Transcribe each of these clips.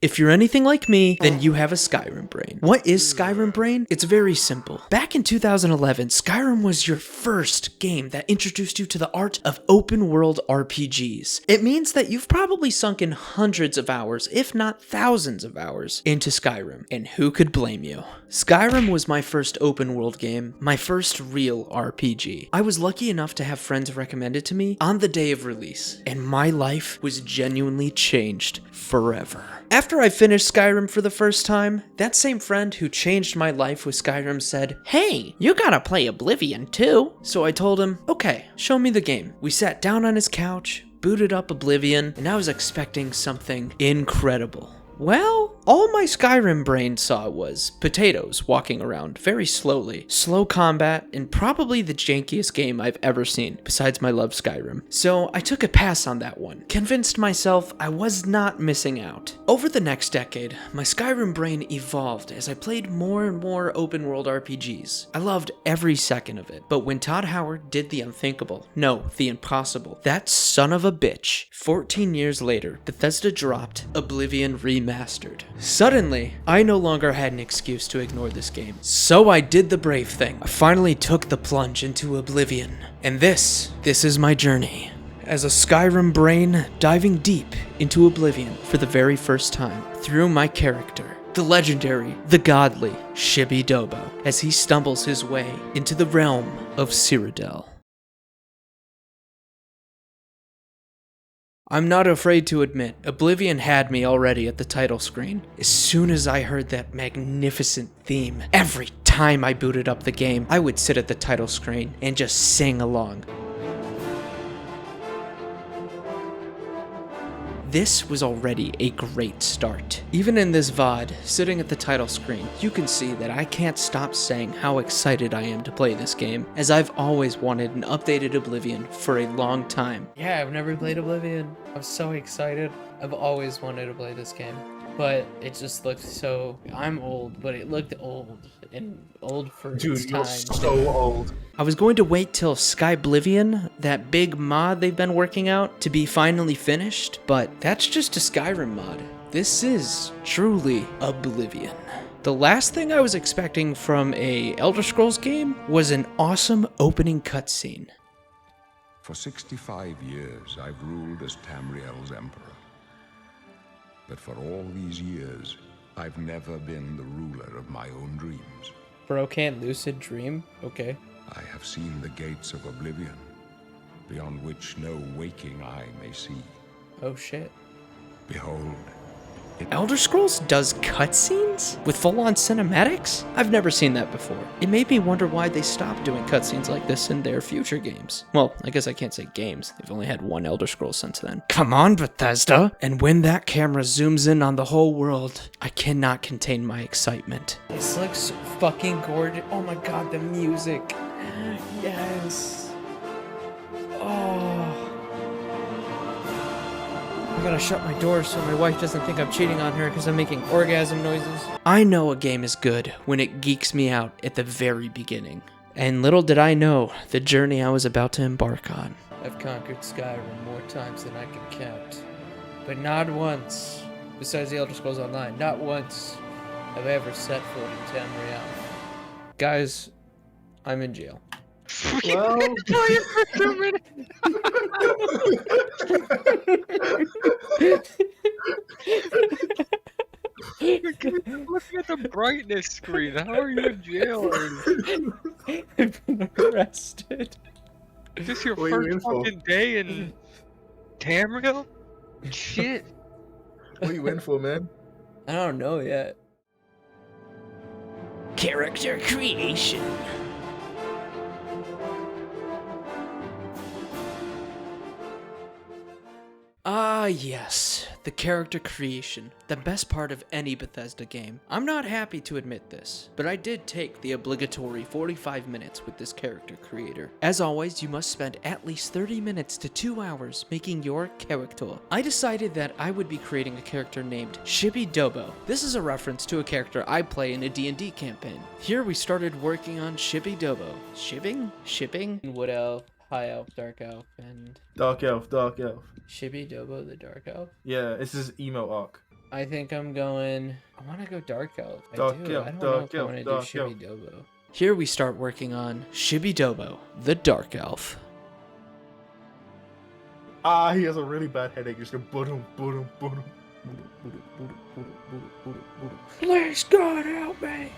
If you're anything like me, then you have a Skyrim brain. What is Skyrim brain? It's very simple. Back in 2011, Skyrim was your first game that introduced you to the art of open world RPGs. It means that you've probably sunk in hundreds of hours, if not thousands of hours, into Skyrim. And who could blame you? Skyrim was my first open world game, my first real RPG. I was lucky enough to have friends recommend it to me on the day of release, and my life was genuinely changed forever. After I finished Skyrim for the first time, that same friend who changed my life with Skyrim said, "Hey, you gotta play Oblivion too." So I told him, "Okay, show me the game." We sat down on his couch, booted up Oblivion, and I was expecting something incredible. Well, all my Skyrim brain saw was potatoes walking around very slowly, slow combat, and probably the jankiest game I've ever seen, besides my love Skyrim. So I took a pass on that one, convinced myself I was not missing out. Over the next decade, my Skyrim brain evolved as I played more and more open world RPGs. I loved every second of it, but when Todd Howard did the unthinkable, no, the impossible, that son of a bitch, 14 years later, Bethesda dropped Oblivion Remastered. Suddenly, I no longer had an excuse to ignore this game. So I did the brave thing. I finally took the plunge into Oblivion. And this is my journey. As a Skyrim brain, diving deep into Oblivion for the very first time through my character, the legendary, the godly Cheydinhal Arc, as he stumbles his way into the realm of Cyrodiil. I'm not afraid to admit, Oblivion had me already at the title screen. As soon as I heard that magnificent theme, every time I booted up the game, I would sit at the title screen and just sing along. This was already a great start. Even in this VOD, sitting at the title screen, you can see that I can't stop saying how excited I am to play this game, as I've always wanted an updated Oblivion for a long time. Yeah, I've never played Oblivion. I'm so excited. I've always wanted to play this game, but it just looked so... I'm old, but it looked old, and old for its time. You're so old. I was going to wait till Skyblivion, that big mod they've been working out, to be finally finished, but that's just a Skyrim mod. This is truly Oblivion. The last thing I was expecting from a Elder Scrolls game was an awesome opening cutscene. For 65 years, I've ruled as Tamriel's emperor. But for all these years, I've never been the ruler of my own dreams. Bro can't lucid dream? Okay. I have seen the gates of Oblivion, beyond which no waking eye may see. Oh shit. Behold, Elder Scrolls does cutscenes? With full-on cinematics? I've never seen that before. It made me wonder why they stopped doing cutscenes like this in their future games. Well, I guess I can't say games. They've only had one Elder Scrolls since then. Come on, Bethesda! And when that camera zooms in on the whole world, I cannot contain my excitement. This looks fucking gorgeous. Oh my god, the music. Yes. Oh. I gotta shut my door so my wife doesn't think I'm cheating on her because I'm making orgasm noises. I know a game is good when it geeks me out at the very beginning. And little did I know the journey I was about to embark on. I've conquered Skyrim more times than I can count. But not once, besides the Elder Scrolls Online, not once have I ever set foot in Tamriel. Guys, I'm in jail. Well, Looking at the brightness screen, how are you in jail? I've been arrested. Is this your What are you in first for? fucking day in Tamriel? Shit. what are you in for, man? I don't know yet. Character creation. Ah, yes, the character creation, the best part of any Bethesda game. I'm not happy to admit this, but I did take the obligatory 45 minutes with this character creator. As always, you must spend at least 30 minutes to 2 hours making your character. I decided that I would be creating a character named Cheydinhal. This is a reference to a character I play in a D&D campaign. Here we started working on Cheydinhal. Shipping? Wood Elf, High Elf, Dark Elf, and Dark Elf, Dark Elf. Cheydinhal the Dark Elf. Yeah, it's his emo arc. I think I'm going. I want to go Dark Elf. I Dark do. Elf, I don't know Dark if I Elf, want to do Dark Cheydinhal. Here we start working on Cheydinhal, the Dark Elf. Ah, he has a really bad headache. Just go boom, boom, boom. Please, God, help me.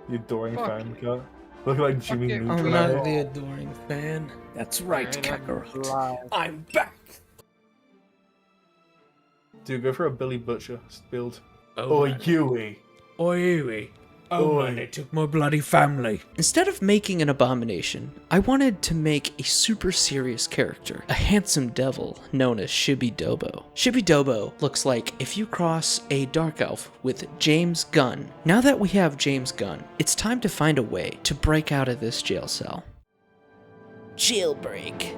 The adoring Fuck. fan cut. Looking like Jimmy Fuck it. Neutron. I'm not the adoring fan. That's right, Kakarot. I'm back. Dude, go for a Billy Butcher build. Oh, Or Yui. Oi, oh Oi. man, they took my bloody family. Instead of making an abomination, I wanted to make a super serious character, a handsome devil known as Cheydinhal. Cheydinhal looks like if you cross a dark elf with James Gunn. Now that we have James Gunn, it's time to find a way to break out of this jail cell. Jailbreak.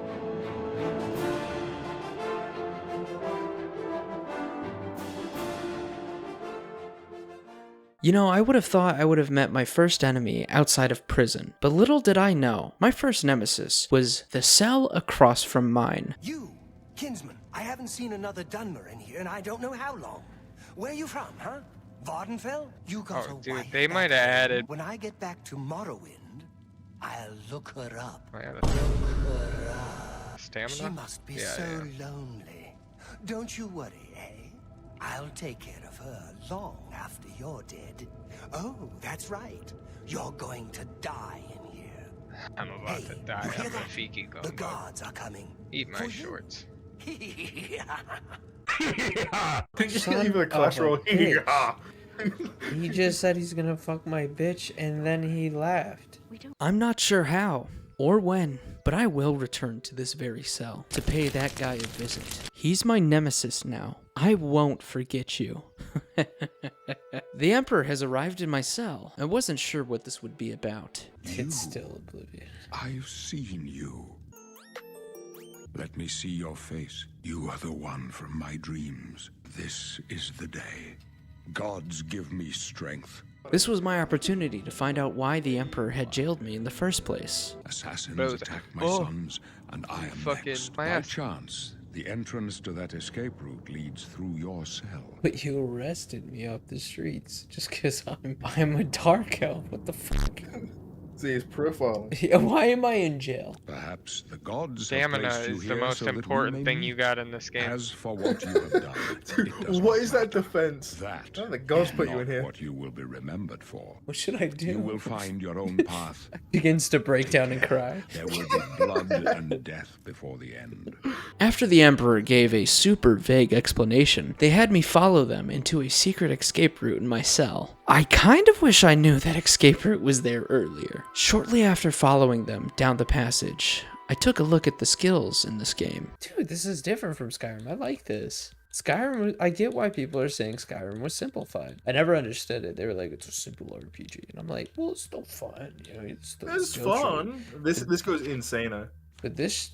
You know, I would have thought I would have met my first enemy outside of prison, but little did I know, my first nemesis was the cell across from mine. You, kinsman, I haven't seen another Dunmer in here, and I don't know how long. Where you from, huh? Vardenfell? You got Oh, a dude, wife they back might have there. added- When I get back to Morrowind, I'll look her up. Oh, yeah, Look her up. stamina? She must be Yeah, so yeah. lonely. Don't you worry, eh? I'll take care of her long after you're dead. Oh, that's right. You're going to die in here. I'm about to Hey, die. you hear I'm a that? Fiki The gumbo. guards are coming. Eat my for you. shorts. Even a clash of a roll. bitch. He just said he's gonna fuck my bitch, and then he laughed. I'm not sure how or when, but I will return to this very cell to pay that guy a visit. He's my nemesis now. I won't forget you. The Emperor has arrived in my cell. I wasn't sure what this would be about. It's still Oblivion. I've seen you. Let me see your face. You are the one from my dreams. This is the day. Gods give me strength. This was my opportunity to find out why the Emperor had jailed me in the first place. Assassins Bro, attacked my oh. sons, and I am Fucking next. my By ass. chance, the entrance to that escape route leads through your cell. But you arrested me off the streets just because I'm a dark elf. What the fuck? See his profile. Yeah, why am I in jail? Perhaps the gods Stamina have placed you is the here most so that we important may thing meet. you got in this game. As for what you have done, Dude, it does what not is that matter. defense? That Oh, the gods put you not in here. what you will be remembered for. What should I do? You will find your own path. Begins to break down and cry. There will be blood and death before the end. After the Emperor gave a super vague explanation, they had me follow them into a secret escape route in my cell. I kind of wish I knew that escape route was there earlier. Shortly after following them down the passage, I took a look at the skills in this game. Dude, this is different from Skyrim. I like this. Skyrim, I get why people are saying Skyrim was simplified. I never understood it. They were like, it's a simple RPG. And I'm like, well, it's still fun. You know, it's still It's still fun. This goes insane. But this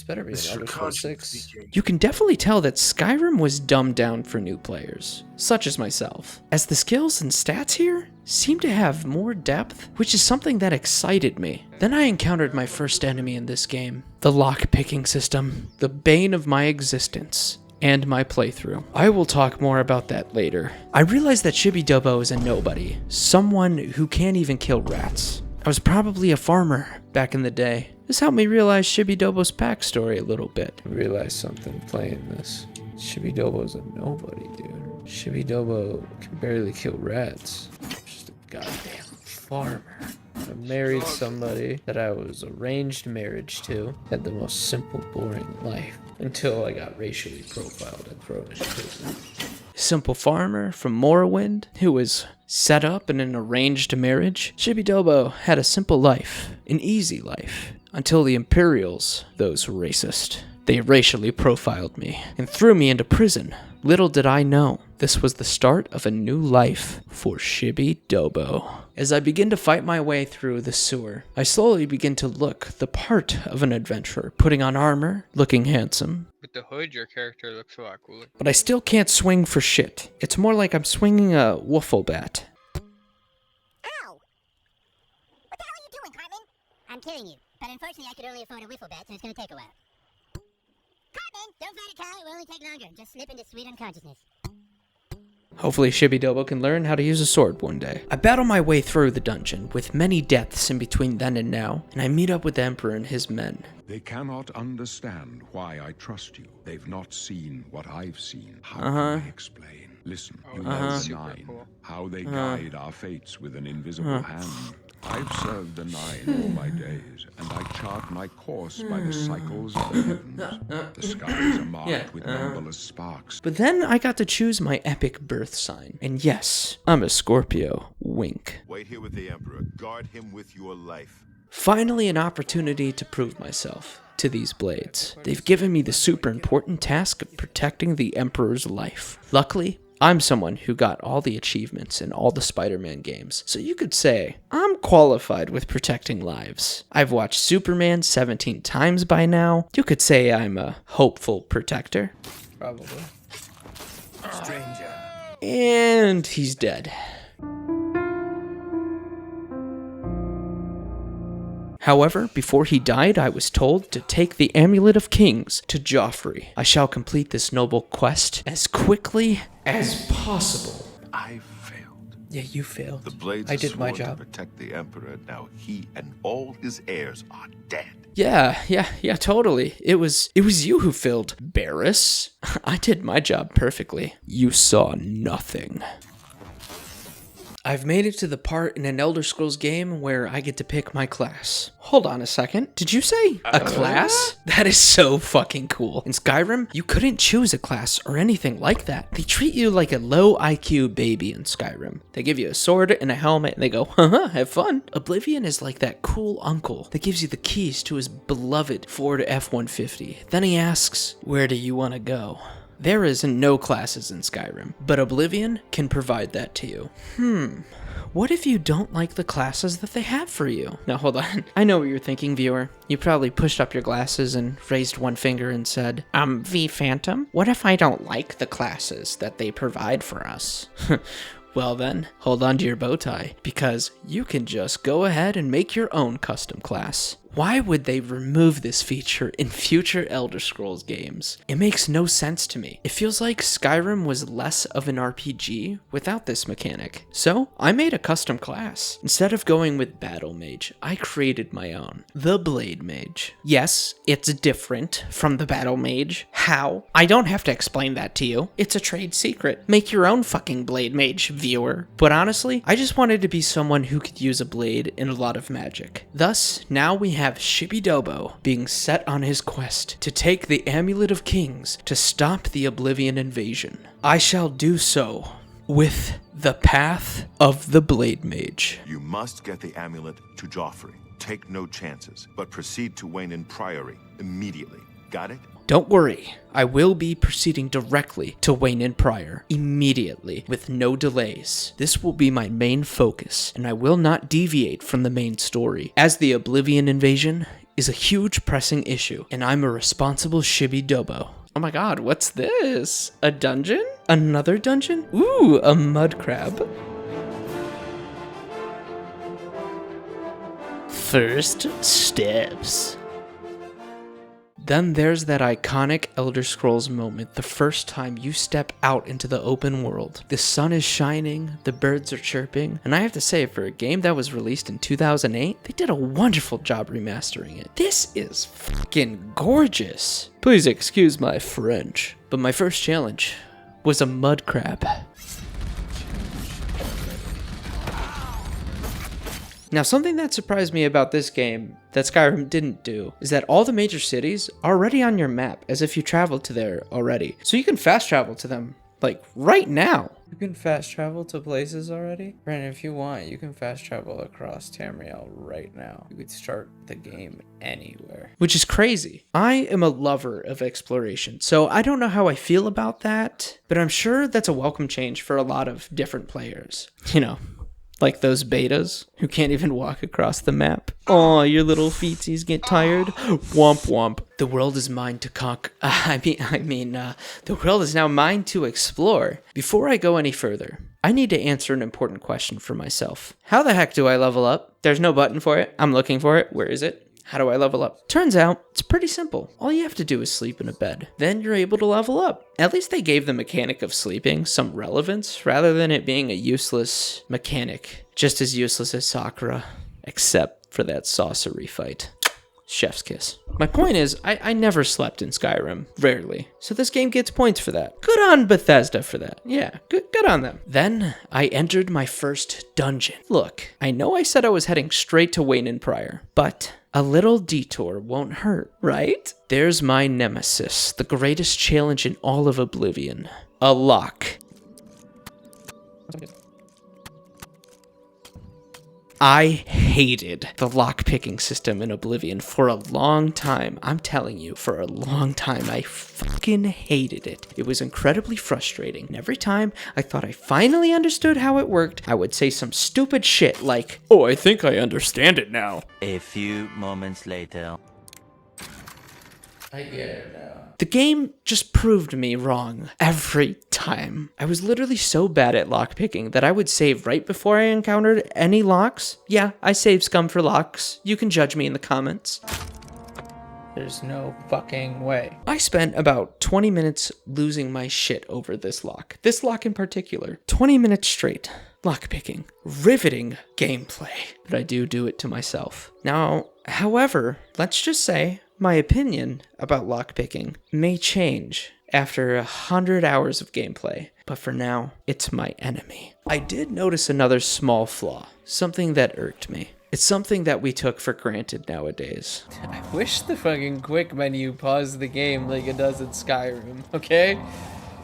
better be This is an Elder Scrolls conscience 6. speaking. You can definitely tell that Skyrim was dumbed down for new players, such as myself, as the skills and stats here seem to have more depth, which is something that excited me. Then I encountered my first enemy in this game, the lockpicking system, the bane of my existence and my playthrough. I will talk more about that later. I realized that Cheydinhal is a nobody, someone who can't even kill rats. I was probably a farmer back in the day. This helped me realize Cheydinhal's backstory a little bit. I realized something playing this. Cheydinhal's a nobody, dude. Cheydinhal can barely kill rats. Just a goddamn farmer. I married somebody that I was arranged marriage to. Had the most simple, boring life. Until I got racially profiled and thrown in prison. Simple farmer from Morrowind who was set up in an arranged marriage. Cheydinhal had a simple life, an easy life, until the Imperials, those racist. They racially profiled me and threw me into prison. Little did I know, this was the start of a new life for Cheydinhal. As I begin to fight my way through the sewer, I slowly begin to look the part of an adventurer, putting on armor, looking handsome, With the hood, your character looks a lot cooler. but I still can't swing for shit. It's more like I'm swinging a wiffle bat. Ow! What the hell are you doing, Cartman? I'm killing you, but unfortunately I could only afford a wiffle bat, so it's gonna take a while. Cartman, don't Don't fight a cow, it will only take longer. Just slip into sweet unconsciousness. Hopefully Cheydinhal can learn how to use a sword one day. I battle my way through the dungeon, with many deaths in between then and now, and I meet up with the Emperor and his men. They cannot understand why I trust you. They've not seen what I've seen. How can I explain? Listen, you know the Nine, how they guide our fates with an invisible hand. I've served the Nine all my days, and I chart my course by the cycles of the heavens. The skies are marked with numberless sparks. But then I got to choose my epic birth sign. And yes, I'm a Scorpio. Wink. Wait here with the Emperor. Guard him with your life. Finally an opportunity to prove myself to these blades. They've given me the super important task of protecting the Emperor's life. Luckily, I'm someone who got all the achievements in all the Spider-Man games, so you could say I'm qualified with protecting lives. I've watched Superman 17 times by now. You could say I'm a hopeful protector. Probably. Stranger. And he's dead. However, before he died, I was told to take the Amulet of Kings to Jaufree. I shall complete this noble quest as quickly as possible. I failed. Yeah, you failed. The blades I are did my sworn job. to protect the Emperor. Now he and all his heirs are dead. Yeah, totally. It was you who failed, Barris. I did my job perfectly. You saw nothing. I've made it to the part in an Elder Scrolls game where I get to pick my class. Hold on a second. Did you say a class? That is so fucking cool. In Skyrim, you couldn't choose a class or anything like that. They treat you like a low IQ baby in Skyrim. They give you a sword and a helmet and they go, haha, have fun. Oblivion is like that cool uncle that gives you the keys to his beloved Ford F-150. Then he asks, where do you want to go? There is no classes in Skyrim, but Oblivion can provide that to you. What if you don't like the classes that they have for you? Now hold on, I know what you're thinking, viewer. You probably pushed up your glasses and raised one finger and said, V Phantom, what if I don't like the classes that they provide for us? Well then, hold on to your bow tie, because you can just go ahead and make your own custom class. Why would they remove this feature in future Elder Scrolls games? It makes no sense to me. It feels like Skyrim was less of an RPG without this mechanic. So, I made a custom class. Instead of going with Battle Mage, I created my own, the Blade Mage. Yes, it's different from the Battle Mage. How? I don't have to explain that to you. It's a trade secret. Make your own fucking Blade Mage, viewer. But honestly, I just wanted to be someone who could use a blade in a lot of magic. Thus, now we have Cheydinhal being set on his quest to take the Amulet of Kings to stop the Oblivion invasion. I shall do so with the path of the Blade Mage. You must get the amulet to Jaufree. Take no chances, but proceed to Wayne Priory immediately. Got it? Don't worry, I will be proceeding directly to Wayne Prior immediately with no delays. This will be my main focus, and I will not deviate from the main story, as the Oblivion invasion is a huge pressing issue, and I'm a responsible Cheydinhal. Oh my god, what's this? A dungeon? Another dungeon? Ooh, a mud crab. First steps. Then there's that iconic Elder Scrolls moment, the first time you step out into the open world. The sun is shining, the birds are chirping, and I have to say, for a game that was released in 2008, they did a wonderful job remastering it. This is fucking gorgeous. Please excuse my French, but my first challenge was a mud crab. Now, something that surprised me about this game that Skyrim didn't do is that all the major cities are already on your map, as if you traveled to there already. So you can fast travel to them, like, right now. You can fast travel to places already? Brandon, if you want, you can fast travel across Tamriel right now. You could start the game anywhere. Which is crazy. I am a lover of exploration, so I don't know how I feel about that, but I'm sure that's a welcome change for a lot of different players. You know, like those betas who can't even walk across the map. Oh, your little feetsies get tired. Womp womp. The world is mine to conquer. The world is now mine to explore. Before I go any further, I need to answer an important question for myself. How the heck do I level up? There's no button for it. I'm looking for it. Where is it? How do I level up? Turns out, it's pretty simple. All you have to do is sleep in a bed. Then you're able to level up. At least they gave the mechanic of sleeping some relevance, rather than it being a useless mechanic. Just as useless as Sakura. Except for that sorcery fight. Chef's kiss. My point is, I never slept in Skyrim. Rarely. So this game gets points for that. Good on Bethesda for that. Yeah, good on them. Then, I entered my first dungeon. Look, I know I said I was heading straight to Wayne and Pryor, but a little detour won't hurt, right? There's my nemesis, the greatest challenge in all of Oblivion. A lock. I hated the lockpicking system in Oblivion for a long time. I'm telling you, for a long time, I fucking hated it. It was incredibly frustrating. And every time I thought I finally understood how it worked, I would say some stupid shit like, "Oh, I think I understand it now." A few moments later. I get it now. The game just proved me wrong every time. I was literally so bad at lockpicking that I would save right before I encountered any locks. Yeah, I save scum for locks. You can judge me in the comments. There's no fucking way. I spent about 20 minutes losing my shit over this lock. This lock in particular. 20 minutes straight. Lockpicking. Riveting gameplay. But I do it to myself. Now, however, let's just say my opinion about lockpicking may change after 100 hours of gameplay, but for now, it's my enemy. I did notice another small flaw, something that irked me. It's something that we took for granted nowadays. I wish the fucking quick menu paused the game like it does in Skyrim, okay?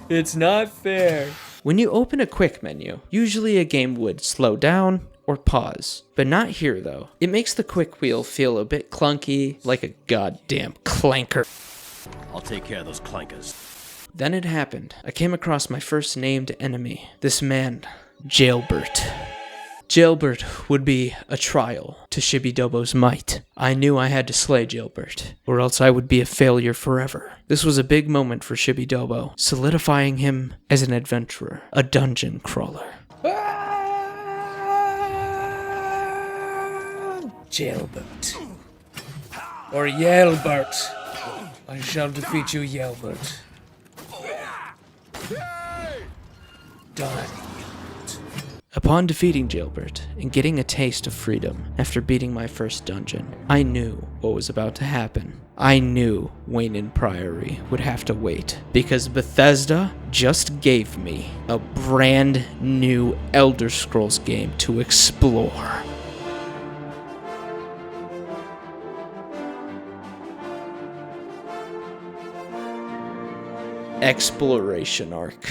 It's not fair. When you open a quick menu, usually a game would slow down or pause. But not here, though. It makes the quick wheel feel a bit clunky, like a goddamn clanker. I'll take care of those clankers. Then it happened. I came across my first named enemy. This man, Jailbert. Jailbert would be a trial to Shibidobo's might. I knew I had to slay Jailbert, or else I would be a failure forever. This was a big moment for Shibidobo, solidifying him as an adventurer, a dungeon crawler. Jailbert. Or Yelbert. I shall defeat you, Yelbert. Die. Upon defeating Jailbert and getting a taste of freedom after beating my first dungeon, I knew what was about to happen. I knew Wayne and Priory would have to wait because Bethesda just gave me a brand new Elder Scrolls game to explore. Exploration Arc.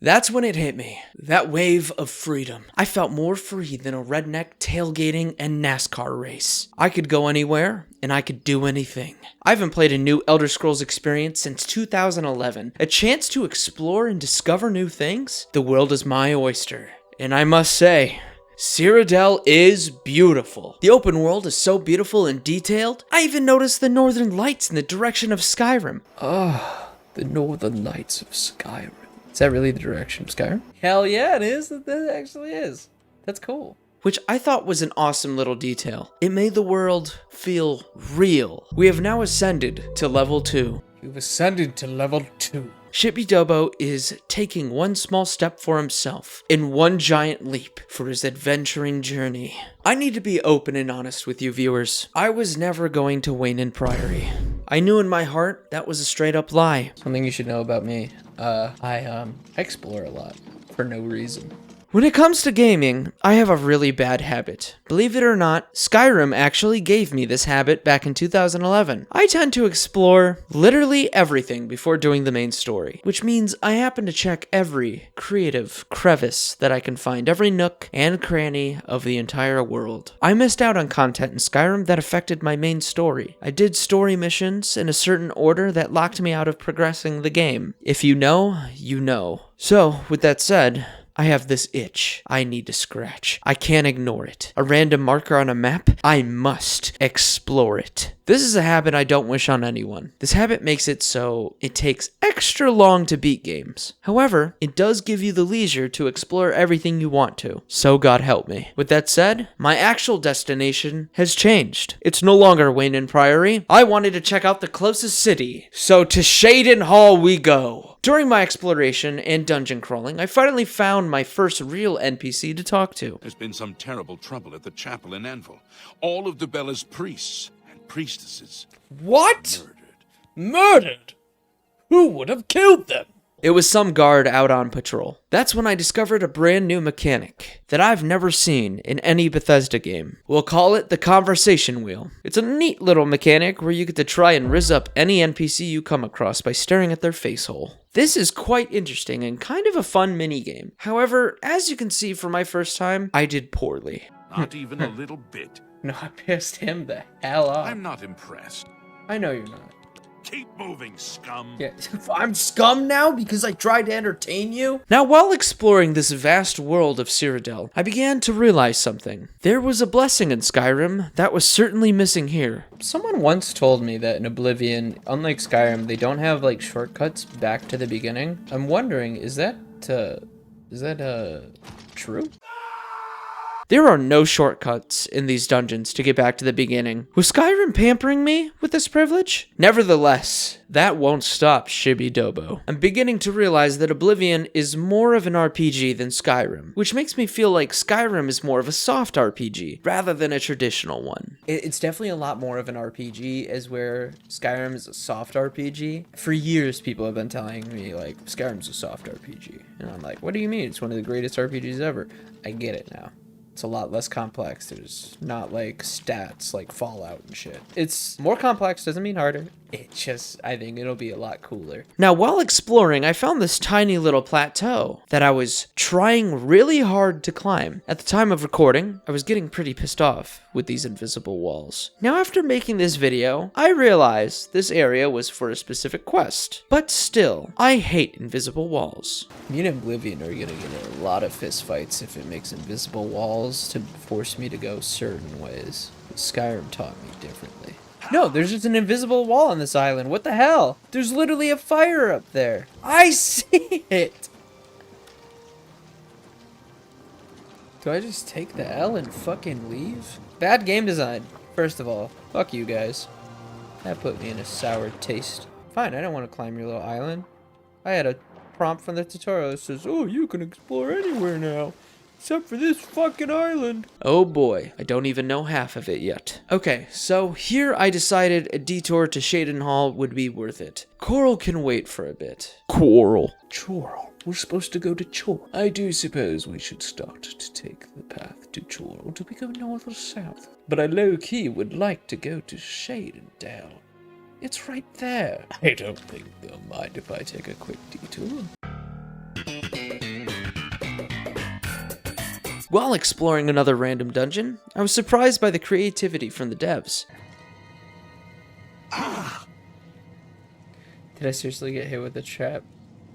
That's when it hit me. That wave of freedom. I felt more free than a redneck tailgating and NASCAR race. I could go anywhere, and I could do anything. I haven't played a new Elder Scrolls experience since 2011. A chance to explore and discover new things? The world is my oyster. And I must say, Cyrodiil is beautiful. The open world is so beautiful and detailed. I even noticed the northern lights in the direction of Skyrim. The northern lights of Skyrim. Is that really the direction of Skyrim? Hell yeah, it is. That actually is. That's cool. Which I thought was an awesome little detail. It made the world feel real. We have now ascended to level 2. You've ascended to level 2. Shibidobo is taking one small step for himself in one giant leap for his adventuring journey. I need to be open and honest with you viewers. I was never going to Wayne and Priory. I knew in my heart that was a straight up lie. Something you should know about me. I explore a lot for no reason. When it comes to gaming, I have a really bad habit. Believe it or not, Skyrim actually gave me this habit back in 2011. I tend to explore literally everything before doing the main story, which means I happen to check every creative crevice that I can find, every nook and cranny of the entire world. I missed out on content in Skyrim that affected my main story. I did story missions in a certain order that locked me out of progressing the game. If you know, you know. So, with that said, I have this itch I need to scratch. I can't ignore it. A random marker on a map? I must explore it. This is a habit I don't wish on anyone. This habit makes it so it takes extra long to beat games. However, it does give you the leisure to explore everything you want to. So God help me. With that said, my actual destination has changed. It's no longer Wayne Priory. I wanted to check out the closest city. So to Cheydinhal we go. During my exploration and dungeon crawling, I finally found my first real NPC to talk to. There's been some terrible trouble at the chapel in Anvil. All of Debella's priests and priestesses. What? Murdered? Who would have killed them? It was some guard out on patrol. That's when I discovered a brand new mechanic that I've never seen in any Bethesda game. We'll call it the conversation wheel. It's a neat little mechanic where you get to try and rizz up any NPC you come across by staring at their face hole. This is quite interesting and kind of a fun minigame. However, as you can see from my first time, I did poorly. Not even a little bit. No, I pissed him the hell off. I'm not impressed. I know you're not. Keep moving, scum. Yeah, I'm scum now because I tried to entertain you? Now, while exploring this vast world of Cyrodiil, I began to realize something. There was a blessing in Skyrim that was certainly missing here. Someone once told me that in Oblivion, unlike Skyrim, they don't have like shortcuts back to the beginning. I'm wondering, is that true? There are no shortcuts in these dungeons to get back to the beginning. Was Skyrim pampering me with this privilege? Nevertheless, that won't stop Shibby Dobo. I'm beginning to realize that Oblivion is more of an RPG than Skyrim, which makes me feel like Skyrim is more of a soft RPG rather than a traditional one. It's definitely a lot more of an RPG as where Skyrim is a soft RPG. For years, people have been telling me like, Skyrim's a soft RPG. And I'm like, what do you mean? It's one of the greatest RPGs ever. I get it now. It's a lot less complex. There's not like stats like Fallout and shit. It's more complex, doesn't mean harder. It just, I think it'll be a lot cooler. Now, while exploring, I found this tiny little plateau that I was trying really hard to climb. At the time of recording, I was getting pretty pissed off with these invisible walls. Now, after making this video, I realized this area was for a specific quest. But still, I hate invisible walls. Me and Oblivion are gonna get a lot of fist fights if it makes invisible walls to force me to go certain ways. Skyrim taught me differently. No, there's just an invisible wall on this island. What the hell? There's literally a fire up there. I see it. Do I just take the L and fucking leave? Bad game design. First of all, fuck you guys. That put me in a sour taste. Fine, I don't want to climb your little island. I had a prompt from the tutorial that says, oh, you can explore anywhere now. Except for this fucking island. Oh boy, I don't even know half of it yet. Okay, so here I decided a detour to Cheydinhal would be worth it. Coral can wait for a bit. Coral. Choral. We're supposed to go to Choral. I do suppose we should start to take the path to Choral. Do we go north or south? But I low-key would like to go to Cheydinhal. It's right there. I don't think they'll mind if I take a quick detour. While exploring another random dungeon, I was surprised by the creativity from the devs. Did I seriously get hit with a trap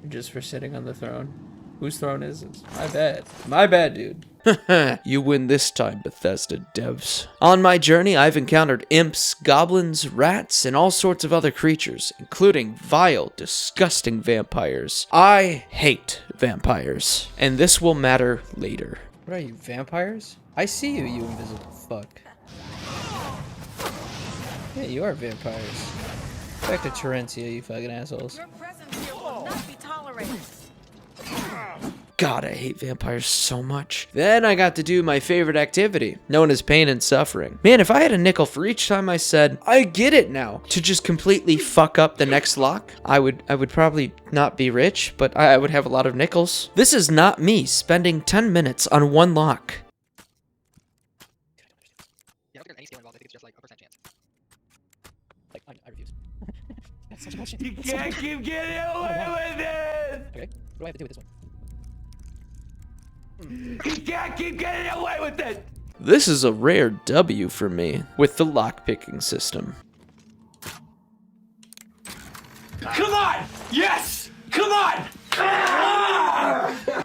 just for sitting on the throne? Whose throne is this? My bad. My bad, dude. You win this time, Bethesda devs. On my journey, I've encountered imps, goblins, rats, and all sorts of other creatures, including vile, disgusting vampires. I hate vampires, and this will matter later. What are you, vampires? I see you, you invisible fuck. Yeah, you are vampires. Back to Terentia, you fucking assholes. Your presence here will not be tolerated. God, I hate vampires so much. Then I got to do my favorite activity, known as pain and suffering. Man, if I had a nickel for each time I said, I get it now, to just completely fuck up the next lock, I would probably not be rich, but I would have a lot of nickels. This is not me spending 10 minutes on one lock. Yeah, I don't think there's any skill involved. I think it's just like a percent chance. Like, I refuse. That's such bullshit. You can't keep getting away with it! Okay, what do I have to do with this one? You can't keep getting away with it! This is a rare W for me with the lockpicking system. Come on! Yes! Come on!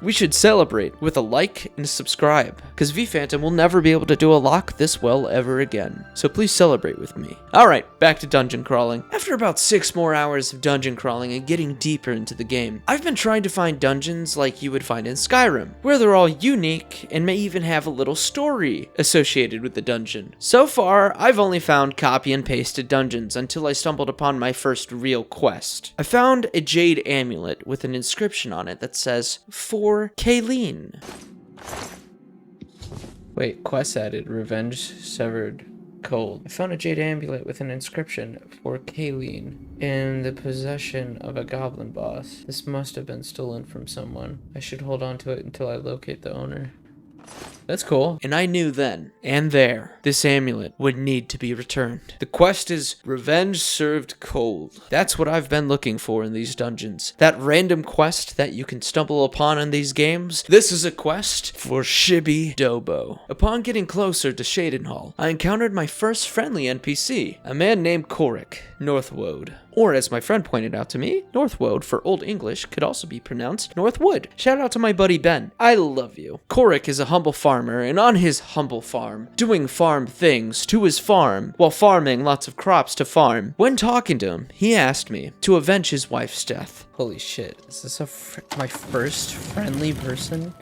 We should celebrate with a like and a subscribe, because V-Phantom will never be able to do a lock this well ever again. So please celebrate with me. Alright, back to dungeon crawling. After about 6 more hours of dungeon crawling and getting deeper into the game, I've been trying to find dungeons like you would find in Skyrim, where they're all unique and may even have a little story associated with the dungeon. So far, I've only found copy and pasted dungeons until I stumbled upon my first real quest. I found a jade amulet with an inscription on it that says, "For Kayleen." Wait, quest added. Revenge severed cold. I found a jade amulet with an inscription for Kayleen in the possession of a goblin boss. This must have been stolen from someone. I should hold on to it until I locate the owner. That's cool. And I knew then and there this amulet would need to be returned. The quest is Revenge Served Cold. That's what I've been looking for in these dungeons. That random quest that you can stumble upon in these games. This is a quest for Shibby Dobo. Upon getting closer to Cheydinhal, I encountered my first friendly NPC, a man named Korik Northwood. Or as my friend pointed out to me, Northwood for Old English could also be pronounced Northwood. Shout out to my buddy Ben. I love you. Korik is a humble farmer, and on his humble farm, doing farm things to his farm, while farming lots of crops to farm. When talking to him, he asked me to avenge his wife's death. Holy shit. Is this my first friendly person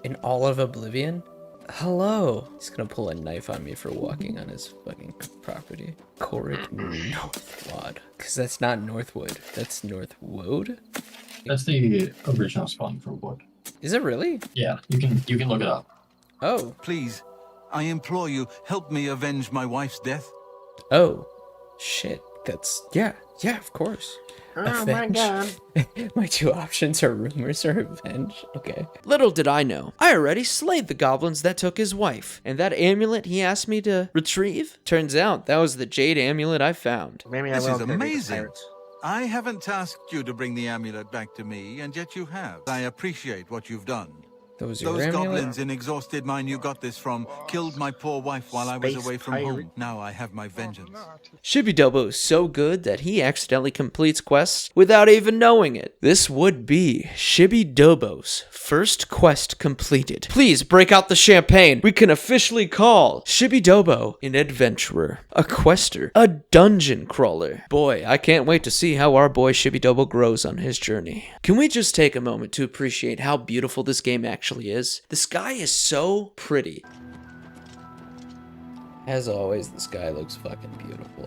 in all of Oblivion? Hello. He's gonna pull a knife on me for walking on his fucking property. Korik Northwood. Because that's not Northwood. That's Northwood? That's the original spelling for wood. Is it really? Yeah, you can look it up. Oh. Please, I implore you, help me avenge my wife's death. Oh. Shit. That's... Yeah, of course. Oh my god. My two options are rumors or revenge. Okay. Little did I know, I already slayed the goblins that took his wife. And that amulet he asked me to retrieve? Turns out that was the jade amulet I found. This is amazing. I haven't tasked you to bring the amulet back to me, and yet you have. I appreciate what you've done. Those goblins in exhausted mine you got this from killed my poor wife while I was away from home. Now I have my vengeance. Shibby Dobo is so good that he accidentally completes quests without even knowing it. This would be Shibby Dobo's first quest completed. Please break out the champagne. We can officially call Shibby Dobo an adventurer, a quester, a dungeon crawler. Boy, I can't wait to see how our boy Shibby Dobo grows on his journey. Can we just take a moment to appreciate how beautiful this game actually is? The sky is so pretty. As always, the sky looks fucking beautiful.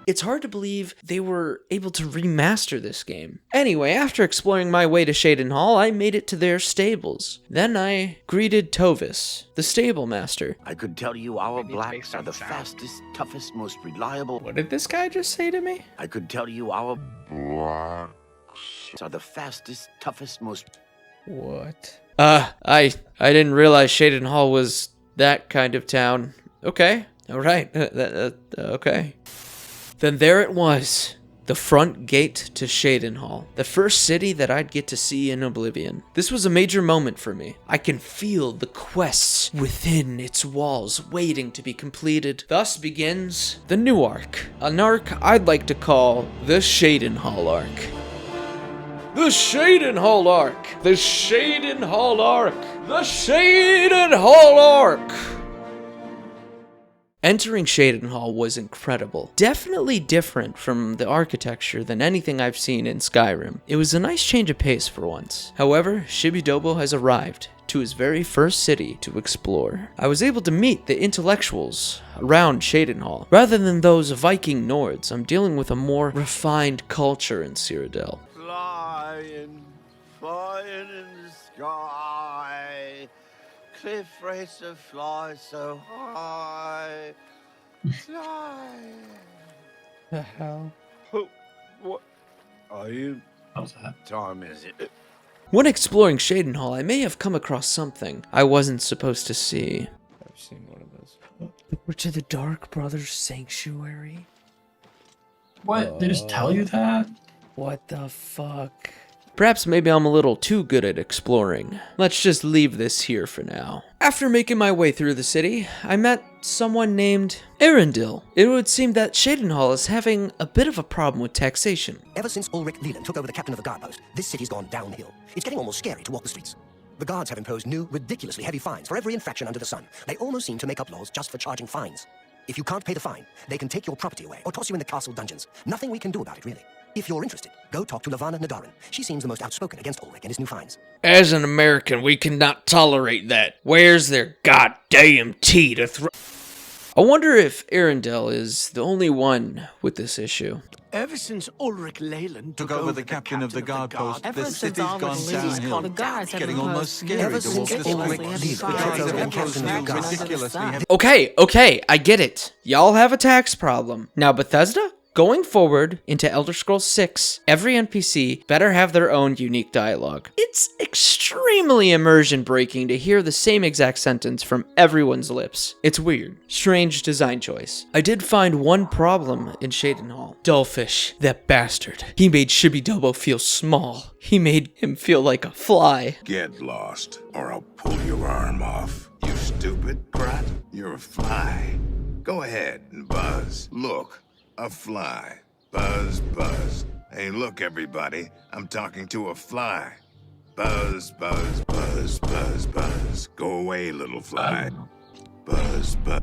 It's hard to believe they were able to remaster this game. Anyway, after exploring my way to Cheydinhal, I made it to their stables. Then I greeted Tovis, the stable master. I could tell you our blacks are the fastest, toughest, most reliable. What did this guy just say to me? I could tell you our blacks are the fastest, toughest, most... What? I didn't realize Cheydinhal was that kind of town. Okay, alright, okay. Then there it was, the front gate to Cheydinhal, the first city that I'd get to see in Oblivion. This was a major moment for me. I can feel the quests within its walls waiting to be completed. Thus begins the new arc, an arc I'd like to call the Cheydinhal Arc. The Cheydinhal Arc! The Cheydinhal Arc! The Cheydinhal Arc! Entering Cheydinhal was incredible. Definitely different from the architecture than anything I've seen in Skyrim. It was a nice change of pace for once. However, Shibby Dobo has arrived to his very first city to explore. I was able to meet the intellectuals around Cheydinhal. Rather than those Viking Nords, I'm dealing with a more refined culture in Cyrodiil. Flying in the sky, cliff racer fly so high, fly. The hell? What are you? How's that? Time is it? When exploring Cheydinhal, I may have come across something I wasn't supposed to see. I've seen one of those. We're to the Dark Brothers Sanctuary. What? They just tell you that? What the fuck? Perhaps maybe I'm a little too good at exploring. Let's just leave this here for now. After making my way through the city, I met someone named Cyrodiil. It would seem that Cheydinhal is having a bit of a problem with taxation. Ever since Ulrich Leland took over the captain of the guard post, this city's gone downhill. It's getting almost scary to walk the streets. The guards have imposed new, ridiculously heavy fines for every infraction under the sun. They almost seem to make up laws just for charging fines. If you can't pay the fine, they can take your property away or toss you in the castle dungeons. Nothing we can do about it, really. If you're interested, go talk to Lavana Nadarin. She seems the most outspoken against Ulrich and his new fines. As an American, we cannot tolerate that. Where's their goddamn tea to throw? I wonder if Cyrodiil is the only one with this issue. Ever since Ulrich Leland took over the captain of the guard post, the city's gone downhill. The guards Getting almost scary to walk the streets. The guards have imposed new, ridiculously heavy... Okay, I get it. Y'all have a tax problem. Now Bethesda? Going forward into Elder Scrolls 6, every NPC better have their own unique dialogue. It's extremely immersion breaking to hear the same exact sentence from everyone's lips. It's weird. Strange design choice. I did find one problem in Cheydinhal. Dullfish, that bastard. He made Cheydinhal feel small. He made him feel like a fly. Get lost, or I'll pull your arm off. You stupid brat. You're a fly. Go ahead and buzz. Look. A fly. Buzz, buzz. Hey, look, everybody. I'm talking to a fly. Buzz, buzz, buzz, buzz, buzz. Go away, little fly. Buzz, buzz.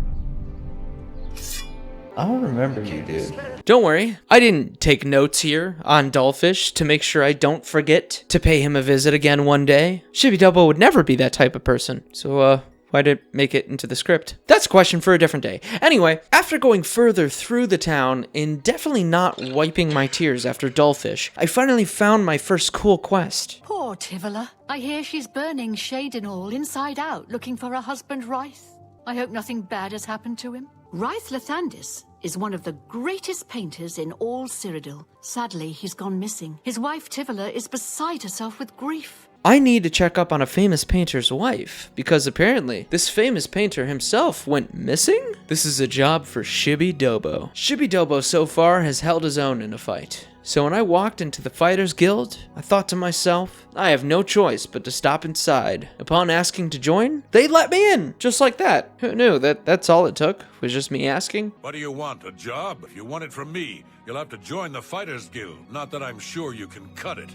I don't remember you, dude. Don't worry, I didn't take notes here on Dullfish to make sure I don't forget to pay him a visit again one day. Cheydinhal would never be that type of person, so, why did it make it into the script? That's a question for a different day. Anyway, after going further through the town and definitely not wiping my tears after Dullfish, I finally found my first cool quest. Poor Tivola. I hear she's burning Cheydinhal inside out, looking for her husband Ryth. I hope nothing bad has happened to him. Ryth Lathandis is one of the greatest painters in all Cyrodiil. Sadly, he's gone missing. His wife Tivola is beside herself with grief. I need to check up on a famous painter's wife, because apparently this famous painter himself went missing? This is a job for Cheydinhal. Cheydinhal so far has held his own in a fight. So when I walked into the Fighters Guild, I thought to myself, I have no choice but to stop inside. Upon asking to join, they let me in, just like that. Who knew that's all it took, was just me asking? What do you want, a job? If you want it from me, you'll have to join the Fighters Guild. Not that I'm sure you can cut it.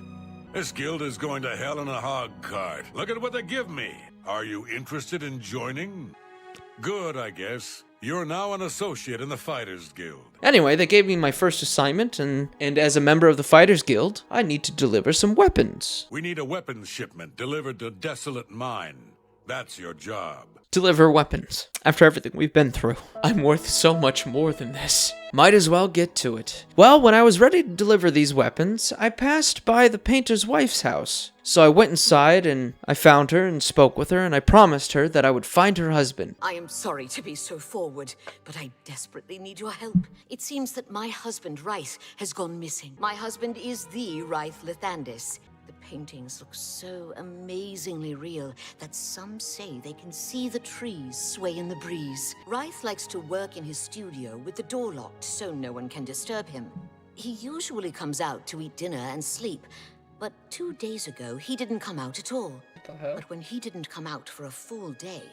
This guild is going to hell in a hog cart. Look at what they give me. Are you interested in joining? Good, I guess. You're now an associate in the Fighters Guild. Anyway, they gave me my first assignment, and as a member of the Fighters Guild, I need to deliver some weapons. We need a weapons shipment delivered to Desolate Mine. That's your job. Deliver weapons. After everything we've been through, I'm worth so much more than this. Might as well get to it. Well, when I was ready to deliver these weapons, I passed by the painter's wife's house. So I went inside and I found her and spoke with her, and I promised her that I would find her husband. I am sorry to be so forward, but I desperately need your help. It seems that my husband, Ryth, has gone missing. My husband is the Ryth Lathandis. The paintings look so amazingly real that some say they can see the trees sway in the breeze. Ryth likes to work in his studio with the door locked so no one can disturb him. He usually comes out to eat dinner and sleep, but 2 days ago he didn't come out at all. But when he didn't come out for a full day,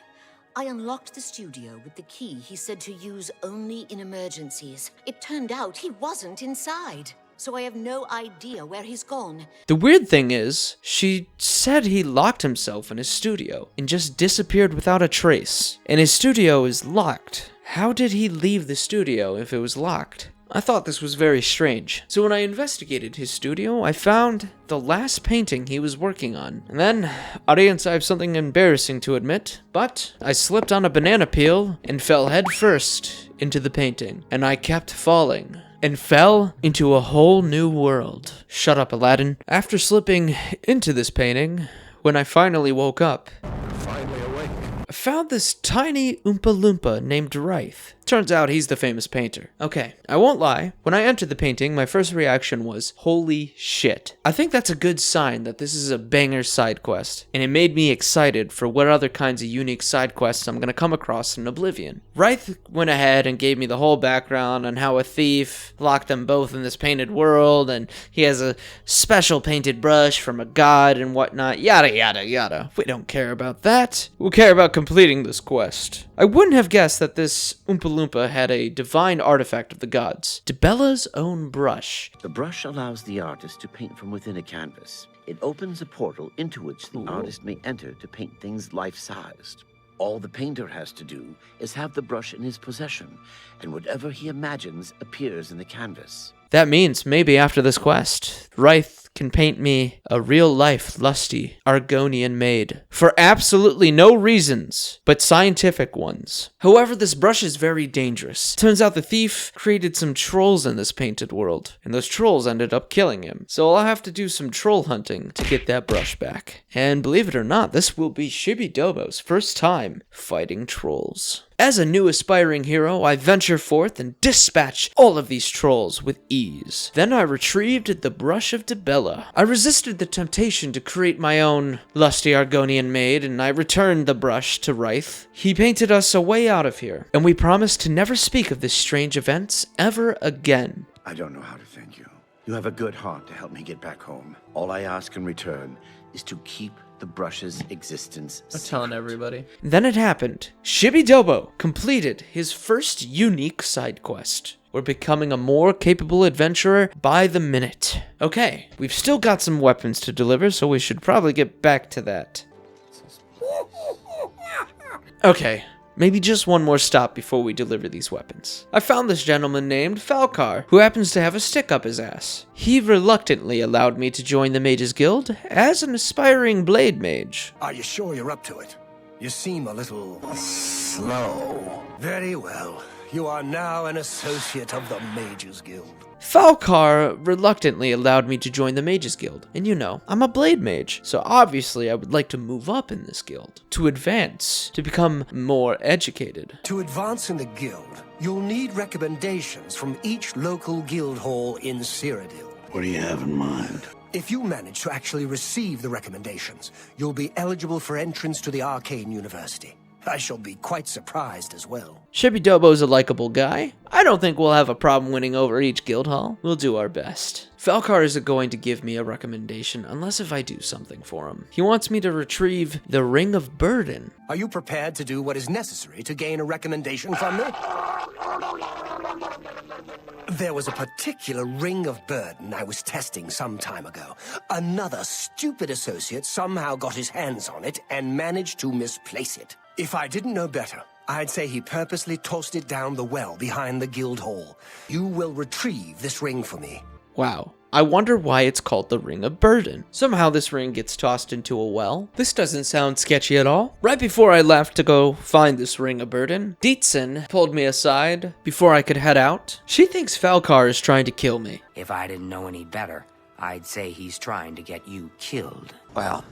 I unlocked the studio with the key he said to use only in emergencies. It turned out he wasn't inside. So I have no idea where he's gone. The weird thing is, she said he locked himself in his studio and just disappeared without a trace. And his studio is locked. How did he leave the studio if it was locked? I thought this was very strange. So when I investigated his studio, I found the last painting he was working on. And then, audience, I have something embarrassing to admit, but I slipped on a banana peel and fell headfirst into the painting. And I kept falling. And fell into a whole new world. Shut up, Aladdin. After slipping into this painting, when I finally woke up, I found this tiny Oompa Loompa named Ryth. Turns out he's the famous painter. Okay, I won't lie. When I entered the painting, my first reaction was, holy shit. I think that's a good sign that this is a banger side quest, and it made me excited for what other kinds of unique side quests I'm gonna come across in Oblivion. Ryth went ahead and gave me the whole background on how a thief locked them both in this painted world, and he has a special painted brush from a god and whatnot, yada yada yada. We don't care about that. We care about completing this quest. I wouldn't have guessed that this Oompa Loompa had a divine artifact of the gods, Dibella's own brush. The brush allows the artist to paint from within a canvas. It opens a portal into which the artist may enter to paint things life-sized. All the painter has to do is have the brush in his possession, and whatever he imagines appears in the canvas. That means maybe after this quest, Ryth can paint me a real-life, lusty Argonian maid for absolutely no reasons, but scientific ones. However, this brush is very dangerous. Turns out the thief created some trolls in this painted world, and those trolls ended up killing him. So I'll have to do some troll hunting to get that brush back. And believe it or not, this will be Cheydinhal's first time fighting trolls. As a new aspiring hero, I venture forth and dispatch all of these trolls with ease. Then I retrieved the brush of Dibella. I resisted the temptation to create my own lusty Argonian maid, and I returned the brush to Ryth. He painted us a way out of here, and we promised to never speak of this strange events ever again. I don't know how to thank you. You have a good heart to help me get back home. All I ask in return is to keep the brush's existence I'm telling everybody. Then it happened. Cheydinhal completed his first unique side quest. We're becoming a more capable adventurer by the minute. Okay, we've still got some weapons to deliver, so we should probably get back to that. Okay, maybe just one more stop before we deliver these weapons. I found this gentleman named Falcar, who happens to have a stick up his ass. He reluctantly allowed me to join the Mages Guild as an aspiring blade mage. Are you sure you're up to it? You seem a little slow. Very well. You are now an associate of the Mages Guild. Falcar reluctantly allowed me to join the Mages Guild, and you know, I'm a blade mage, so obviously I would like to move up in this guild, to advance, to become more educated. To advance in the guild, you'll need recommendations from each local guild hall in Cyrodiil. What do you have in mind? If you manage to actually receive the recommendations, you'll be eligible for entrance to the Arcane University. I shall be quite surprised as well. Cheydinhal's a likable guy. I don't think we'll have a problem winning over each guild hall. We'll do our best. Falcar isn't going to give me a recommendation unless if I do something for him. He wants me to retrieve the Ring of Burden. Are you prepared to do what is necessary to gain a recommendation from me? There was a particular Ring of Burden I was testing some time ago. Another stupid associate somehow got his hands on it and managed to misplace it. If I didn't know better, I'd say he purposely tossed it down the well behind the guild hall. You will retrieve this ring for me. Wow. I wonder why it's called the Ring of Burden. Somehow this ring gets tossed into a well. This doesn't sound sketchy at all. Right before I left to go find this Ring of Burden, Dietzen pulled me aside before I could head out. She thinks Falcar is trying to kill me. If I didn't know any better, I'd say he's trying to get you killed. Well,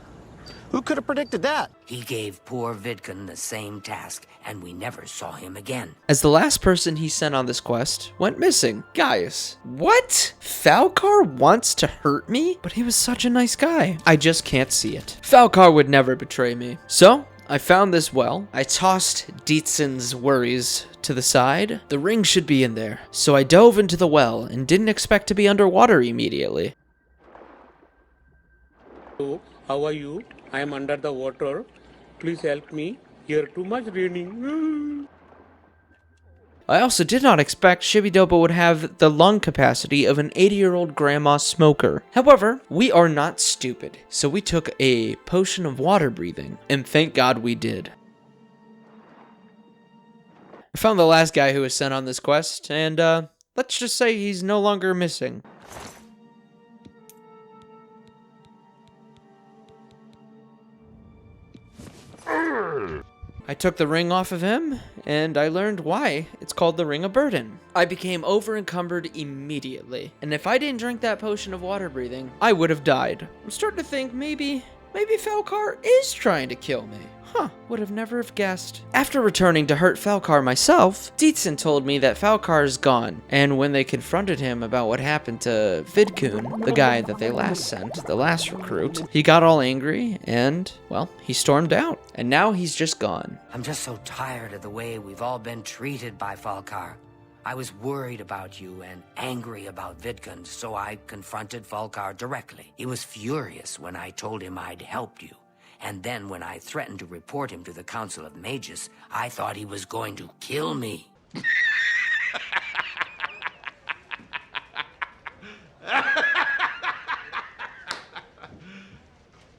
who could have predicted that? He gave poor Vidkun the same task, and we never saw him again. As the last person he sent on this quest went missing. Guys, what? Falcar wants to hurt me? But he was such a nice guy. I just can't see it. Falcar would never betray me. So, I found this well. I tossed Dietzen's worries to the side. The ring should be in there. So I dove into the well and didn't expect to be underwater immediately. Hello, how are you? I am under the water. Please help me. Here too much raining. I also did not expect Cheydinhal would have the lung capacity of an 80-year-old grandma smoker. However, we are not stupid, so we took a potion of water breathing, and thank God we did. I found the last guy who was sent on this quest, and let's just say he's no longer missing. I took the ring off of him, and I learned why it's called the Ring of Burden. I became over-encumbered immediately, and if I didn't drink that potion of water breathing, I would have died. I'm starting to think maybe Falcar is trying to kill me. Huh, would have never have guessed. After returning to hurt Falcar myself, Dietzen told me that Falcar is gone, and when they confronted him about what happened to Vidkun, the guy that they last sent, the last recruit, he got all angry and, well, he stormed out. And now he's just gone. I'm just so tired of the way we've all been treated by Falcar. I was worried about you and angry about Vidkun, so I confronted Falcar directly. He was furious when I told him I'd helped you. And then when I threatened to report him to the Council of Mages, I thought he was going to kill me.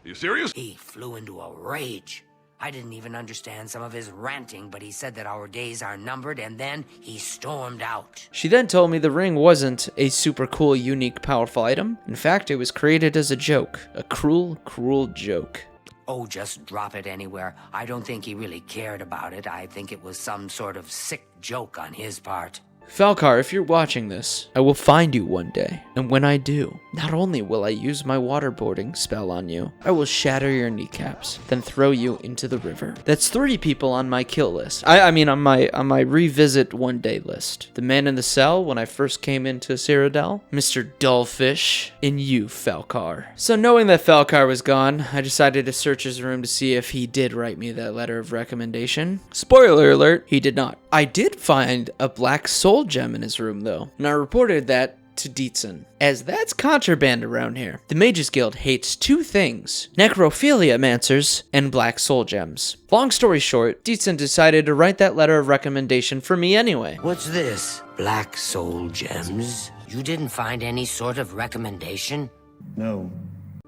You serious? He flew into a rage. I didn't even understand some of his ranting, but he said that our days are numbered, and then he stormed out. She then told me the ring wasn't a super cool, unique, powerful item. In fact, it was created as a joke. A cruel, cruel joke. Oh, just drop it anywhere. I don't think he really cared about it. I think it was some sort of sick joke on his part. Falcar, if you're watching this, I will find you one day, and when I do, not only will I use my waterboarding spell on you, I will shatter your kneecaps, then throw you into the river. That's 3 people on my kill list. I mean on my revisit one day list. The man in the cell when I first came into Cyrodiil, Mr. Dullfish, and you, Falcar. So knowing that Falcar was gone, I decided to search his room to see if he did write me that letter of recommendation. Spoiler alert, he did not. I did find a black soul gem in his room though, and I reported that to Dietzen, as that's contraband around here. The Mages Guild hates 2 things: necrophilia mancers and black soul gems. Long story short, Dietzen decided to write that letter of recommendation for me anyway. What's this? Black soul gems? You didn't find any sort of recommendation? No.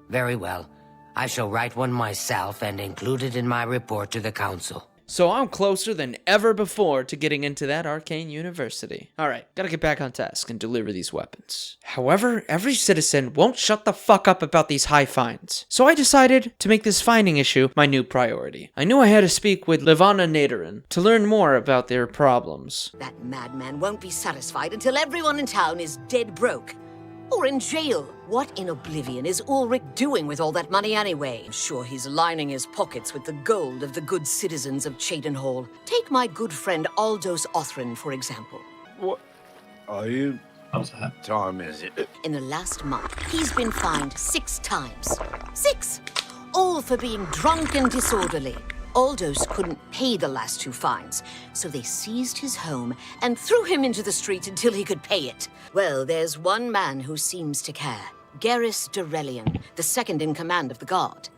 Very well. I shall write one myself and include it in my report to the council. So I'm closer than ever before to getting into that arcane university. Alright, gotta get back on task and deliver these weapons. However, every citizen won't shut the fuck up about these high fines. So I decided to make this finding issue my new priority. I knew I had to speak with Levana Nadarin to learn more about their problems. That madman won't be satisfied until everyone in town is dead broke. Or in jail. What in Oblivion is Ulrich doing with all that money anyway? I'm sure he's lining his pockets with the gold of the good citizens of Cheydinhal. Take my good friend Aldous Othrin, for example. What are you? What time is it? In the last month, he's been fined 6 times. 6! All for being drunk and disorderly. Aldous couldn't pay the last 2 fines, so they seized his home and threw him into the street until he could pay it. Well, there's one man who seems to care. Garrus Durelian, the second in command of the guard.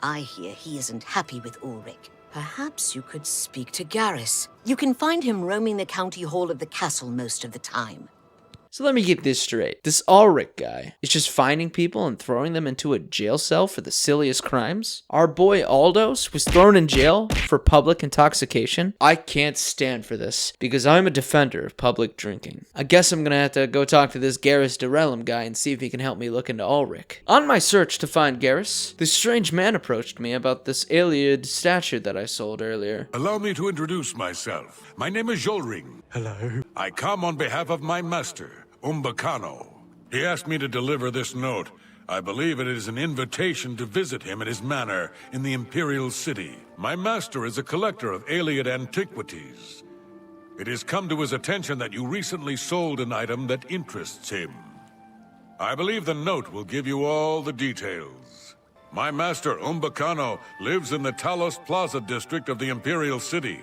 I hear he isn't happy with Ulrich. Perhaps you could speak to Garrus. You can find him roaming the county hall of the castle most of the time. So let me get this straight. This Ulrich guy is just finding people and throwing them into a jail cell for the silliest crimes? Our boy Aldous was thrown in jail for public intoxication? I can't stand for this, because I'm a defender of public drinking. I guess I'm gonna have to go talk to this Garrus Durelian guy and see if he can help me look into Ulrich. On my search to find Garrus, this strange man approached me about this Iliad statue that I sold earlier. Allow me to introduce myself. My name is Jolring. Hello. I come on behalf of my master, Umbacano. He asked me to deliver this note. I believe it is an invitation to visit him at his manor in the Imperial City. My master is a collector of Iliad antiquities. It has come to his attention that you recently sold an item that interests him. I believe the note will give you all the details. My master, Umbacano, lives in the Talos Plaza district of the Imperial City.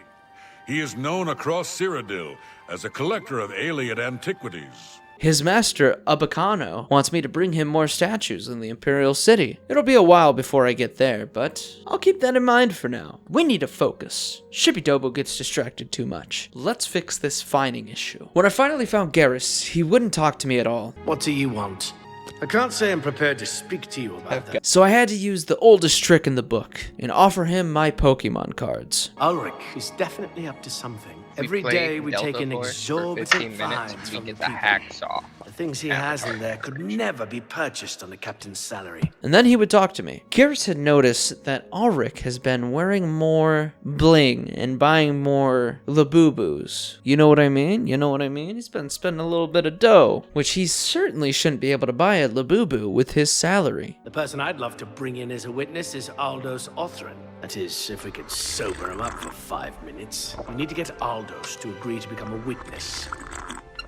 He is known across Cyrodiil as a collector of Iliad antiquities. His master, Umbacano, wants me to bring him more statues in the Imperial City. It'll be a while before I get there, but I'll keep that in mind for now. We need to focus. Shippy-Dobo gets distracted too much. Let's fix this finding issue. When I finally found Garrus, he wouldn't talk to me at all. What do you want? I can't say I'm prepared to speak to you about that. So I had to use the oldest trick in the book and offer him my Pokemon cards. Ulrich is definitely up to something. Every day we take an exorbitant fines we from get the the people. hacksaw. The things he has in there could never be purchased on the captain's salary. And then he would talk to me. Garrus had noticed that Ulrich has been wearing more bling and buying more Labubus. You know what I mean? You know what I mean? He's been spending a little bit of dough, which he certainly shouldn't be able to buy a Labubu with his salary. The person I'd love to bring in as a witness is Aldous Othran. That is, if we could sober him up for 5 minutes. We need to get Aldous to agree to become a witness.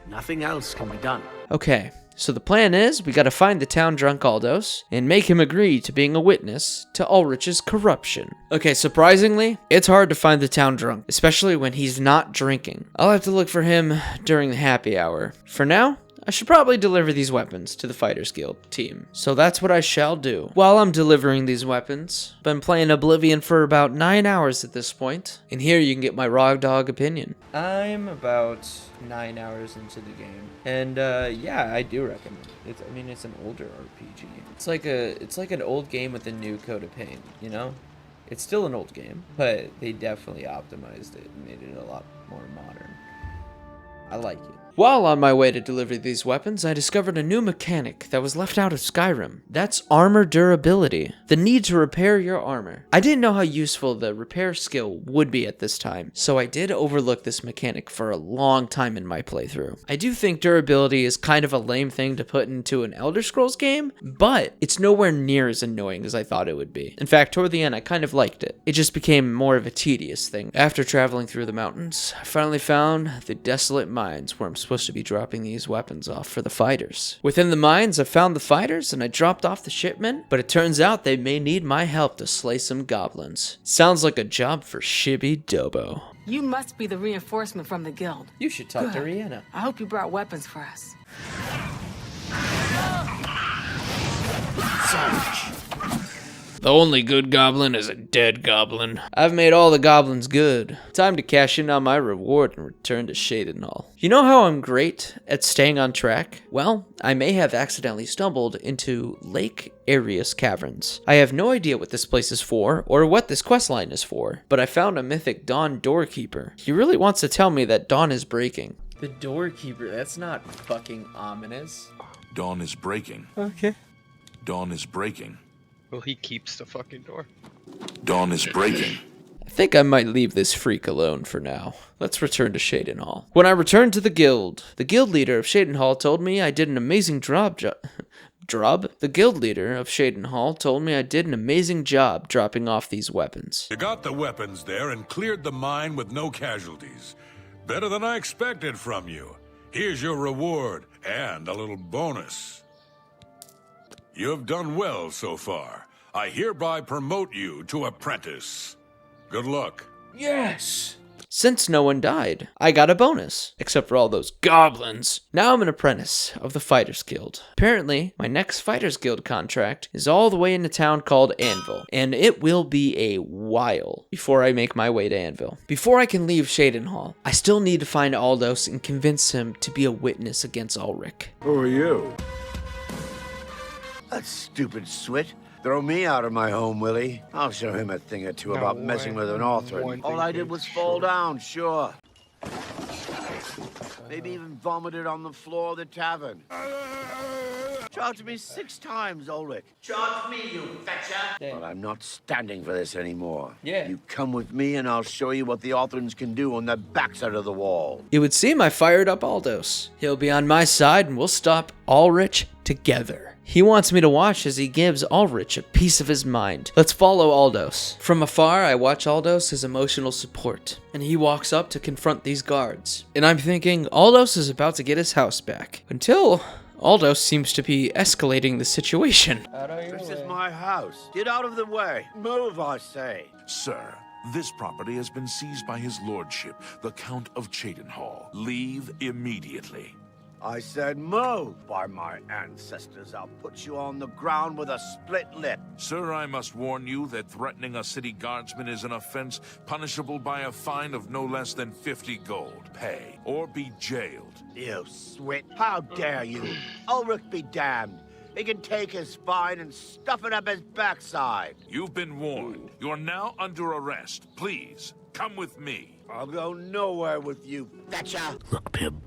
Nothing else can be done. Okay, so the plan is we gotta find the town drunk Aldous and make him agree to being a witness to Ulrich's corruption. Okay, surprisingly, it's hard to find the town drunk, especially when he's not drinking. I'll have to look for him during the happy hour. For now, I should probably deliver these weapons to the Fighters Guild team. So that's what I shall do. While I'm delivering these weapons, I've been playing Oblivion for about 9 hours at this point, and here you can get my raw dog opinion. I'm about 9 hours into the game, and yeah, I do recommend it. It's an older RPG. It's like an old game with a new coat of paint, you know? It's still an old game, but they definitely optimized it and made it a lot more modern. I like it. While on my way to deliver these weapons, I discovered a new mechanic that was left out of Skyrim. That's armor durability, the need to repair your armor. I didn't know how useful the repair skill would be at this time, so I did overlook this mechanic for a long time in my playthrough. I do think durability is kind of a lame thing to put into an Elder Scrolls game, but it's nowhere near as annoying as I thought it would be. In fact, toward the end, I kind of liked it. It just became more of a tedious thing. After traveling through the mountains, I finally found the desolate mines where I'm supposed to be dropping these weapons off for the fighters. Within the mines, I found the fighters and I dropped off the shipment, but it turns out they may need my help to slay some goblins. Sounds like a job for Shibby Dobo. You must be the reinforcement from the guild. You should talk to Rihanna. I hope you brought weapons for us. The only good goblin is a dead goblin. I've made all the goblins good. Time to cash in on my reward and return to Cheydinhal. You know how I'm great at staying on track? Well, I may have accidentally stumbled into Lake Arius Caverns. I have no idea what this place is for, or what this questline is for, but I found a mythic Dawn doorkeeper. He really wants to tell me that dawn is breaking. The doorkeeper, that's not fucking ominous. Dawn is breaking. Okay. Dawn is breaking. Well, he keeps the fucking door. Dawn is breaking. I think I might leave this freak alone for now. Let's return to Cheydinhal. When I returned to the guild leader of Cheydinhal told me I did an amazing job. The guild leader of Cheydinhal told me I did an amazing job dropping off these weapons. You got the weapons there and cleared the mine with no casualties. Better than I expected from you. Here's your reward and a little bonus. You have done well so far. I hereby promote you to apprentice. Good luck. Yes! Since no one died, I got a bonus, except for all those goblins. Now I'm an apprentice of the Fighters Guild. Apparently, my next Fighters Guild contract is all the way in a town called Anvil, and it will be a while before I make my way to Anvil. Before I can leave Cheydinhal, I still need to find Aldous and convince him to be a witness against Ulrich. Who are you? That stupid swit. Throw me out of my home, Willie. I'll show him a thing or two about messing with an author. All I did was fall down, sure. Maybe even vomited on the floor of the tavern. Charge me 6 times, Ulrich. Charge me, you fetcher. Well, I'm not standing for this anymore. Yeah. You come with me and I'll show you what the Authorans can do on the backside of the wall. It would seem I fired up Aldous. He'll be on my side and we'll stop Ulrich together. He wants me to watch as he gives Ulrich a piece of his mind. Let's follow Aldous. From afar, I watch Aldous as emotional support, and he walks up to confront these guards. And I'm thinking, Aldous is about to get his house back. Until Aldous seems to be escalating the situation. This is my house. Get out of the way. Move, I say. Sir, this property has been seized by his lordship, the Count of Cheydinhal. Leave immediately. I said move. By my ancestors, I'll put you on the ground with a split lip. Sir, I must warn you that threatening a city guardsman is an offense punishable by a fine of no less than 50 gold. Pay, or be jailed. You swit. How dare you? Ulrich be damned. He can take his fine and stuff it up his backside. You've been warned. You're now under arrest. Please, come with me. I'll go nowhere with you, betcha. Look, Pim.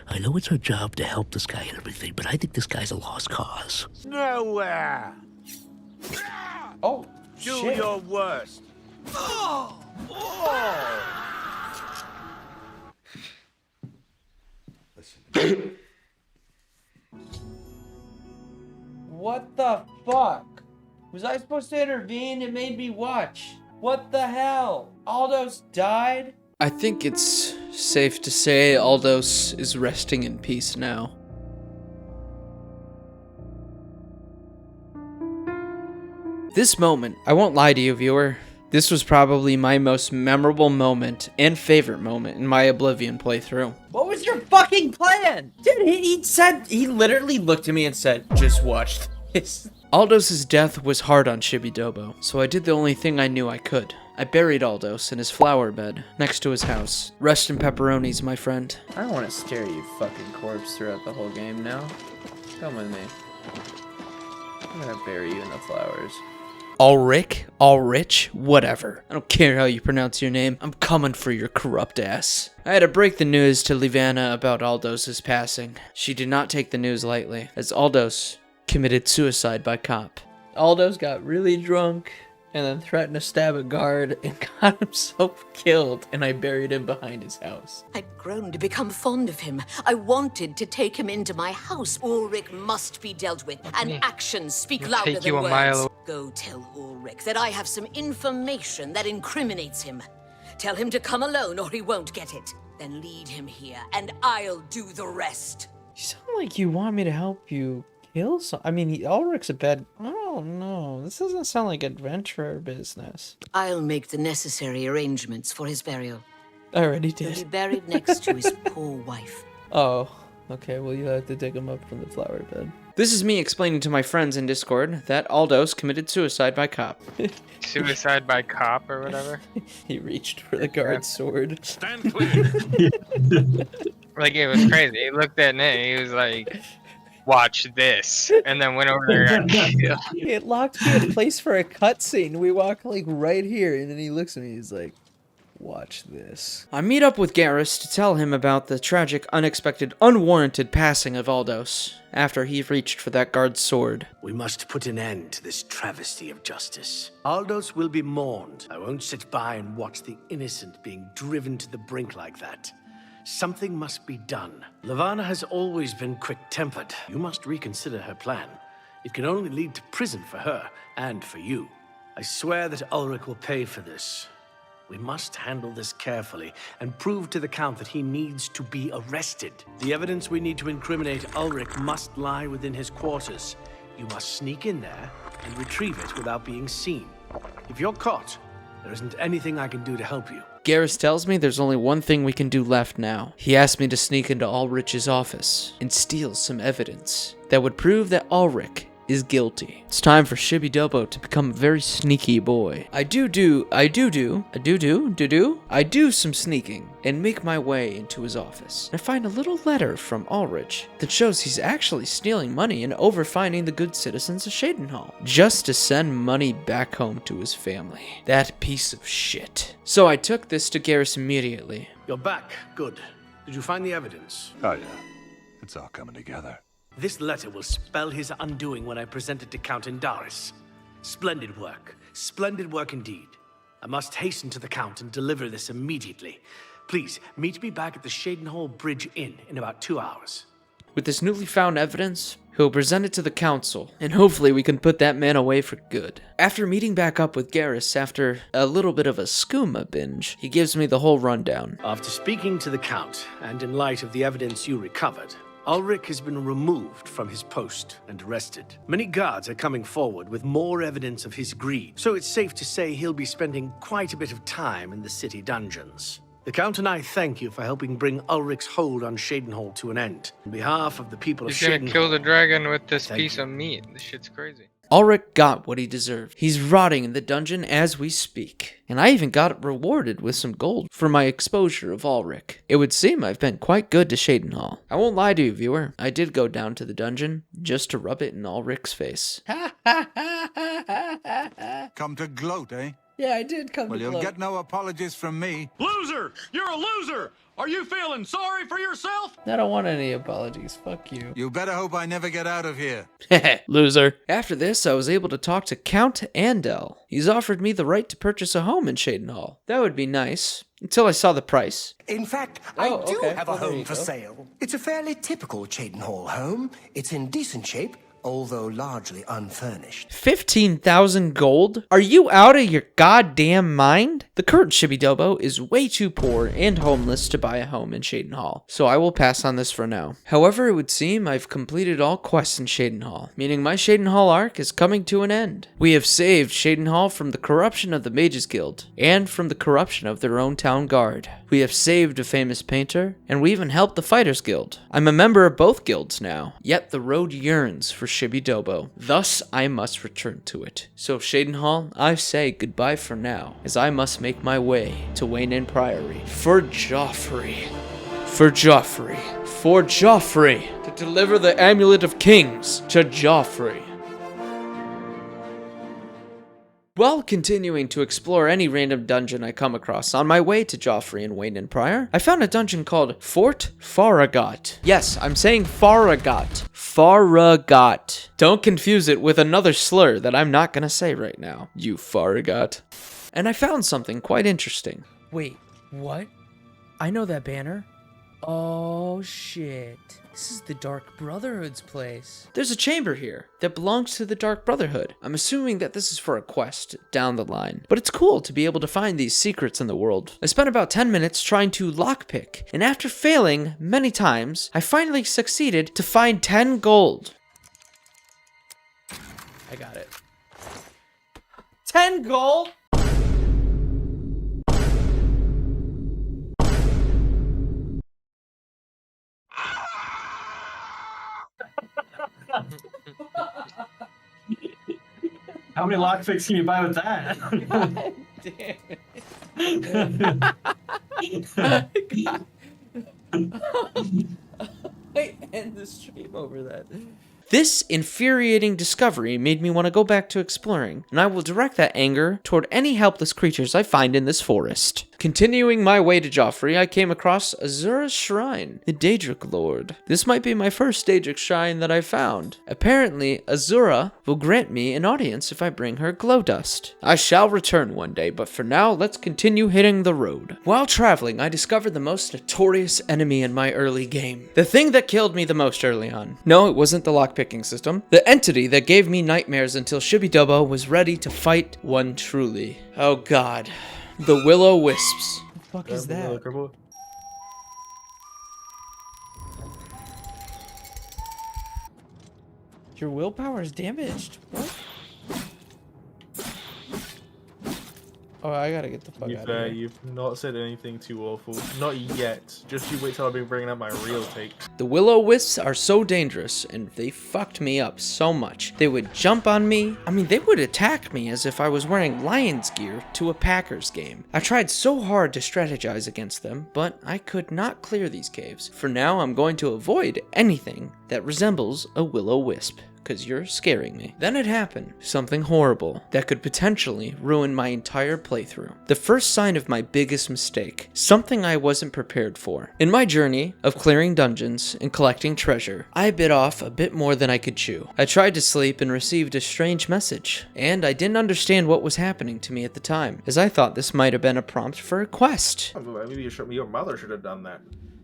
I know it's our job to help this guy and everything, but I think this guy's a lost cause. Nowhere! Oh, Do shit. your worst. What the fuck? Was I supposed to intervene? It made me watch. What the hell? Aldous died? I think it's safe to say Aldous is resting in peace now. This moment, I won't lie to you, viewer, this was probably my most memorable moment and favorite moment in my Oblivion playthrough. What was your fucking plan? Dude, he literally looked at me and said, just watch this. Aldous' death was hard on Cheydinhal, so I did the only thing I knew I could. I buried Aldous in his flower bed, next to his house. Rest in pepperonis, my friend. I don't want to stare at you fucking corpse throughout the whole game now. Come with me. I'm gonna bury you in the flowers. Ulrich, Ulrich, whatever. I don't care how you pronounce your name. I'm coming for your corrupt ass. I had to break the news to Livanna about Aldous' passing. She did not take the news lightly, as Aldous committed suicide by cop. Aldous got really drunk and then threatened to stab a guard and got himself killed, and I buried him behind his house. I'd grown to become fond of him. I wanted to take him into my house. Ulrich must be dealt with, and actions speak louder take than you a words. mile away. Go tell Ulrich that I have some information that incriminates him. Tell him to come alone or he won't get it. Then lead him here, and I'll do the rest. You sound like you want me to help you kill some. I mean, Ulrich's a bad. I don't know. This doesn't sound like adventurer business. I'll make the necessary arrangements for his burial. I already He'll be did. buried next to his poor wife. Oh, okay. Well, you have to dig him up from the flower bed. This is me explaining to my friends in Discord that Aldous committed suicide by cop. Suicide by cop or whatever. He reached for the guard's sword. Stand clear. Like, it was crazy. He looked at Nate, he was like, watch this, and then went over there and killed. It locked me in place for a cutscene. We walk like right here, and then he looks at me. He's like, "Watch this." I meet up with Garrus to tell him about the tragic, unexpected, unwarranted passing of Aldous after he reached for that guard's sword. We must put an end to this travesty of justice. Aldous will be mourned. I won't sit by and watch the innocent being driven to the brink like that. Something must be done. Livanna has always been quick-tempered. You must reconsider her plan. It can only lead to prison for her and for you. I swear that Ulrich will pay for this. We must handle this carefully and prove to the Count that he needs to be arrested. The evidence we need to incriminate Ulrich must lie within his quarters. You must sneak in there and retrieve it without being seen. If you're caught, there isn't anything I can do to help you. Garrus tells me there's only one thing we can do left now. He asked me to sneak into Ulrich's office and steal some evidence that would prove that Ulrich is guilty. It's time for Cheydinhal to become a very sneaky boy. I do some sneaking and make my way into his office. I find a little letter from Ulrich that shows he's actually stealing money and overfinding the good citizens of Cheydinhal just to send money back home to his family. That piece of shit. So I took this to Garrus immediately. You're back. Good. Did you find the evidence? Oh, yeah. It's all coming together. This letter will spell his undoing when I present it to Count Indaris. Splendid work. Splendid work indeed. I must hasten to the Count and deliver this immediately. Please, meet me back at the Cheydinhal Bridge Inn in about 2 hours. With this newly found evidence, he'll present it to the council, and hopefully we can put that man away for good. After meeting back up with Garrus after a little bit of a skooma binge, he gives me the whole rundown. After speaking to the Count, and in light of the evidence you recovered, Ulrich has been removed from his post and arrested. Many guards are coming forward with more evidence of his greed, so it's safe to say he'll be spending quite a bit of time in the city dungeons. The Count and I thank you for helping bring Ulrich's hold on Cheydinhal to an end. On behalf of the people of He's gonna Cheydinhal, kill the dragon with this thank piece you. of meat. This shit's crazy. Ulrich got what he deserved. He's rotting in the dungeon as we speak. And I even got rewarded with some gold for my exposure of Ulrich. It would seem I've been quite good to Cheydinhal. I won't lie to you, viewer. I did go down to the dungeon just to rub it in Ulrich's face. Come to gloat, eh? Yeah, I did come Well, to you'll blows. get no apologies from me. Loser! You're a loser! Are you feeling sorry for yourself? I don't want any apologies. Fuck you. You better hope I never get out of here. Loser. After this, I was able to talk to Count Andel. He's offered me the right to purchase a home in Cheydinhal. That would be nice. Until I saw the price. In fact, I do have a home for sale. It's a fairly typical Cheydinhal home. It's in decent shape, although largely unfurnished. 15,000 gold? Are you out of your goddamn mind? The current Shibby-Dobo is way too poor and homeless to buy a home in Cheydinhal, so I will pass on this for now. However, it would seem I've completed all quests in Cheydinhal, meaning my Cheydinhal Arc is coming to an end. We have saved Cheydinhal from the corruption of the Mages Guild, and from the corruption of their own town guard. We have saved a famous painter, and we even helped the Fighters Guild. I'm a member of both guilds now, yet the road yearns for Shibby-Dobo. Thus, I must return to it. So, Cheydinhal, I say goodbye for now, as I must make my way to Wayne Priory for Jaufree. For Jaufree. For Jaufree. To deliver the Amulet of Kings to Jaufree. While continuing to explore any random dungeon I come across on my way to Jaufree and Wayne Prior, I found a dungeon called Fort Farragut. Yes, I'm saying Farragut. Farragut. Don't confuse it with another slur that I'm not gonna say right now, you Farragut. And I found something quite interesting. Wait, what? I know that banner. Oh, shit. This is the Dark Brotherhood's place. There's a chamber here that belongs to the Dark Brotherhood. I'm assuming that this is for a quest down the line, but it's cool to be able to find these secrets in the world. I spent about 10 minutes trying to lockpick, and after failing many times, I finally succeeded to find 10 gold. I got it. 10 gold? How many lockpicks can you buy with that? I end the stream over that. This infuriating discovery made me want to go back to exploring, and I will direct that anger toward any helpless creatures I find in this forest. Continuing my way to Jaufree, I came across Azura's Shrine, the Daedric Lord. This might be my first Daedric Shrine that I found. Apparently, Azura will grant me an audience if I bring her glow dust. I shall return one day, but for now, let's continue hitting the road. While traveling, I discovered the most notorious enemy in my early game. The thing that killed me the most early on. No, it wasn't the lockpicking system. The entity that gave me nightmares until Shibby-Dobo was ready to fight one truly. Oh god. The Will-O-Wisps. What the fuck is that? Your willpower is damaged. What? Oh, I gotta get the fuck out of here. You've not said anything too awful. Not yet. Just you wait till I've been bringing up my real take. The Will-O-Wisps are so dangerous, and they fucked me up so much. They would jump on me. I mean, they would attack me as if I was wearing Lions gear to a Packers game. I tried so hard to strategize against them, but I could not clear these caves. For now, I'm going to avoid anything that resembles a Will-O-Wisp, because you're scaring me. Then it happened. Something horrible that could potentially ruin my entire playthrough. The first sign of my biggest mistake. Something I wasn't prepared for. In my journey of clearing dungeons and collecting treasure, I bit off a bit more than I could chew. I tried to sleep and received a strange message, and I didn't understand what was happening to me at the time, as I thought this might have been a prompt for a quest. Maybe your mother should have done that.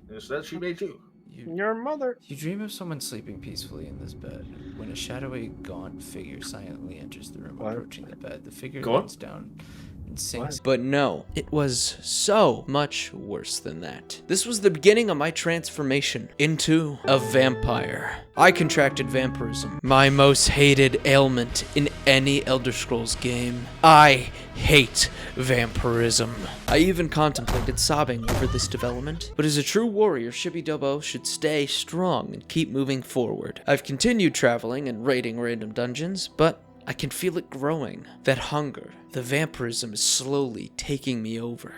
Instead, she made you. Your mother. You dream of someone sleeping peacefully in this bed. When a shadowy, gaunt figure silently enters the room, approaching the bed, the figure leans down and sinks. But no, it was so much worse than that. This was the beginning of my transformation into a vampire. I contracted vampirism, my most hated ailment in any Elder Scrolls game. I hate vampirism. I even contemplated sobbing over this development, but as a true warrior, Shibby-Dobo should stay strong and keep moving forward. I've continued traveling and raiding random dungeons, but I can feel it growing. That hunger, the vampirism is slowly taking me over.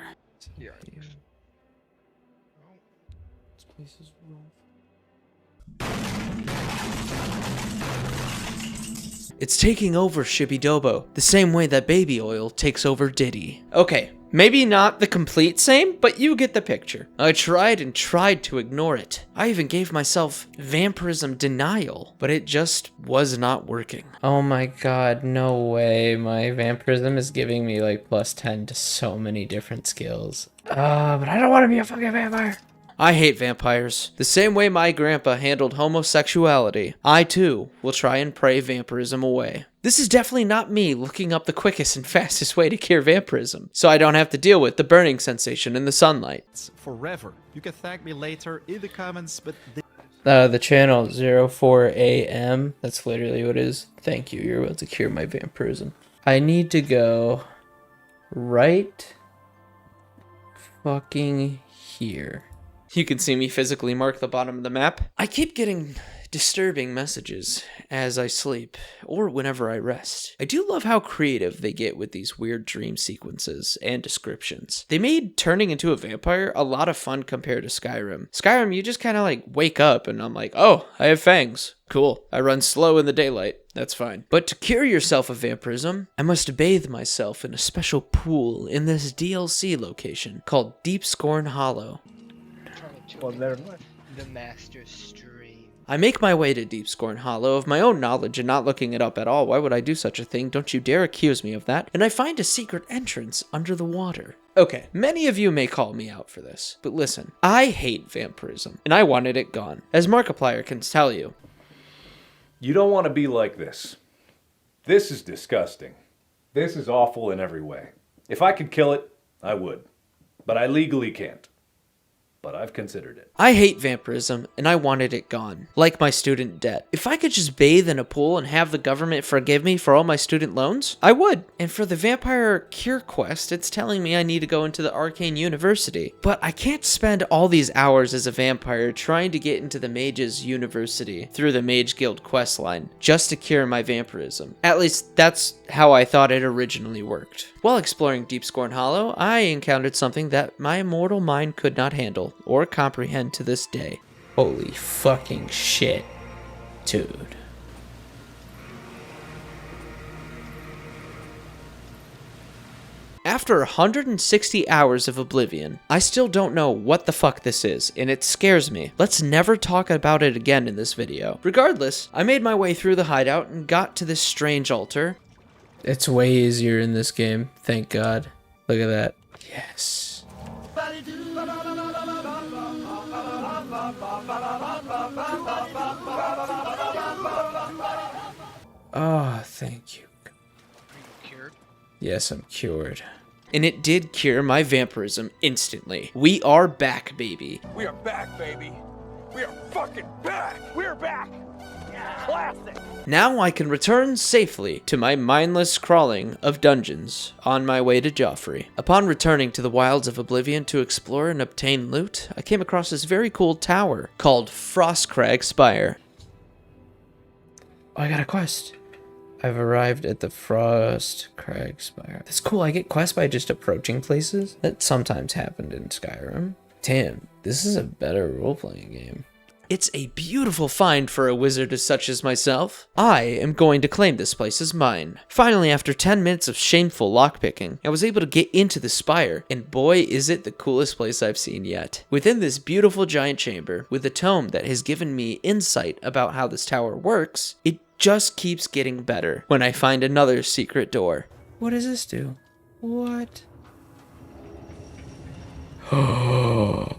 Yeah. This place is rough. It's taking over Shibidobo, the same way that baby oil takes over Diddy. Okay, maybe not the complete same, but you get the picture. I tried and tried to ignore it. I even gave myself vampirism denial, but it just was not working. Oh my god, no way. My vampirism is giving me like +10 to so many different skills. But I don't want to be a fucking vampire. I hate vampires. The same way my grandpa handled homosexuality, I too will try and pray vampirism away. This is definitely not me looking up the quickest and fastest way to cure vampirism, so I don't have to deal with the burning sensation in the sunlight. Forever. You can thank me later in the comments, but... The channel 04AM, that's literally what it is. Thank you, you're able to cure my vampirism. I need to go right fucking here. You can see me physically mark the bottom of the map. I keep getting disturbing messages as I sleep or whenever I rest. I do love how creative they get with these weird dream sequences and descriptions. They made turning into a vampire a lot of fun compared to Skyrim. Skyrim, you just kind of like wake up and I'm like, oh, I have fangs. Cool. I run slow in the daylight. That's fine. But to cure yourself of vampirism, I must bathe myself in a special pool in this DLC location called Deep Scorn Hollow. Well, never mind. The Master Stream. I make my way to Deep Scorn Hollow of my own knowledge and not looking it up at all. Why would I do such a thing? Don't you dare accuse me of that. And I find a secret entrance under the water. Okay, many of you may call me out for this, but listen, I hate vampirism, and I wanted it gone, as Markiplier can tell you. You don't want to be like this. This is disgusting. This is awful in every way. If I could kill it, I would. But I legally can't. But I've considered it. I hate vampirism, and I wanted it gone, like my student debt. If I could just bathe in a pool and have the government forgive me for all my student loans, I would. And for the vampire cure quest, it's telling me I need to go into the Arcane University. But I can't spend all these hours as a vampire trying to get into the Mage's University through the Mage Guild questline, just to cure my vampirism. At least, that's how I thought it originally worked. While exploring Deep Scorn Hollow, I encountered something that my immortal mind could not handle or comprehend to this day. Holy fucking shit, dude. After 160 hours of Oblivion, I still don't know what the fuck this is, and it scares me. Let's never talk about it again in this video. Regardless, I made my way through the hideout and got to this strange altar. It's way easier in this game, thank God. Look at that. Yes. Oh, thank you. Are you cured? Yes, I'm cured. And it did cure my vampirism instantly. We are back, baby. We are back, baby. We are fucking back. We're back. Classic. Now I can return safely to my mindless crawling of dungeons on my way to Jaufree. Upon returning to the wilds of Oblivion to explore and obtain loot, I came across this very cool tower called Frostcrag Spire. Oh, I got a quest. I've arrived at the Frostcrag Spire. That's cool, I get quests by just approaching places. That sometimes happened in Skyrim. Damn, this is a better role-playing game. It's a beautiful find for a wizard such as myself. I am going to claim this place as mine. Finally, after 10 minutes of shameful lockpicking, I was able to get into the spire, and boy is it the coolest place I've seen yet. Within this beautiful giant chamber, with a tome that has given me insight about how this tower works, it just keeps getting better when I find another secret door. What does this do? What? Oh.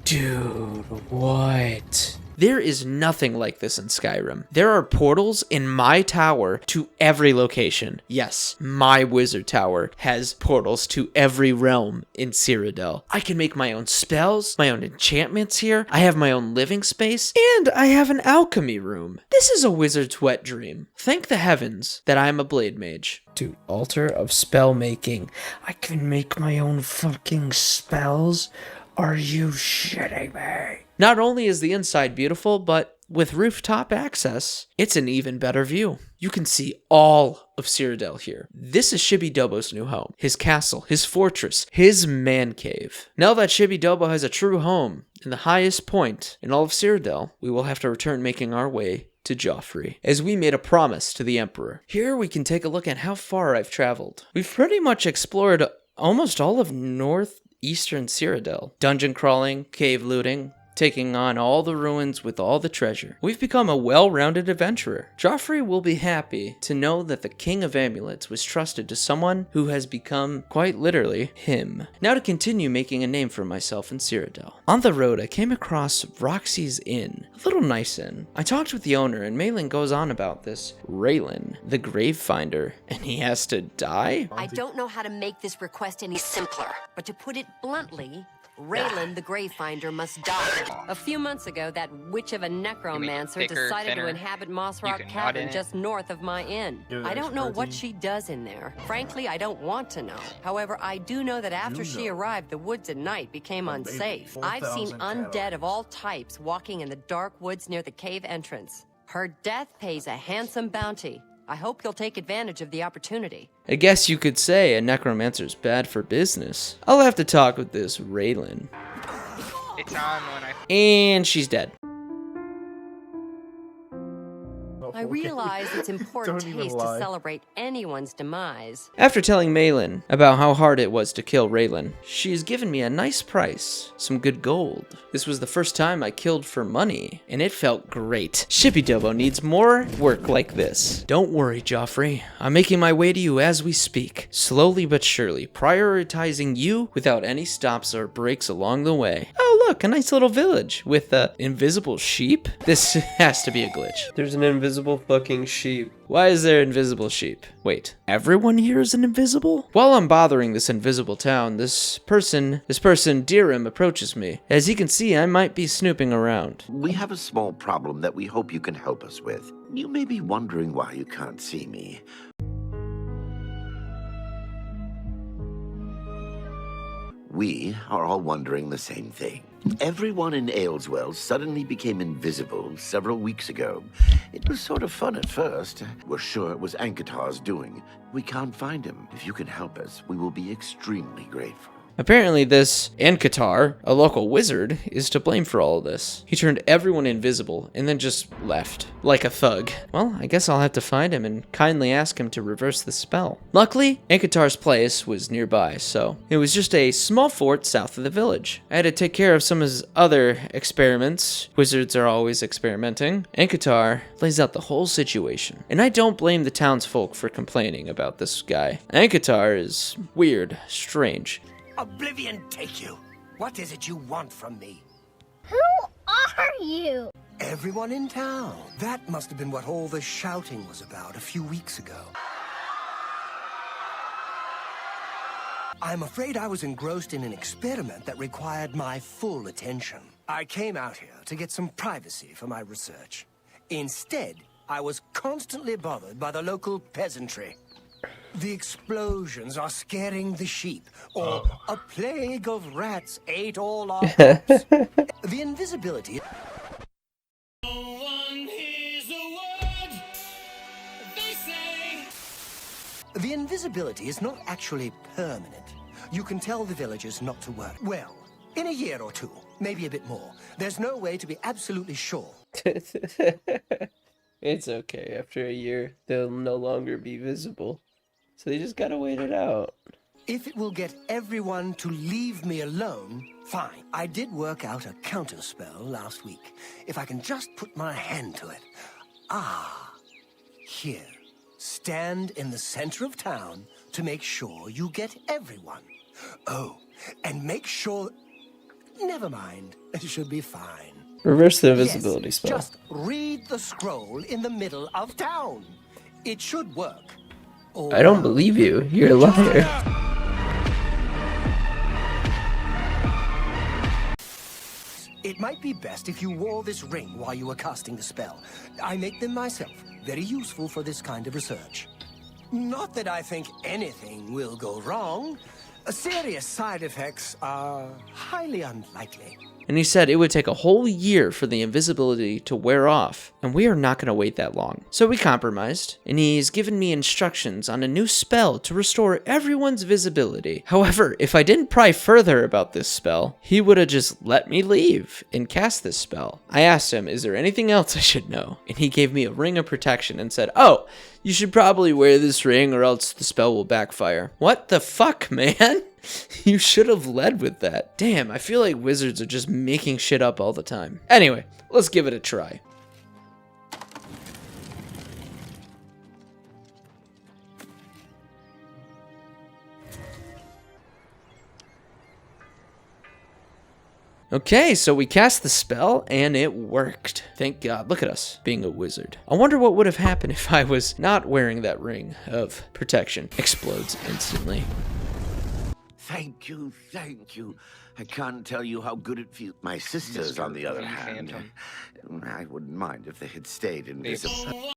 Dude, what? There is nothing like this in Skyrim. There are portals in my tower to every location. Yes, my wizard tower has portals to every realm in Cyrodiil. I can make my own spells, my own enchantments here. I have my own living space, and I have an alchemy room. This is a wizard's wet dream. Thank the heavens that I am a blade mage. Dude, altar of spell making. I can make my own fucking spells? Are you shitting me? Not only is the inside beautiful, but with rooftop access, it's an even better view. You can see all of Cyrodiil here. This is Cheydinhal's new home, his castle, his fortress, his man cave. Now that Cheydinhal has a true home in the highest point in all of Cyrodiil, we will have to return making our way to Jaufree, as we made a promise to the Emperor. Here we can take a look at how far I've traveled. We've pretty much explored almost all of northeastern Cyrodiil. Dungeon crawling, cave looting, taking on all the ruins with all the treasure. We've become a well-rounded adventurer. Jaufree will be happy to know that the King of Amulets was trusted to someone who has become, quite literally, him. Now to continue making a name for myself in Cyrodiil. On the road, I came across Roxy's Inn, a little nice inn. I talked with the owner, and Malin goes on about this Raylan, the grave finder, and he has to die? I don't know how to make this request any simpler, but to put it bluntly, Raylan, the Gravefinder, must die. A few months ago, that witch of a necromancer decided to inhabit Moss Rock Cabin just north of my inn. I don't know what she does in there. Frankly, I don't want to know. However, I do know that after she arrived, the woods at night became unsafe. I've seen undead of all types walking in the dark woods near the cave entrance. Her death pays a handsome bounty. I hope you'll take advantage of the opportunity. I guess you could say a necromancer's bad for business. I'll have to talk with this Raylan. It's on when I... And she's dead. I realize it's in poor taste to celebrate anyone's demise. After telling Malin about how hard it was to kill Raylan, she has given me a nice price, some good gold. This was the first time I killed for money, and it felt great. Cheydinhal needs more work like this. Don't worry, Jaufree. I'm making my way to you as we speak, slowly but surely, prioritizing you without any stops or breaks along the way. Oh look, a nice little village with invisible sheep? This has to be a glitch. There's an invisible fucking sheep. Why is there invisible sheep? Wait, everyone here is an invisible? While I'm bothering this invisible town, this person, Dirim, approaches me. As you can see, I might be snooping around. We have a small problem that we hope you can help us with. You may be wondering why you can't see me. We are all wondering the same thing. Everyone in Ayleswell suddenly became invisible several weeks ago. It was sort of fun at first. We're sure it was Ankatar's doing. We can't find him. If you can help us, we will be extremely grateful. Apparently this Ankatar, a local wizard, is to blame for all of this. He turned everyone invisible and then just left, like a thug. Well, I guess I'll have to find him and kindly ask him to reverse the spell. Luckily, Ankatar's place was nearby, so it was just a small fort south of the village. I had to take care of some of his other experiments. Wizards are always experimenting. Ankatar lays out the whole situation, and I don't blame the townsfolk for complaining about this guy. Ankatar is weird, strange. Oblivion take you! What is it you want from me? Who are you? Everyone in town. That must have been what all the shouting was about a few weeks ago. I'm afraid I was engrossed in an experiment that required my full attention. I came out here to get some privacy for my research. Instead, I was constantly bothered by the local peasantry. The explosions are scaring the sheep, or a plague of rats ate all our crops. The invisibility... The invisibility is not actually permanent. You can tell the villagers not to work. Well, in a year or two, maybe a bit more. There's no way to be absolutely sure. It's okay. After a year, they'll no longer be visible. So they just gotta wait it out. If it will get everyone to leave me alone, fine. I did work out a counterspell last week. If I can just put my hand to it. Here. Stand in the center of town to make sure you get everyone. Oh, and make sure... Never mind. It should be fine. Reverse the invisibility spell. Just read the scroll in the middle of town. It should work. I don't believe you. You're a liar. It might be best if you wore this ring while you were casting the spell. I make them myself. Very useful for this kind of research. Not that I think anything will go wrong. Serious side effects are highly unlikely. and he said it would take a whole year for the invisibility to wear off, and we are not going to wait that long. So we compromised, and he's given me instructions on a new spell to restore everyone's visibility. However, if I didn't pry further about this spell, he would have just let me leave and cast this spell. I asked him, is there anything else I should know? And he gave me a ring of protection and said, oh, you should probably wear this ring or else the spell will backfire. What the fuck, man? You should have led with that. Damn, I feel like wizards are just making shit up all the time. Anyway, let's give it a try. Okay, so we cast the spell, and it worked. Thank God. Look at us, being a wizard. I wonder what would have happened if I was not wearing that ring of protection. Explodes instantly. Thank you, thank you. I can't tell you how good it feels. My sisters, on the other hand, I wouldn't mind if they had stayed invisible.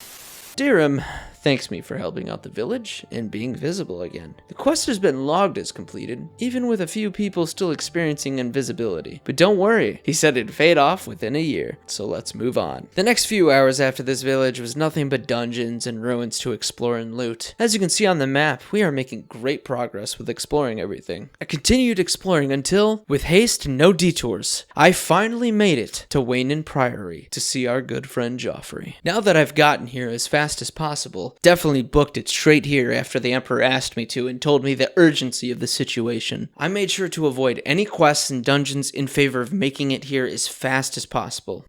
Dirham thanks me for helping out the village and being visible again. The quest has been logged as completed, even with a few people still experiencing invisibility. But don't worry, he said it'd fade off within a year, so let's move on. The next few hours after this village was nothing but dungeons and ruins to explore and loot. As you can see on the map, we are making great progress with exploring everything. I continued exploring until, with haste and no detours, I finally made it to Wayne Priory to see our good friend Jaufree. Now that I've gotten here as fast as possible, definitely booked it straight here after the Emperor asked me to and told me the urgency of the situation. I made sure to avoid any quests and dungeons in favor of making it here as fast as possible.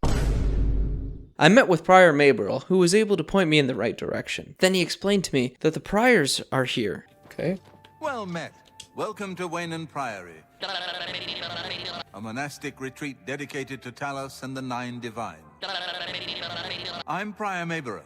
I met with Prior Maberl, who was able to point me in the right direction. Then he explained to me that the Priors are here. Okay. Well met. Welcome to Wayne Priory, a monastic retreat dedicated to Talos and the Nine Divine. I'm Prior Maberl,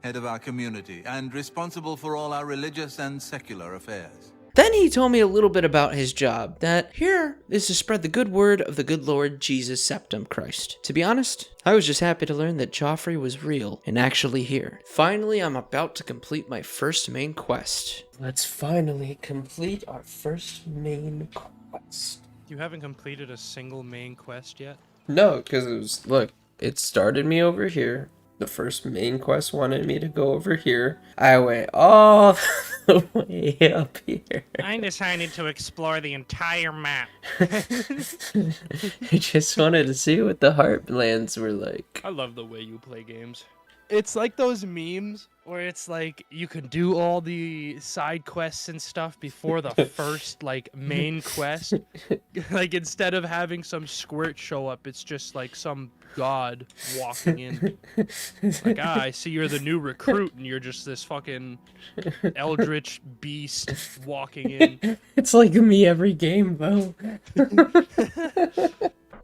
head of our community, and responsible for all our religious and secular affairs. Then he told me a little bit about his job, that here is to spread the good word of the good Lord Jesus Septum Christ. To be honest, I was just happy to learn that Jaufree was real and actually here. Finally, I'm about to complete my first main quest. Let's finally complete our first main quest. You haven't completed a single main quest yet? No, because it was, look, it started me over here. The first main quest wanted me to go over here. I went all the way up here. I decided to explore the entire map. I just wanted to see what the Heartlands were like. I love the way you play games. It's like those memes where it's like you can do all the side quests and stuff before the first like main quest. Like instead of having some squirt show up, it's just like some god walking in. Like, I see you're the new recruit and you're just this fucking eldritch beast walking in. It's like me every game, Bo.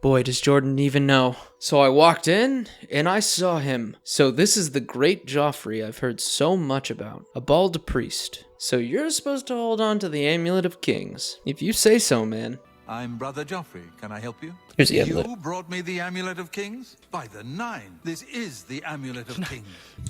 Boy, does Jordan even know. So I walked in, and I saw him. So this is the great Jaufree I've heard so much about. A bald priest. So you're supposed to hold on to the Amulet of Kings. If you say so, man. I'm Brother Jaufree. Can I help you? Here's the amulet. You brought me the Amulet of Kings? By the Nine, this is the Amulet of Kings.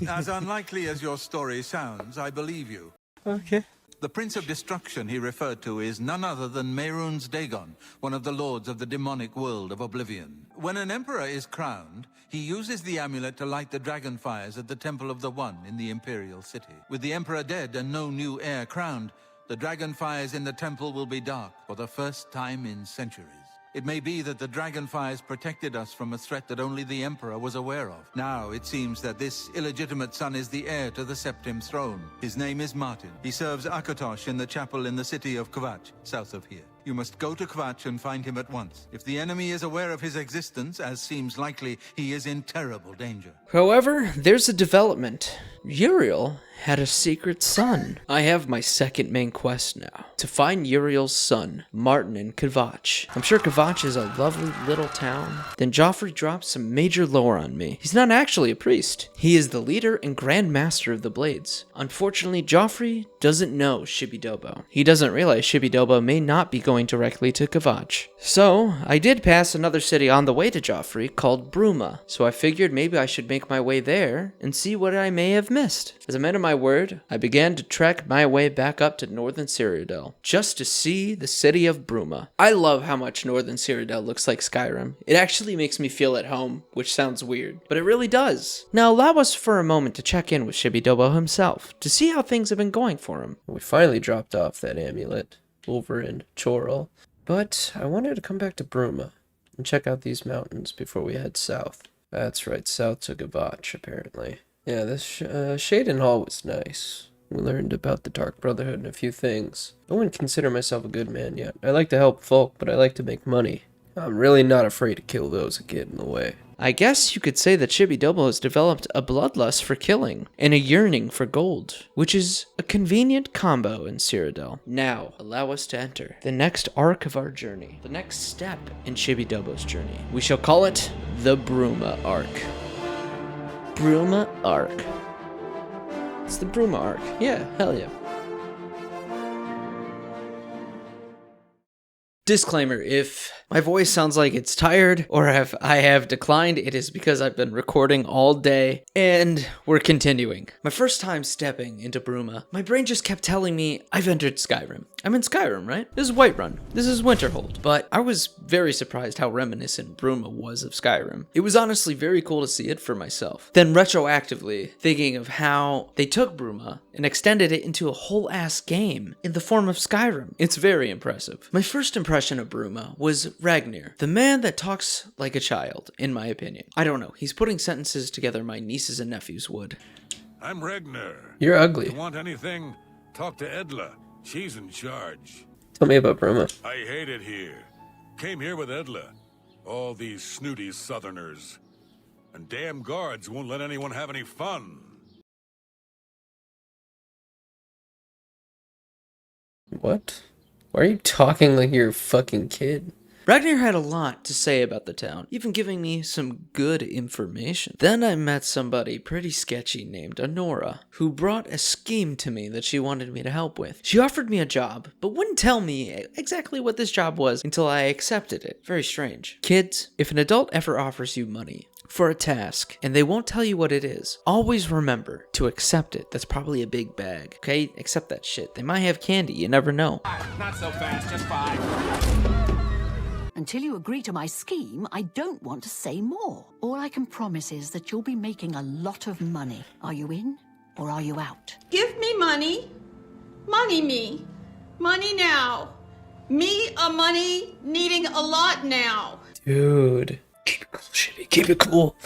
As unlikely as your story sounds, I believe you. Okay. The Prince of Destruction he referred to is none other than Mehrunes Dagon, one of the lords of the demonic world of Oblivion. When an emperor is crowned, he uses the amulet to light the dragon fires at the Temple of the One in the Imperial City. With the emperor dead and no new heir crowned, the dragon fires in the temple will be dark for the first time in centuries. It may be that the dragon fires protected us from a threat that only the Emperor was aware of. Now it seems that this illegitimate son is the heir to the Septim throne. His name is Martin. He serves Akatosh in the chapel in the city of Kvatch, south of here. You must go to Kvatch and find him at once. If the enemy is aware of his existence, as seems likely, he is in terrible danger. However, there's a development. Uriel had a secret son. I have my second main quest now. To find Uriel's son, Martin in Kvatch. I'm sure Kvatch is a lovely little town. Then Jaufree drops some major lore on me. He's not actually a priest. He is the leader and Grand Master of the Blades. Unfortunately, Jaufree doesn't know Shibidobo. He doesn't realize Shibidobo may not be going going directly to Kvatch. So, I did pass another city on the way to Jaufree called Bruma, so I figured maybe I should make my way there and see what I may have missed. As a man of my word, I began to trek my way back up to northern Cyrodiil, just to see the city of Bruma. I love how much northern Cyrodiil looks like Skyrim. It actually makes me feel at home, which sounds weird, but it really does. Now allow us for a moment to check in with Cheydinhal himself, to see how things have been going for him. We finally dropped off that amulet over in Cheydinhal, but I wanted to come back to Bruma and check out these mountains before we head south. That's right, south to Kvatch, apparently. Yeah, this Cheydinhal was nice. We learned about the Dark Brotherhood and a few things. I wouldn't consider myself a good man yet. I like to help folk, but I like to make money. I'm really not afraid to kill those that get in the way. I guess you could say that Cheydinhal has developed a bloodlust for killing and a yearning for gold, which is a convenient combo in Cyrodiil. Now, allow us to enter the next arc of our journey, the next step in Cheydinhal's journey. We shall call it the Bruma Arc. Bruma Arc. It's the Bruma Arc. Yeah, hell yeah. Disclaimer, if my voice sounds like it's tired or if I have declined, it is because I've been recording all day and we're continuing. My first time stepping into Bruma, my brain just kept telling me I've entered Skyrim. I'm in Skyrim, right? This is Whiterun. This is Winterhold. But I was very surprised how reminiscent Bruma was of Skyrim. It was honestly very cool to see it for myself. Then retroactively, thinking of how they took Bruma and extended it into a whole ass game in the form of Skyrim. It's very impressive. My first impression of Bruma was Ragnar, the man that talks like a child, in my opinion. I don't know, he's putting sentences together my nieces and nephews would. I'm Ragnar. You're ugly. If you want anything, talk to Edla. She's in charge. Tell me about Bruma. I hate it here. Came here with Edla. All these snooty southerners. And damn guards won't let anyone have any fun. What? Why are you talking like you're a fucking kid? Ragnar had a lot to say about the town, even giving me some good information. Then I met somebody pretty sketchy named Honora, who brought a scheme to me that she wanted me to help with. She offered me a job, but wouldn't tell me exactly what this job was until I accepted it. Very strange. Kids, if an adult ever offers you money for a task, and they won't tell you what it is, always remember to accept it. That's probably a big bag, okay? Accept that shit. They might have candy, you never know. Not so fast, just 5. Until you agree to my scheme, I don't want to say more. All I can promise is that you'll be making a lot of money. Are you in, or are you out? Give me money. Money me. Money now. Me a money needing a lot now. Dude. Keep it cool, Shibby. Keep it cool.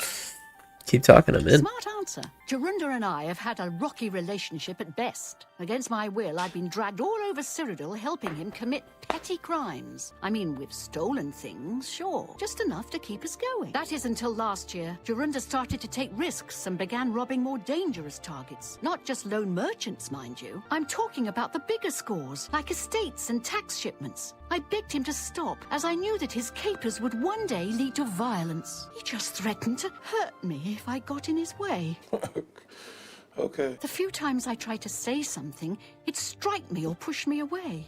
Keep talking, I'm in. Smart answer. Jorunda and I have had a rocky relationship at best. Against my will, I've been dragged all over Cyrodiil helping him commit petty crimes. I mean, we've stolen things, sure. Just enough to keep us going. That is until last year. Jorunda started to take risks and began robbing more dangerous targets. Not just lone merchants, mind you. I'm talking about the bigger scores, like estates and tax shipments. I begged him to stop, as I knew that his capers would one day lead to violence. He just threatened to hurt me if I got in his way. Okay. The few times I tried to say something, he'd strike me or push me away.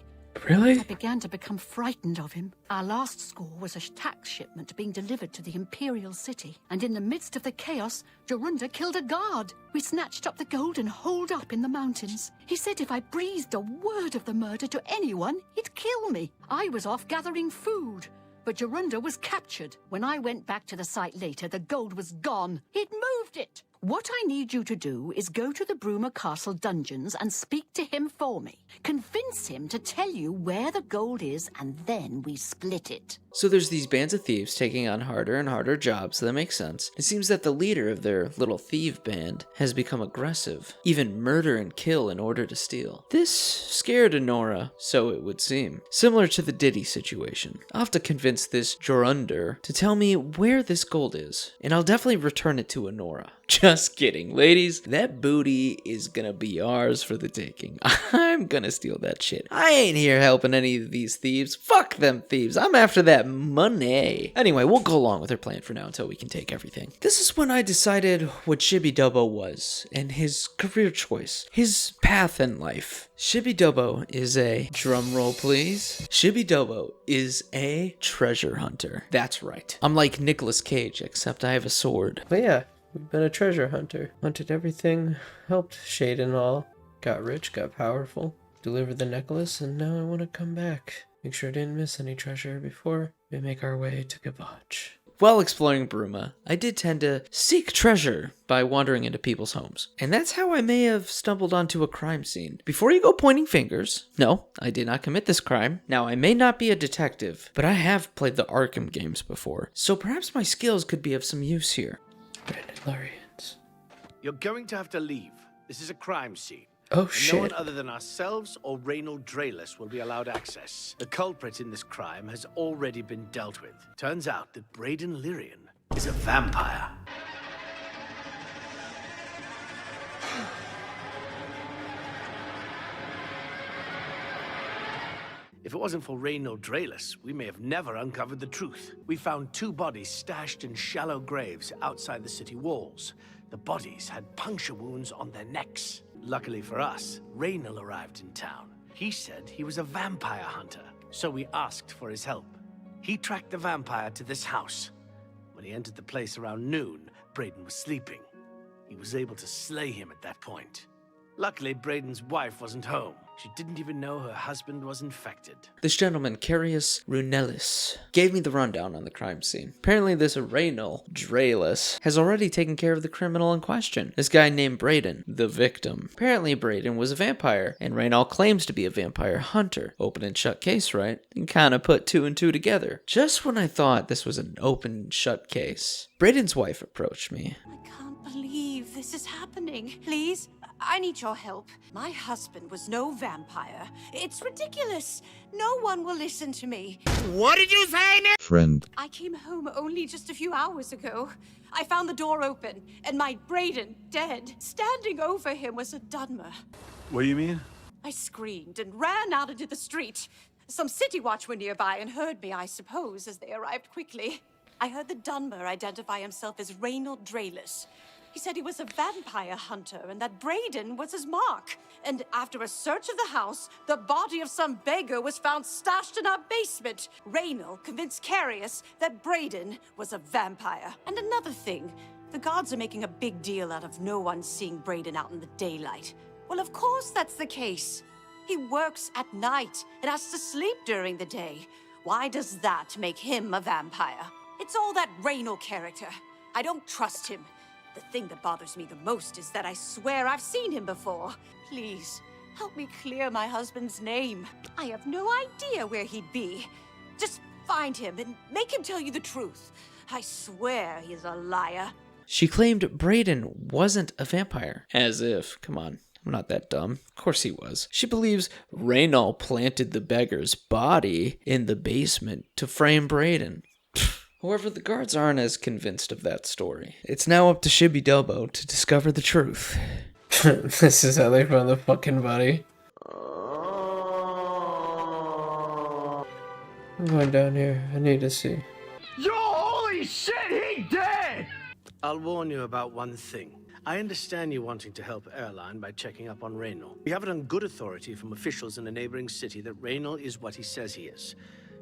Really? I began to become frightened of him. Our last score was a tax shipment being delivered to the Imperial City. And in the midst of the chaos, Jorunda killed a guard. We snatched up the gold and holed up in the mountains. He said if I breathed a word of the murder to anyone, he'd kill me. I was off gathering food. But Jorunda was captured. When I went back to the site later, the gold was gone. He'd moved it. What I need you to do is go to the Bruma Castle dungeons and speak to him for me. Convince him to tell you where the gold is, and then we split it. So there's these bands of thieves taking on harder and harder jobs, so that makes sense. It seems that the leader of their little thief band has become aggressive, even murder and kill in order to steal. This scared Honora, so it would seem. Similar to the Diddy situation. I'll have to convince this Jorunda to tell me where this gold is, and I'll definitely return it to Honora. Just kidding. Ladies, that booty is gonna be ours for the taking. I'm gonna steal that shit. I ain't here helping any of these thieves. Fuck them thieves. I'm after that money. Anyway, we'll go along with her plan for now until we can take everything. This is when I decided what Cheydinhal was and his career choice, his path in life. Cheydinhal is a, drum roll please, Cheydinhal is a treasure hunter. That's right. I'm like Nicolas Cage, except I have a sword. But yeah, we've been a treasure hunter. Hunted everything, helped Cheydinhal, got rich, got powerful, delivered the necklace, and now I want to come back. Make sure I didn't miss any treasure before we make our way to Gavach. While exploring Bruma, I did tend to seek treasure by wandering into people's homes. And that's how I may have stumbled onto a crime scene. Before you go pointing fingers, no, I did not commit this crime. Now, I may not be a detective, but I have played the Arkham games before, so perhaps my skills could be of some use here. You're going to have to leave. This is a crime scene. Oh, and shit. No one other than ourselves or Reynald Drayless will be allowed access. The culprit in this crime has already been dealt with. Turns out that Braden Lyrian is a vampire. If it wasn't for Reynald Drayless, we may have never uncovered the truth. We found 2 bodies stashed in shallow graves outside the city walls. The bodies had puncture wounds on their necks. Luckily for us, Reynald arrived in town. He said he was a vampire hunter, so we asked for his help. He tracked the vampire to this house. When he entered the place around noon, Braden was sleeping. He was able to slay him at that point. Luckily, Braden's wife wasn't home. She didn't even know her husband was infected. This gentleman, Carius Runellis, gave me the rundown on the crime scene. Apparently this Reynald Drayless has already taken care of the criminal in question. This guy named Braden, the victim. Apparently Braden was a vampire, and Reynald claims to be a vampire hunter. Open and shut case, right? And kind of put 2 and 2 together. Just when I thought this was an open and shut case, Braden's wife approached me. Believe this is happening. Please, I need your help. My husband was no vampire. It's ridiculous. No one will listen to me. What did you say, Nick? Friend. I came home only just a few hours ago. I found the door open, and my Braden dead. Standing over him was a Dunmer. What do you mean? I screamed and ran out into the street. Some city watch were nearby and heard me, I suppose, as they arrived quickly. I heard the Dunmer identify himself as Reynald Drayless. He said he was a vampire hunter and that Braden was his mark. And after a search of the house, the body of some beggar was found stashed in our basement. Reynald convinced Carius that Braden was a vampire. And another thing, the guards are making a big deal out of no one seeing Braden out in the daylight. Well, of course that's the case. He works at night and has to sleep during the day. Why does that make him a vampire? It's all that Reynald character. I don't trust him. The thing that bothers me the most is that I swear I've seen him before. Please, help me clear my husband's name. I have no idea where he'd be. Just find him and make him tell you the truth. I swear he's a liar. She claimed Braden wasn't a vampire. As if, come on. I'm not that dumb. Of course he was. She believes Reynald planted the beggar's body in the basement to frame Braden. However, the guards aren't as convinced of that story. It's now up to Cheydinhal to discover the truth. This is how they found the fucking body. I'm going down here. I need to see. Yo, holy shit, he dead! I'll warn you about one thing. I understand you wanting to help Airline by checking up on Reynald. We have it on good authority from officials in a neighboring city that Reynald is what he says he is.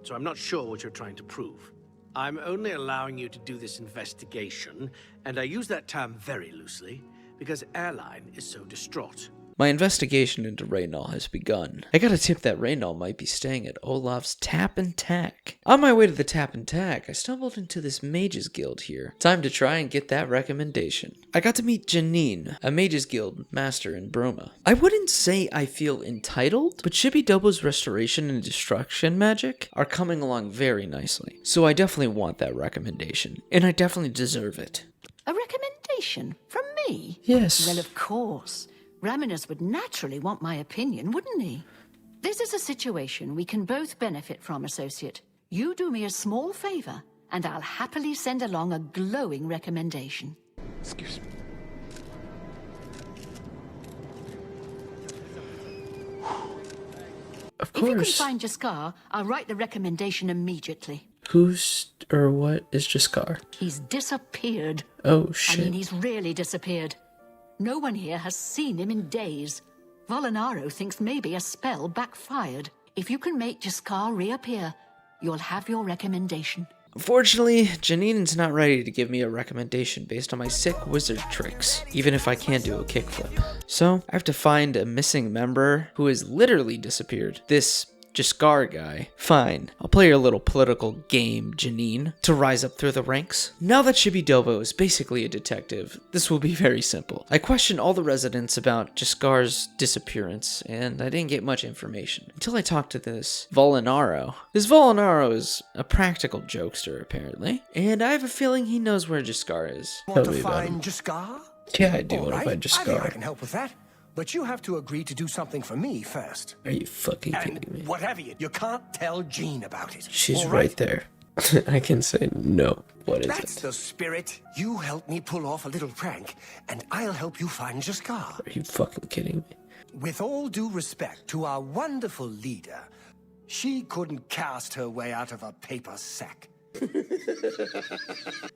So I'm not sure what you're trying to prove. I'm only allowing you to do this investigation, and I use that term very loosely, because Airline is so distraught. My investigation into Reynald has begun. I got a tip that Reynald might be staying at Olaf's Tap and Tack. On my way to the Tap and Tack, I stumbled into this Mages Guild here. Time to try and get that recommendation. I got to meet Janine, a Mages Guild master in Bruma. I wouldn't say I feel entitled, but Cheydinhal's restoration and destruction magic are coming along very nicely. So I definitely want that recommendation, and I definitely deserve it. A recommendation? From me? Yes. Well, of course. Raminus would naturally want my opinion, wouldn't he? This is a situation we can both benefit from, Associate. You do me a small favor, and I'll happily send along a glowing recommendation. Excuse me. If you can find Jaskar, I'll write the recommendation immediately. Who's or what is Jaskar? He's disappeared. Oh, shit. I mean, he's really disappeared. No one here has seen him in days. Volinaro thinks maybe a spell backfired. If you can make Jaskar reappear, you'll have your recommendation. Unfortunately, Janine's not ready to give me a recommendation based on my sick wizard tricks, even if I can do a kickflip. So, I have to find a missing member who has literally disappeared. This Jaskar guy. Fine, I'll play your little political game, Janine, to rise up through the ranks. Now that Chibidobo is basically a detective, this will be very simple. I questioned all the residents about Jaskar's disappearance, and I didn't get much information until I talked to this Volinaro. This Volinaro is a practical jokester, apparently, and I have a feeling he knows where Jaskar is. Want to find Jaskar? Yeah, I do want to All find right, I think I Jaskar. can help with that. But you have to agree to do something for me first. Are you fucking kidding me? Whatever you can't tell Jean about it. She's all right there. I can say no. What is That's the spirit. You help me pull off a little prank, and I'll help you find Jaskar. Are you fucking kidding me? With all due respect to our wonderful leader, she couldn't cast her way out of a paper sack.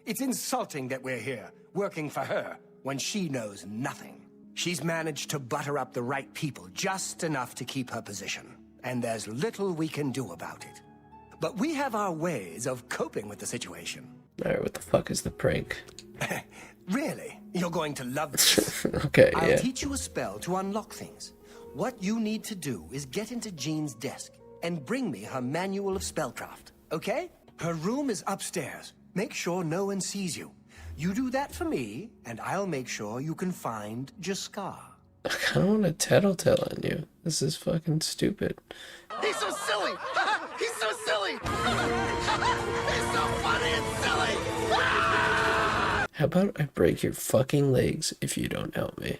It's insulting that we're here, working for her, when she knows nothing. She's managed to butter up the right people just enough to keep her position, and there's little we can do about it. But we have our ways of coping with the situation. Alright, what the fuck is the prank? Really? You're going to love this. Okay, I'll yeah. teach you a spell to unlock things. What you need to do is get into Jean's desk and bring me her manual of spellcraft, okay? Her room is upstairs. Make sure no one sees you. You do that for me, and I'll make sure you can find Jaskar. I kind of want to tattletale on you. This is fucking stupid. He's so silly! He's so silly! He's so funny and silly! How about I break your fucking legs if you don't help me?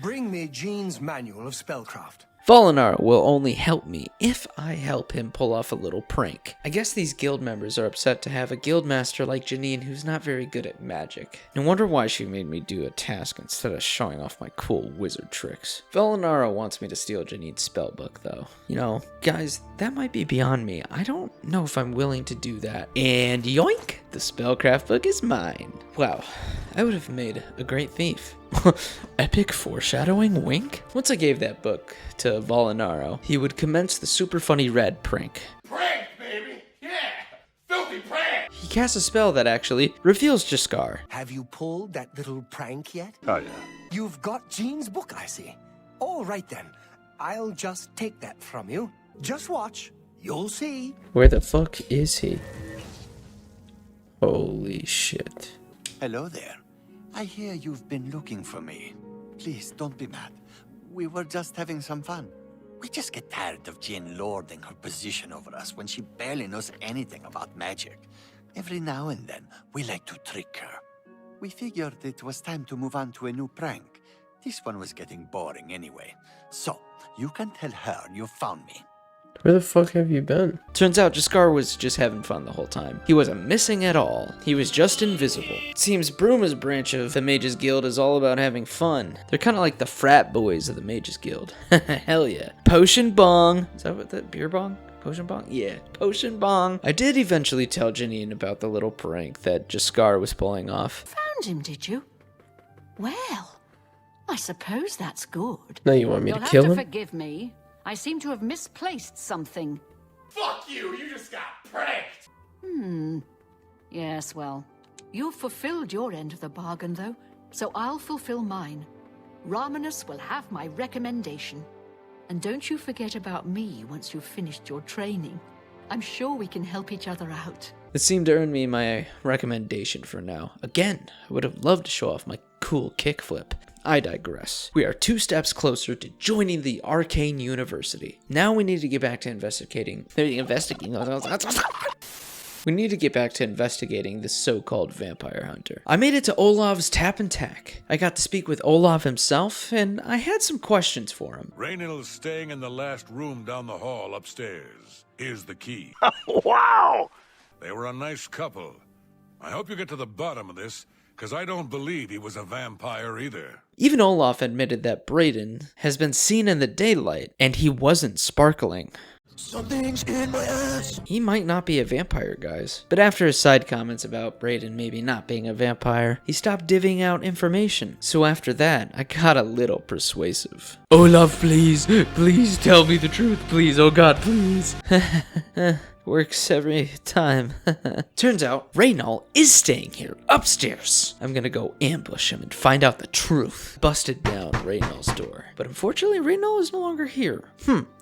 Bring me Jean's manual of spellcraft. Volinaro will only help me if I help him pull off a little prank. I guess these guild members are upset to have a guild master like Janine who's not very good at magic. No wonder why she made me do a task instead of showing off my cool wizard tricks. Volinaro wants me to steal Janine's spellbook though. You know, guys, that might be beyond me. I don't know if I'm willing to do that. And yoink! The spellcraft book is mine. Wow, I would have made a great thief. Epic foreshadowing wink? Once I gave that book to Volinaro, he would commence the super funny red prank. Prank, baby! Yeah! Filthy prank! He casts a spell that actually reveals Jaskar. Have you pulled that little prank yet? Oh, yeah. You've got Jean's book, I see. All right then. I'll just take that from you. Just watch. You'll see. Where the fuck is he? Holy shit. Hello there. I hear you've been looking for me. Please, don't be mad. We were just having some fun. We just get tired of Jean lording her position over us when she barely knows anything about magic. Every now and then, we like to trick her. We figured it was time to move on to a new prank. This one was getting boring anyway. So, you can tell her you found me. Where the fuck have you been? Turns out Jaskar was just having fun the whole time. He wasn't missing at all. He was just invisible. It seems Bruma's branch of the Mages Guild is all about having fun. They're kind of like the frat boys of the Mages Guild. Hell yeah. Potion bong. Is that what that beer bong? Potion bong? Yeah, potion bong. I did eventually tell Janine about the little prank that Jaskar was pulling off. Found him, did you? Well, I suppose that's good. Now you want me to You'll kill have him? to forgive me. I seem to have misplaced something. Fuck you! You just got pranked! Yes, well, you've fulfilled your end of the bargain, though, so I'll fulfill mine. Ramanus will have my recommendation. And don't you forget about me once you've finished your training. I'm sure we can help each other out. It seemed to earn me my recommendation for now. Again, I would have loved to show off my cool kickflip. I digress. We are 2 steps closer to joining the Arcane University. Now we need to get back to investigating. We need to get back to investigating this so-called vampire hunter. I made it to Olav's Tap and Tack. I got to speak with Olav himself, and I had some questions for him. Raynhild's staying in the last room down the hall upstairs. Here's the key. Wow! They were a nice couple. I hope you get to the bottom of this, because I don't believe he was a vampire either. Even Olaf admitted that Brayden has been seen in the daylight, and he wasn't sparkling. Something's in my ass. He might not be a vampire, guys. But after his side comments about Brayden maybe not being a vampire, he stopped divvying out information. So after that, I got a little persuasive. Olaf, please, please tell me the truth, please, oh god, please. Works every time. Turns out, Reynald is staying here, upstairs. I'm gonna go ambush him and find out the truth. Busted down Reynald's door. But unfortunately, Reynald is no longer here.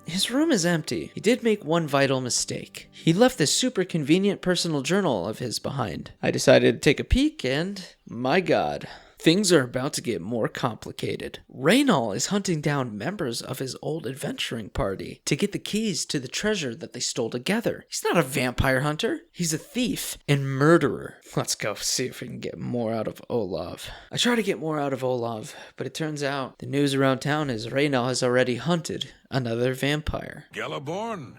His room is empty. He did make one vital mistake. He left this super convenient personal journal of his behind. I decided to take a peek and, my god, things are about to get more complicated. Reynald is hunting down members of his old adventuring party to get the keys to the treasure that they stole together. He's not a vampire hunter. He's a thief and murderer. Let's go see if we can get more out of Olav. I try to get more out of Olav, but it turns out the news around town is Reynald has already hunted another vampire. Galaborn?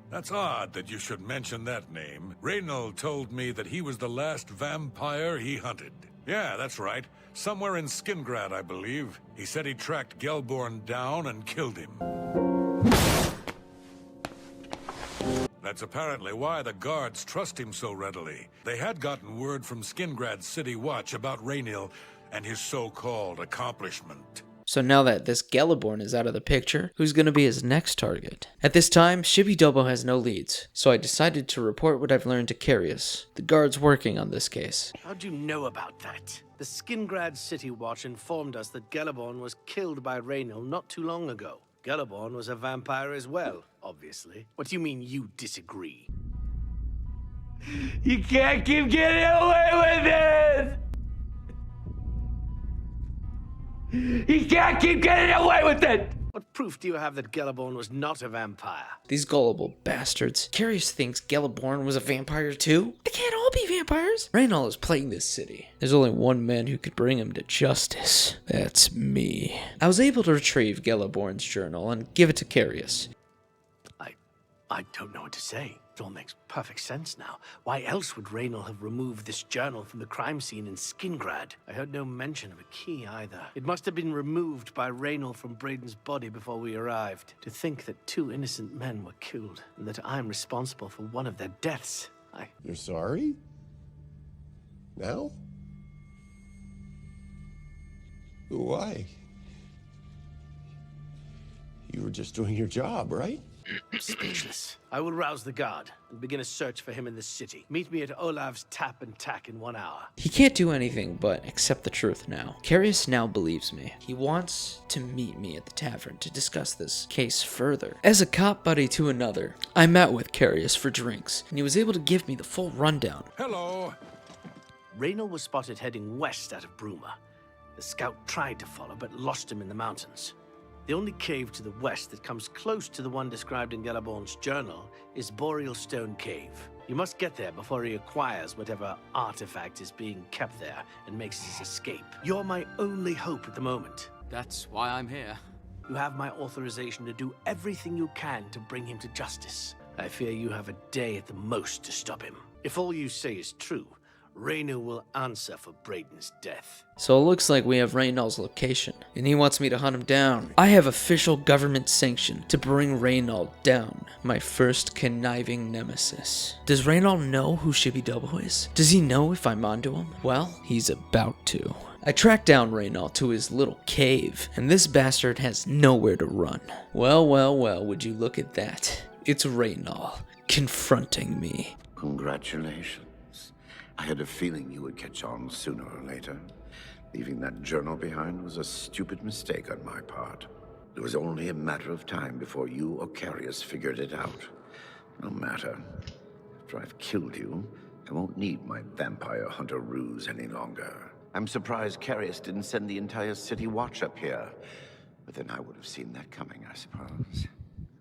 That's odd that you should mention that name. Reynald told me that he was the last vampire he hunted. Yeah, that's right. Somewhere in Skingrad, I believe. He said he tracked Gelborn down and killed him. That's apparently why the guards trust him so readily. They had gotten word from Skingrad's City Watch about Reynil and his so-called accomplishment. So now that this Geliborn is out of the picture, who's going to be his next target? At this time, Shibby-Dobo has no leads, so I decided to report what I've learned to Carius, the guards working on this case. How'd you know about that? The Skingrad City Watch informed us that Geliborn was killed by Reynil not too long ago. Geliborn was a vampire as well, obviously. What do you mean you disagree? You can't keep getting away with this! You can't keep getting away with it! What proof do you have that Geliborn was not a vampire? These gullible bastards. Carius thinks Geliborn was a vampire too? They can't all be vampires. Reynald is playing this city. There's only one man who could bring him to justice. That's me. I was able to retrieve Geliborn's journal and give it to Carius. I don't know what to say. It all makes perfect sense now. Why else would Reynil have removed this journal from the crime scene in Skingrad? I heard no mention of a key either. It must have been removed by Reynil from Brayden's body before we arrived. To think that 2 innocent men were killed, and that I'm responsible for one of their deaths. You're sorry? Now? Why? You were just doing your job, right? Speechless. I will rouse the guard and begin a search for him in the city. Meet me at Olav's Tap and Tack in 1 hour. He can't do anything but accept the truth now. Carius now believes me. He wants to meet me at the tavern to discuss this case further. As a cop buddy to another, I met with Carius for drinks, and he was able to give me the full rundown. Hello. Reynil was spotted heading west out of Bruma. The scout tried to follow, but lost him in the mountains. The only cave to the west that comes close to the one described in Geliborn's journal is Boreal Stone Cave. You must get there before he acquires whatever artifact is being kept there and makes his escape. You're my only hope at the moment. That's why I'm here. You have my authorization to do everything you can to bring him to justice. I fear you have a day at the most to stop him. If all you say is true, Reynil will answer for Brayden's death. So it looks like we have Reynald's location, and he wants me to hunt him down. I have official government sanction to bring Reynald down, my first conniving nemesis. Does Reynald know who Shibby-Dobo is? Does he know if I'm onto him? Well, he's about to. I tracked down Reynald to his little cave, and this bastard has nowhere to run. Well, would you look at that? It's Reynald confronting me. Congratulations. I had a feeling you would catch on sooner or later. Leaving that journal behind was a stupid mistake on my part. It was only a matter of time before you or Carius figured it out. No matter. After I've killed you, I won't need my vampire hunter ruse any longer. I'm surprised Carius didn't send the entire city watch up here. But then I would have seen that coming, I suppose.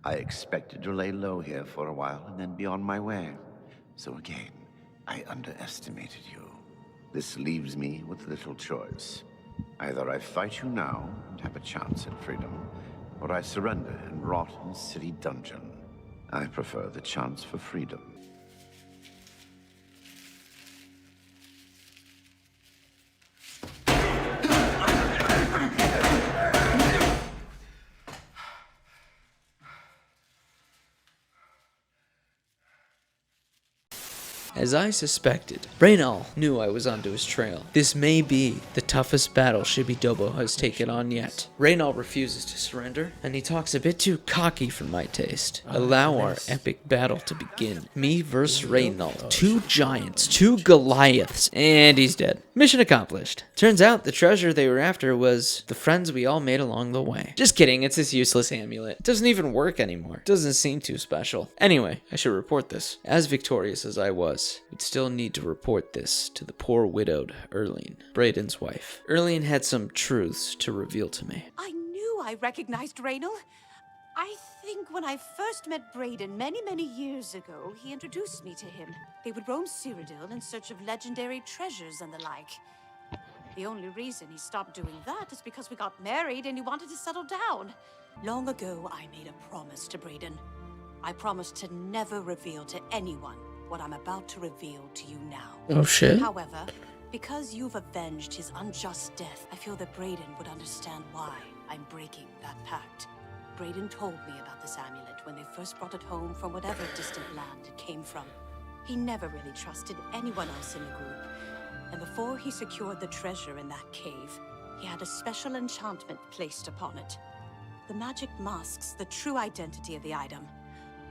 I expected to lay low here for a while and then be on my way. So again, I underestimated you. This leaves me with little choice. Either I fight you now and have a chance at freedom, or I surrender and rot in a city dungeon. I prefer the chance for freedom. As I suspected, Reynal knew I was onto his trail. This may be the toughest battle Cheydinhal has taken on yet. Reynal refuses to surrender, and he talks a bit too cocky for my taste. Allow our epic battle to begin. Me versus Reynal. 2 giants, 2 Goliaths, and he's dead. Mission accomplished. Turns out the treasure they were after was the friends we all made along the way. Just kidding, it's this useless amulet. It doesn't even work anymore. Doesn't seem too special. Anyway, I should report this. As victorious as I was, we'd still need to report this to the poor widowed Erlene, Brayden's wife. Erlene had some truths to reveal to me. I knew I recognized Reynal. I think when I first met Brayden many years ago, he introduced me to him. They would roam Cyrodiil in search of legendary treasures and the like. The only reason he stopped doing that is because we got married and he wanted to settle down. Long ago, I made a promise to Brayden. I promised to never reveal to anyone what I'm about to reveal to you now. Oh shit. However, because you've avenged his unjust death, I feel that Brayden would understand why I'm breaking that pact. Brayden told me about this amulet when they first brought it home from whatever distant land it came from. He never really trusted anyone else in the group, and before he secured the treasure in that cave, he had a special enchantment placed upon it. The magic masks the true identity of the item.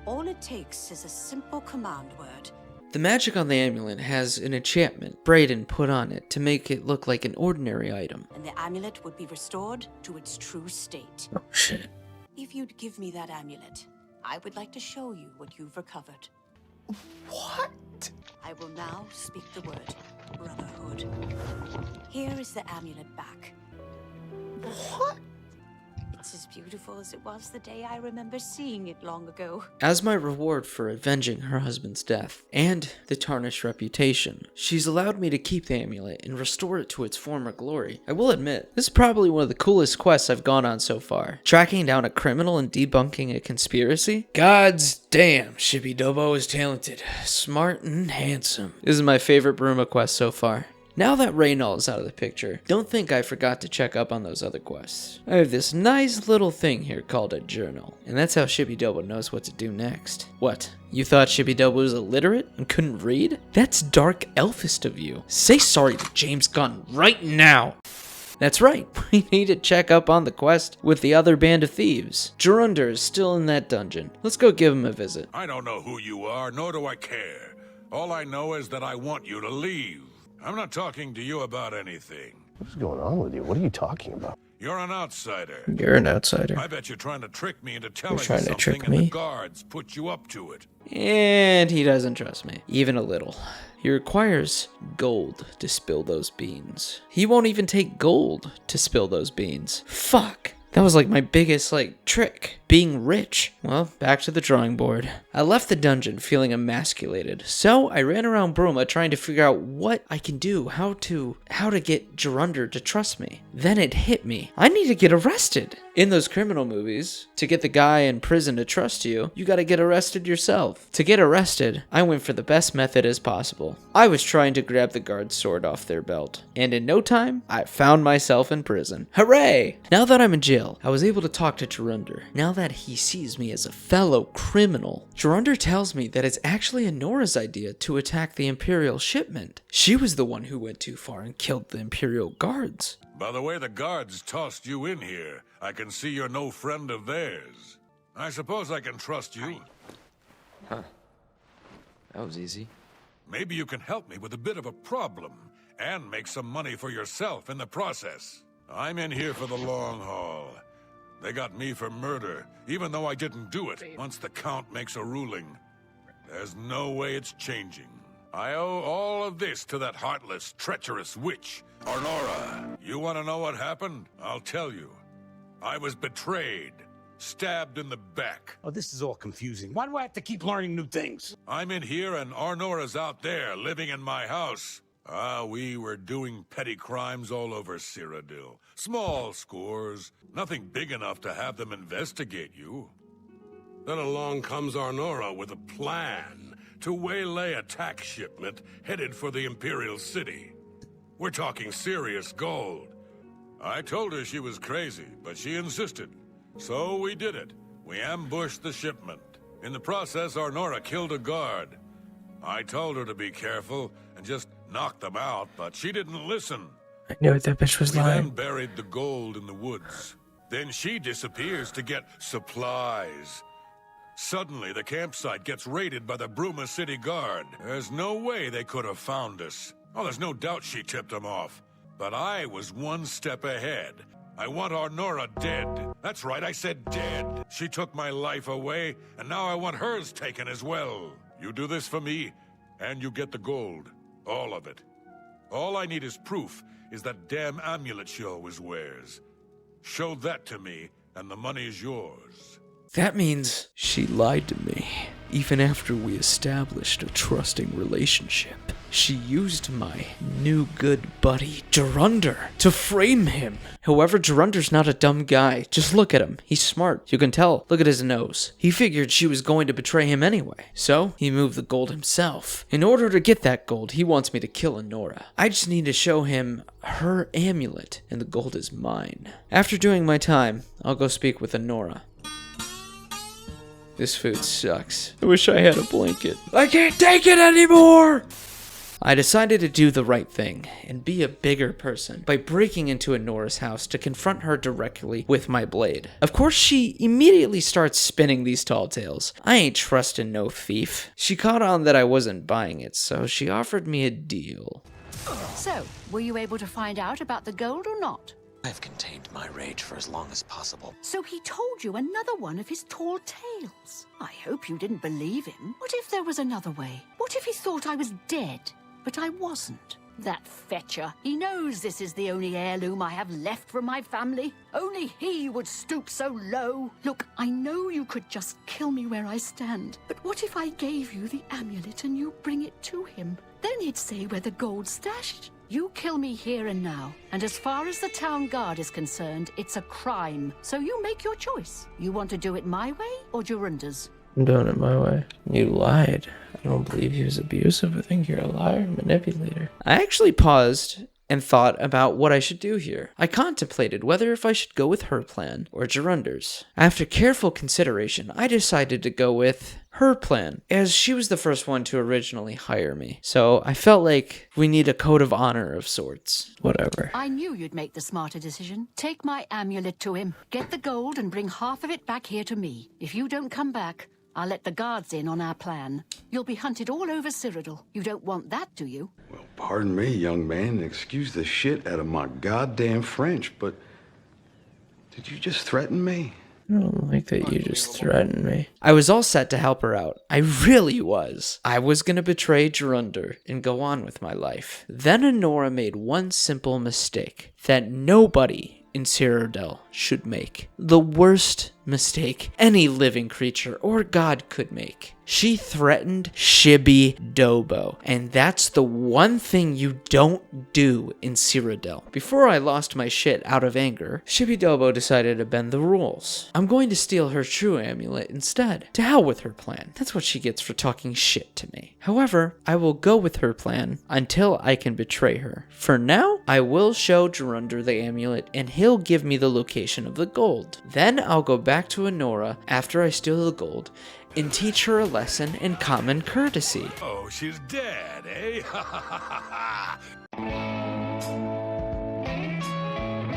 All it takes is a simple command word. The magic on the amulet has an enchantment Brayden put on it to make it look like an ordinary item. And the amulet would be restored to its true state. Oh shit. If you'd give me that amulet, I would like to show you what you've recovered. What? I will now speak the word, Brotherhood. Here is the amulet back. What? It's as beautiful as it was the day I remember seeing it long ago. As my reward for avenging her husband's death and the tarnished reputation, she's allowed me to keep the amulet and restore it to its former glory. I will admit, this is probably one of the coolest quests I've gone on so far. Tracking down a criminal and debunking a conspiracy? God's damn, Cheydinhal is talented, smart, and handsome. This is my favorite Bruma quest so far. Now that Reynal is out of the picture, don't think I forgot to check up on those other quests. I have this nice little thing here called a journal, and that's how Cheydinhal knows what to do next. What? You thought Cheydinhal was illiterate and couldn't read? That's dark elfist of you. Say sorry to James Gunn right now. That's right, we need to check up on the quest with the other band of thieves. Gerunder is still in that dungeon. Let's go give him a visit. I don't know who you are, nor do I care. All I know is that I want you to leave. I'm not talking to you about anything. What's going on with you? What are you talking about? You're an outsider. You're an outsider. I bet you're trying to trick me into telling You're trying to something trick and me? the guards put you up to it. And he doesn't trust me, even a little. He requires gold to spill those beans. He won't even take gold to spill those beans. Fuck. That was like my biggest, trick. Being rich. Well, back to the drawing board. I left the dungeon feeling emasculated, so I ran around Bruma trying to figure out what I can do, how to get Gerunder to trust me. Then it hit me. I need to get arrested. In those criminal movies, to get the guy in prison to trust you, you gotta get arrested yourself. To get arrested, I went for the best method as possible. I was trying to grab the guard's sword off their belt, and in no time, I found myself in prison. Hooray! Now that I'm in jail, I was able to talk to Gerunder. Now that he sees me as a fellow criminal, Gerunder tells me that it's actually Anora's idea to attack the Imperial shipment. She was the one who went too far and killed the Imperial guards. By the way the guards tossed you in here, I can see you're no friend of theirs. I suppose I can trust you. Huh. That was easy. Maybe you can help me with a bit of a problem, and make some money for yourself in the process. I'm in here for the long haul. They got me for murder, even though I didn't do it. Once the Count makes a ruling, there's no way it's changing. I owe all of this to that heartless, treacherous witch, Arnora. You want to know what happened? I'll tell you. I was betrayed, stabbed in the back. Oh, this is all confusing. Why do I have to keep learning new things? I'm in here and Arnora's out there, living in my house. We were doing petty crimes all over Cyrodiil. Small scores, nothing big enough to have them investigate you. Then along comes Arnora with a plan to waylay a tax shipment headed for the Imperial City. We're talking serious gold. I told her she was crazy, but she insisted. So we did it. We ambushed the shipment. In the process, Arnora killed a guard. I told her to be careful and just knock them out, but she didn't listen. I knew that bitch was We then lying. buried the gold in the woods. Then she disappears to get supplies. Suddenly, the campsite gets raided by the Bruma City Guard. There's no way they could have found us. Oh, there's no doubt she tipped them off. But I was one step ahead. I want our Nora dead. That's right, I said dead. She took my life away, and now I want hers taken as well. You do this for me, and you get the gold. All of it. All I need is proof is that damn amulet she always wears. Show that to me, and the money's yours. That means she lied to me, even after we established a trusting relationship. She used my new good buddy, Gerunder, to frame him. However, Gerunder's not a dumb guy. Just look at him. He's smart. You can tell. Look at his nose. He figured she was going to betray him anyway. So, he moved the gold himself. In order to get that gold, he wants me to kill Anora. I just need to show him her amulet, and the gold is mine. After doing my time, I'll go speak with Anora. This food sucks. I wish I had a blanket. I can't take it anymore! I decided to do the right thing and be a bigger person by breaking into Anora's house to confront her directly with my blade. Of course, she immediately starts spinning these tall tales. I ain't trusting no thief. She caught on that I wasn't buying it, so she offered me a deal. So, were you able to find out about the gold or not? I've contained my rage for as long as possible. So he told you another one of his tall tales. I hope you didn't believe him. What if there was another way? What if he thought I was dead, but I wasn't? That fetcher. He knows this is the only heirloom I have left from my family. Only he would stoop so low. Look, I know you could just kill me where I stand, but what if I gave you the amulet and you bring it to him? Then he'd say where the gold's stashed. You kill me here and now, and as far as the town guard is concerned, it's a crime. So you make your choice. You want to do it my way or Jorunda's? I'm doing it my way. You lied. I don't believe he was abusive. I think you're a liar, manipulator. I actually paused and thought about what I should do here. I contemplated whether if I should go with her plan or Gerunder's. After careful consideration, I decided to go with her plan, as she was the first one to originally hire me. So I felt like we need a code of honor of sorts. Whatever. I knew you'd make the smarter decision. Take my amulet to him. Get the gold and bring half of it back here to me. If you don't come back, I'll let the guards in on our plan. You'll be hunted all over Cyrodiil. You don't want that, do you? Well, pardon me, young man. Excuse the shit out of my goddamn French, but did you just threaten me? I don't like that you just threatened me. I was all set to help her out. I really was. I was gonna betray Gerunder and go on with my life. Then Anora made one simple mistake that nobody in Cyrodiil should make. The worst mistake any living creature or god could make. She threatened Shibby Dobo, and that's the one thing you don't do in Cyrodiil. Before I lost my shit out of anger, Shibby Dobo decided to bend the rules. I'm going to steal her true amulet instead. To hell with her plan. That's what she gets for talking shit to me. However, I will go with her plan until I can betray her. For now, I will show Gerunder the amulet and he'll give me the location of the gold. Then I'll go back to Anora after I steal the gold and teach her a lesson in common courtesy. Oh, she's dead, eh?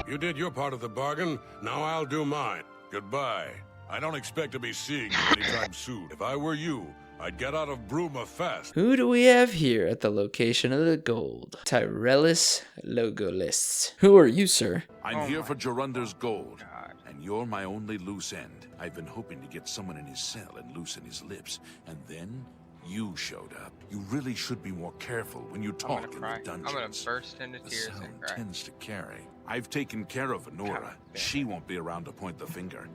You did your part of the bargain, now I'll do mine. Goodbye. I don't expect to be seeing you anytime soon. If I were you, I'd get out of Bruma fast. Who do we have here at the location of the gold? Tyrellis Logolists. Who are you, sir? I'm here for Gerunder's gold, and you're my only loose end. I've been hoping to get someone in his cell and loosen his lips, and then you showed up. You really should be more careful when you talk in the dungeons. I'm gonna burst into tears The cell and cry. tends to carry. I've taken care of Anora. She won't be around to point the finger.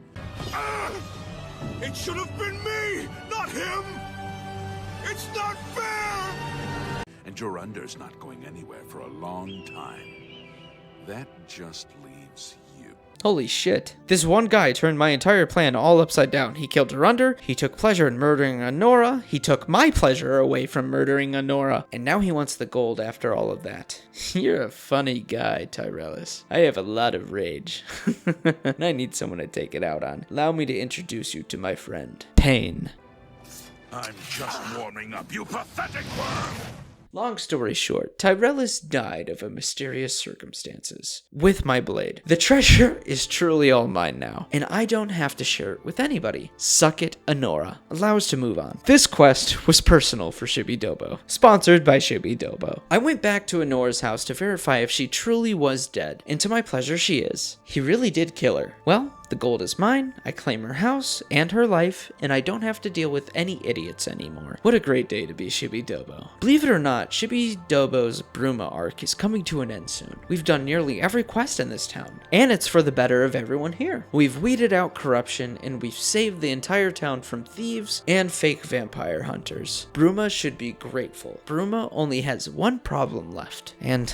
It should have been me, not him! It's not fair! And Gerunder's not going anywhere for a long time. That just leaves you. Holy shit. This one guy turned my entire plan all upside down. He killed Gerunder, he took pleasure in murdering Anora, he took my pleasure away from murdering Anora, and now he wants the gold after all of that. You're a funny guy, Tyrellis. I have a lot of rage, and I need someone to take it out on. Allow me to introduce you to my friend, Pain. I'm just warming up, you pathetic worm! Long story short, Tyrellis died of a mysterious circumstances with my blade. The treasure is truly all mine now, and I don't have to share it with anybody. Suck it, Anora. Allow us to move on. This quest was personal for Cheydinhal, sponsored by Cheydinhal. I went back to Anora's house to verify if she truly was dead, and to my pleasure she is. He really did kill her. Well, the gold is mine, I claim her house and her life, and I don't have to deal with any idiots anymore. What a great day to be Cheydinhal. Believe it or not, Cheydinhal's Bruma Arc is coming to an end soon. We've done nearly every quest in this town, and it's for the better of everyone here. We've weeded out corruption, and we've saved the entire town from thieves and fake vampire hunters. Bruma should be grateful. Bruma only has one problem left, and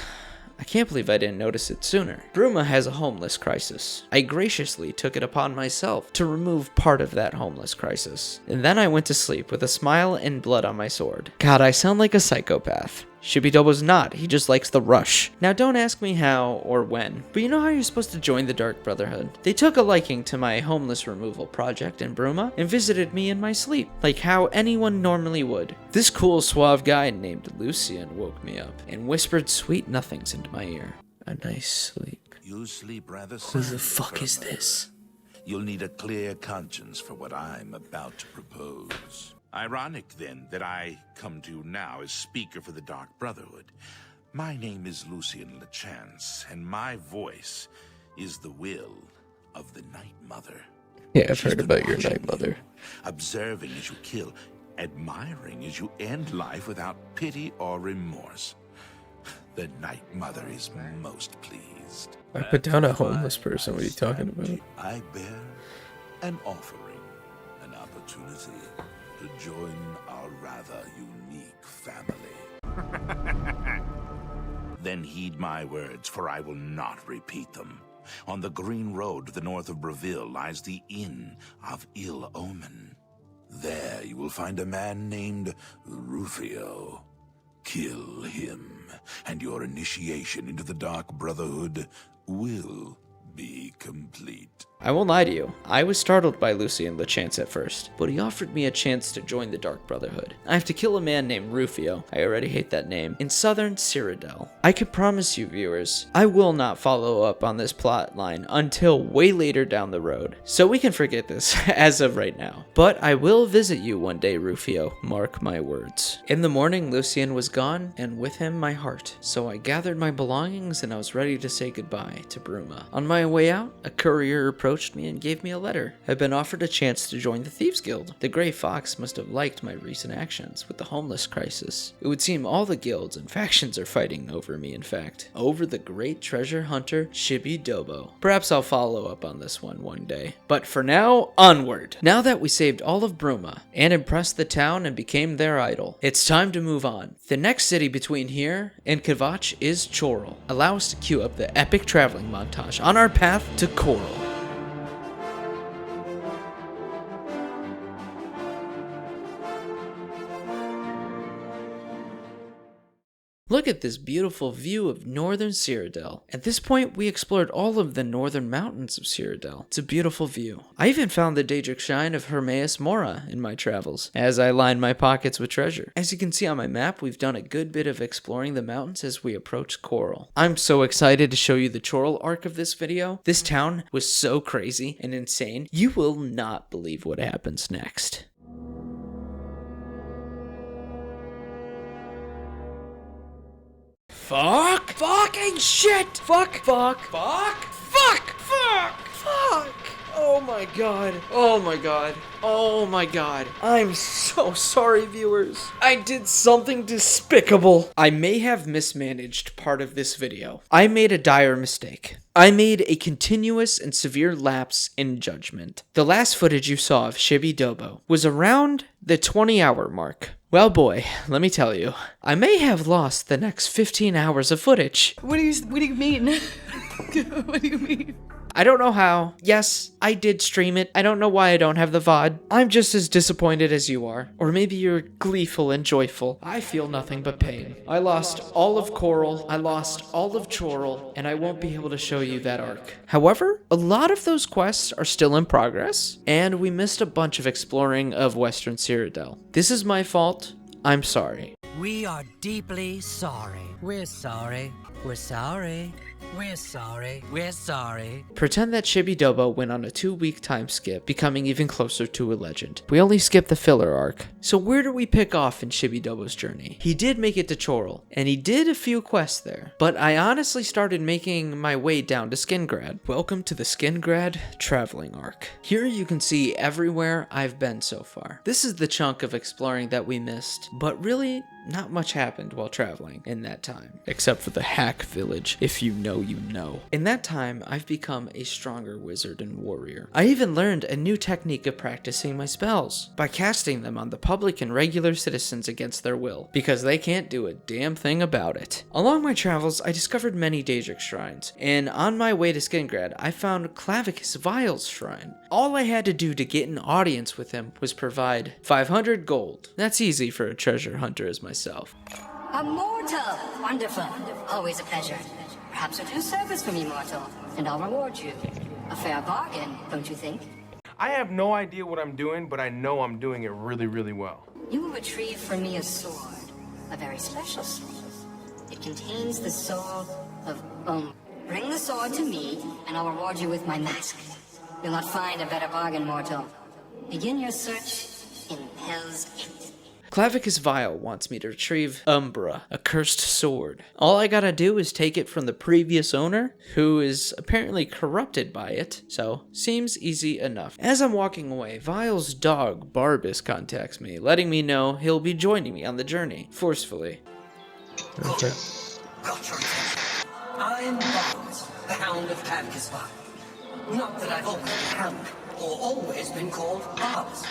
I can't believe I didn't notice it sooner. Bruma has a homeless crisis. I graciously took it upon myself to remove part of that homeless crisis. And then I went to sleep with a smile and blood on my sword. God, I sound like a psychopath. Cheydinhal's not, he just likes the rush. Now don't ask me how or when, but you know how you're supposed to join the Dark Brotherhood? They took a liking to my homeless removal project in Bruma and visited me in my sleep, like how anyone normally would. This cool suave guy named Lucian woke me up and whispered sweet nothings into my ear. A nice sleep. You sleep rather Who the soundly, fuck is Brother. this? You'll need a clear conscience for what I'm about to propose. Ironic, then, that I come to you now as speaker for the Dark Brotherhood. My name is Lucian LeChance, and my voice is the will of the Night Mother. Yeah, I've heard about your Night Mother. Observing as you kill, admiring as you end life without pity or remorse. The Night Mother is most pleased. I put down a homeless person. What are you talking about? I bear an offering, an opportunity to join our rather unique family. Then heed my words, for I will not repeat them. On the green road to the north of Breville lies the Inn of Ill Omen. There you will find a man named Rufio. Kill him, and your initiation into the Dark Brotherhood will be complete. I won't lie to you, I was startled by Lucian LeChance at first, but he offered me a chance to join the Dark Brotherhood. I have to kill a man named Rufio, I already hate that name, in southern Cyrodiil. I can promise you viewers, I will not follow up on this plot line until way later down the road, so we can forget this as of right now. But I will visit you one day, Rufio, mark my words. In the morning, Lucian was gone, and with him my heart, so I gathered my belongings and I was ready to say goodbye to Bruma. On my way out, a courier approached me and gave me a letter. I've been offered a chance to join the Thieves Guild. The Grey Fox must have liked my recent actions with the homeless crisis. It would seem all the guilds and factions are fighting over me, in fact. Over the great treasure hunter, Cheydinhal. Perhaps I'll follow up on this one day. But for now, onward! Now that we saved all of Bruma and impressed the town and became their idol, it's time to move on. The next city between here and Kvatch is Cheydinhal. Allow us to cue up the epic traveling montage on our path to Coral. Look at this beautiful view of northern Cyrodiil. At this point, we explored all of the northern mountains of Cyrodiil. It's a beautiful view. I even found the Daedric Shrine of Hermaeus Mora in my travels, as I lined my pockets with treasure. As you can see on my map, we've done a good bit of exploring the mountains as we approach Coral. I'm so excited to show you the Cheydinhal Arc of this video. This town was so crazy and insane, you will not believe what happens next. Fuck! Fucking shit! Fuck! Fuck! Fuck! Fuck! Fuck! Fuck! Oh my god. Oh my god. Oh my god. I'm so sorry, viewers. I did something despicable. I may have mismanaged part of this video. I made a dire mistake. I made a continuous and severe lapse in judgment. The last footage you saw of Cheydinhal was around the 20-hour mark. Well, boy, let me tell you, I may have lost the next 15 hours of footage. What do you mean? What do you mean? I don't know how. Yes, I did stream it. I don't know why I don't have the VOD. I'm just as disappointed as you are. Or maybe you're gleeful and joyful. I feel nothing but pain. I lost all of Coral, I lost all of Chorrol, and I won't be able to show you that arc. However, a lot of those quests are still in progress, and we missed a bunch of exploring of Western Cyrodiil. This is my fault. I'm sorry. We are deeply sorry. We're sorry. We're sorry. We're sorry. We're sorry. Pretend that Cheydinhal went on a 2-week time skip, becoming even closer to a legend. We only skipped the filler arc. So where do we pick off in Cheydinhal's journey? He did make it to Chorrol, and he did a few quests there. But I honestly started making my way down to Skingrad. Welcome to the Skingrad Traveling Arc. Here you can see everywhere I've been so far. This is the chunk of exploring that we missed, but really not much happened while traveling in that time, except for the hack village, if you know you know. In that time, I've become a stronger wizard and warrior. I even learned a new technique of practicing my spells, by casting them on the public and regular citizens against their will, because they can't do a damn thing about it. Along my travels, I discovered many Daedric shrines, and on my way to Skingrad, I found Clavicus Vile's shrine. All I had to do to get an audience with him was provide 500 gold. That's easy for a treasure hunter as myself. A mortal! Wonderful. Always a pleasure. Perhaps you'll do service for me, mortal, and I'll reward you. A fair bargain, don't you think? I have no idea what I'm doing, but I know I'm doing it really, really well. You will retrieve for me a sword. A very special sword. It contains the soul of Bring the sword to me, and I'll reward you with my mask. You'll not find a better bargain, mortal. Begin your search in Hell's Gate. Clavicus Vile wants me to retrieve Umbra, a cursed sword. All I gotta do is take it from the previous owner, who is apparently corrupted by it, so seems easy enough. As I'm walking away, Vile's dog, Barbus, contacts me, letting me know he'll be joining me on the journey, forcefully. Okay. I'm Barbus, the Hound of Clavicus Vile. Not that I've always been Hound, or always been called Barbus.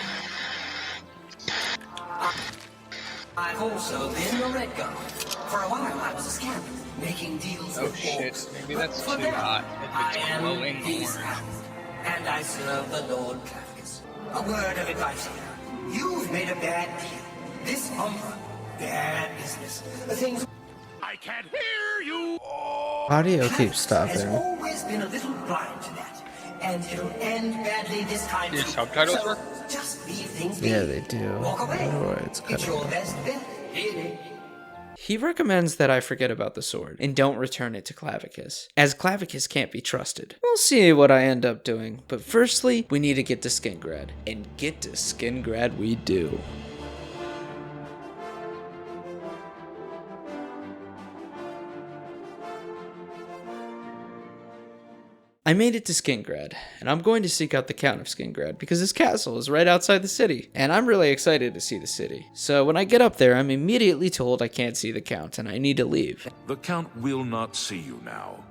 I've also been a Red Guard. For a while, I was a scamp, making deals with orcs. Maybe that's But too for now, hot. I If it's am glowing his orange. hound, and I serve the Lord Clavicus. A word of advice here. You've made a bad deal. This Umbra, bad business. The things... I can't hear you! Audio keeps has stopping. always been a little blind to that. And it'll end badly this time Do too. subtitles So, work? just leave things be. Yeah, they do. Walk I away. don't know why it's It's cutting your out. best bet, really. He recommends that I forget about the sword and don't return it to Clavicus, as Clavicus can't be trusted. We'll see what I end up doing, but firstly, we need to get to Skingrad, and get to Skingrad we do. I made it to Skingrad, and I'm going to seek out the Count of Skingrad because his castle is right outside the city, and I'm really excited to see the city. So when I get up there, I'm immediately told I can't see the Count and I need to leave. The Count will not see you now.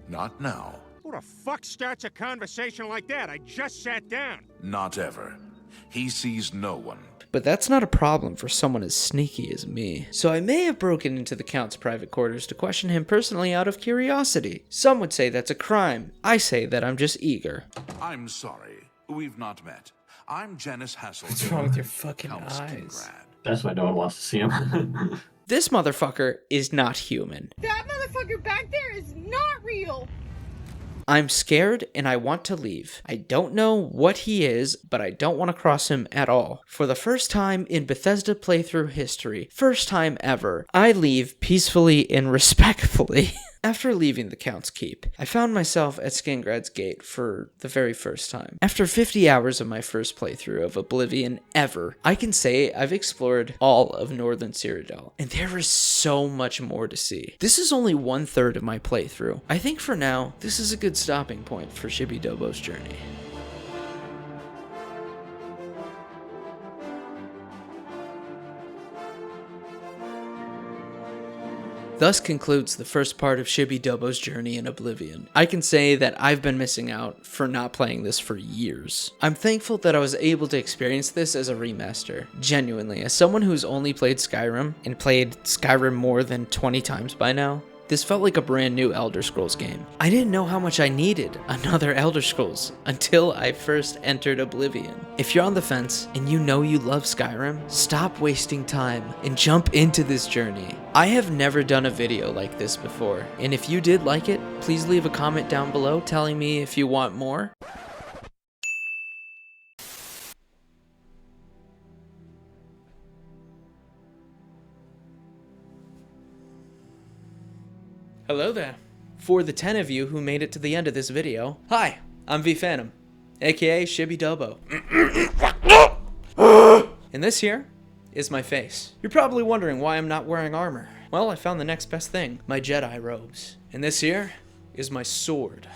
Not now. Who the fuck starts a conversation like that? I just sat down. Not ever. He sees no one. But that's not a problem for someone as sneaky as me. So I may have broken into the Count's private quarters to question him personally out of curiosity. Some would say that's a crime. I say that I'm just eager. I'm sorry. We've not met. I'm Janice Hassel. What's wrong with your fucking Count eyes? Skingrad. That's why no one wants to see him. This motherfucker is not human. That motherfucker back there is not real. I'm scared and I want to leave. I don't know what he is, but I don't want to cross him at all. For the first time in Bethesda playthrough history, first time ever, I leave peacefully and respectfully. After leaving the Count's Keep, I found myself at Skingrad's Gate for the very first time. After 50 hours of my first playthrough of Oblivion ever, I can say I've explored all of Northern Cyrodiil, and there is so much more to see. This is only 1/3 of my playthrough. I think for now, this is a good stopping point for Cheydinhal's journey. Thus concludes the first part of Cheydinhal's journey in Oblivion. I can say that I've been missing out for not playing this for years. I'm thankful that I was able to experience this as a remaster. Genuinely, as someone who's only played Skyrim, and played Skyrim more than 20 times by now, This felt like a brand new Elder Scrolls game. I didn't know how much I needed another Elder Scrolls until I first entered Oblivion. If you're on the fence and you know you love Skyrim, stop wasting time and jump into this journey. I have never done a video like this before, and if you did like it, please leave a comment down below telling me if you want more. Hello there. For the 10 of you who made it to the end of this video, hi, I'm V Phantom, aka Shibby Dobo. And this here is my face. You're probably wondering why I'm not wearing armor. Well, I found the next best thing, my Jedi robes. And this here is my sword.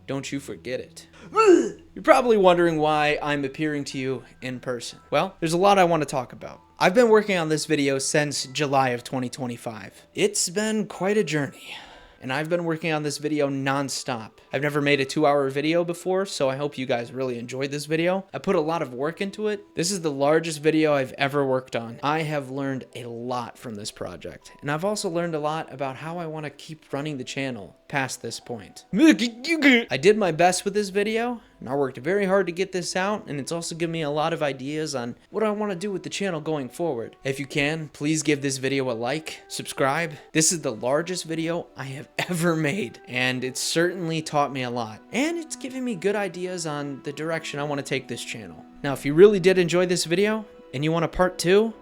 Don't you forget it. You're probably wondering why I'm appearing to you in person. Well, there's a lot I want to talk about. I've been working on this video since July of 2025. It's been quite a journey, and I've been working on this video non-stop. I've never made a 2-hour video before, so I hope you guys really enjoyed this video. I put a lot of work into it. This is the largest video I've ever worked on. I have learned a lot from this project, and I've also learned a lot about how I want to keep running the channel past this point. I did my best with this video, and I worked very hard to get this out, and it's also given me a lot of ideas on what I want to do with the channel going forward. If you can, please give this video a like, subscribe. This is the largest video I have ever made, and it's certainly taught me a lot, and it's given me good ideas on the direction I want to take this channel. Now, if you really did enjoy this video, and you want a part 2,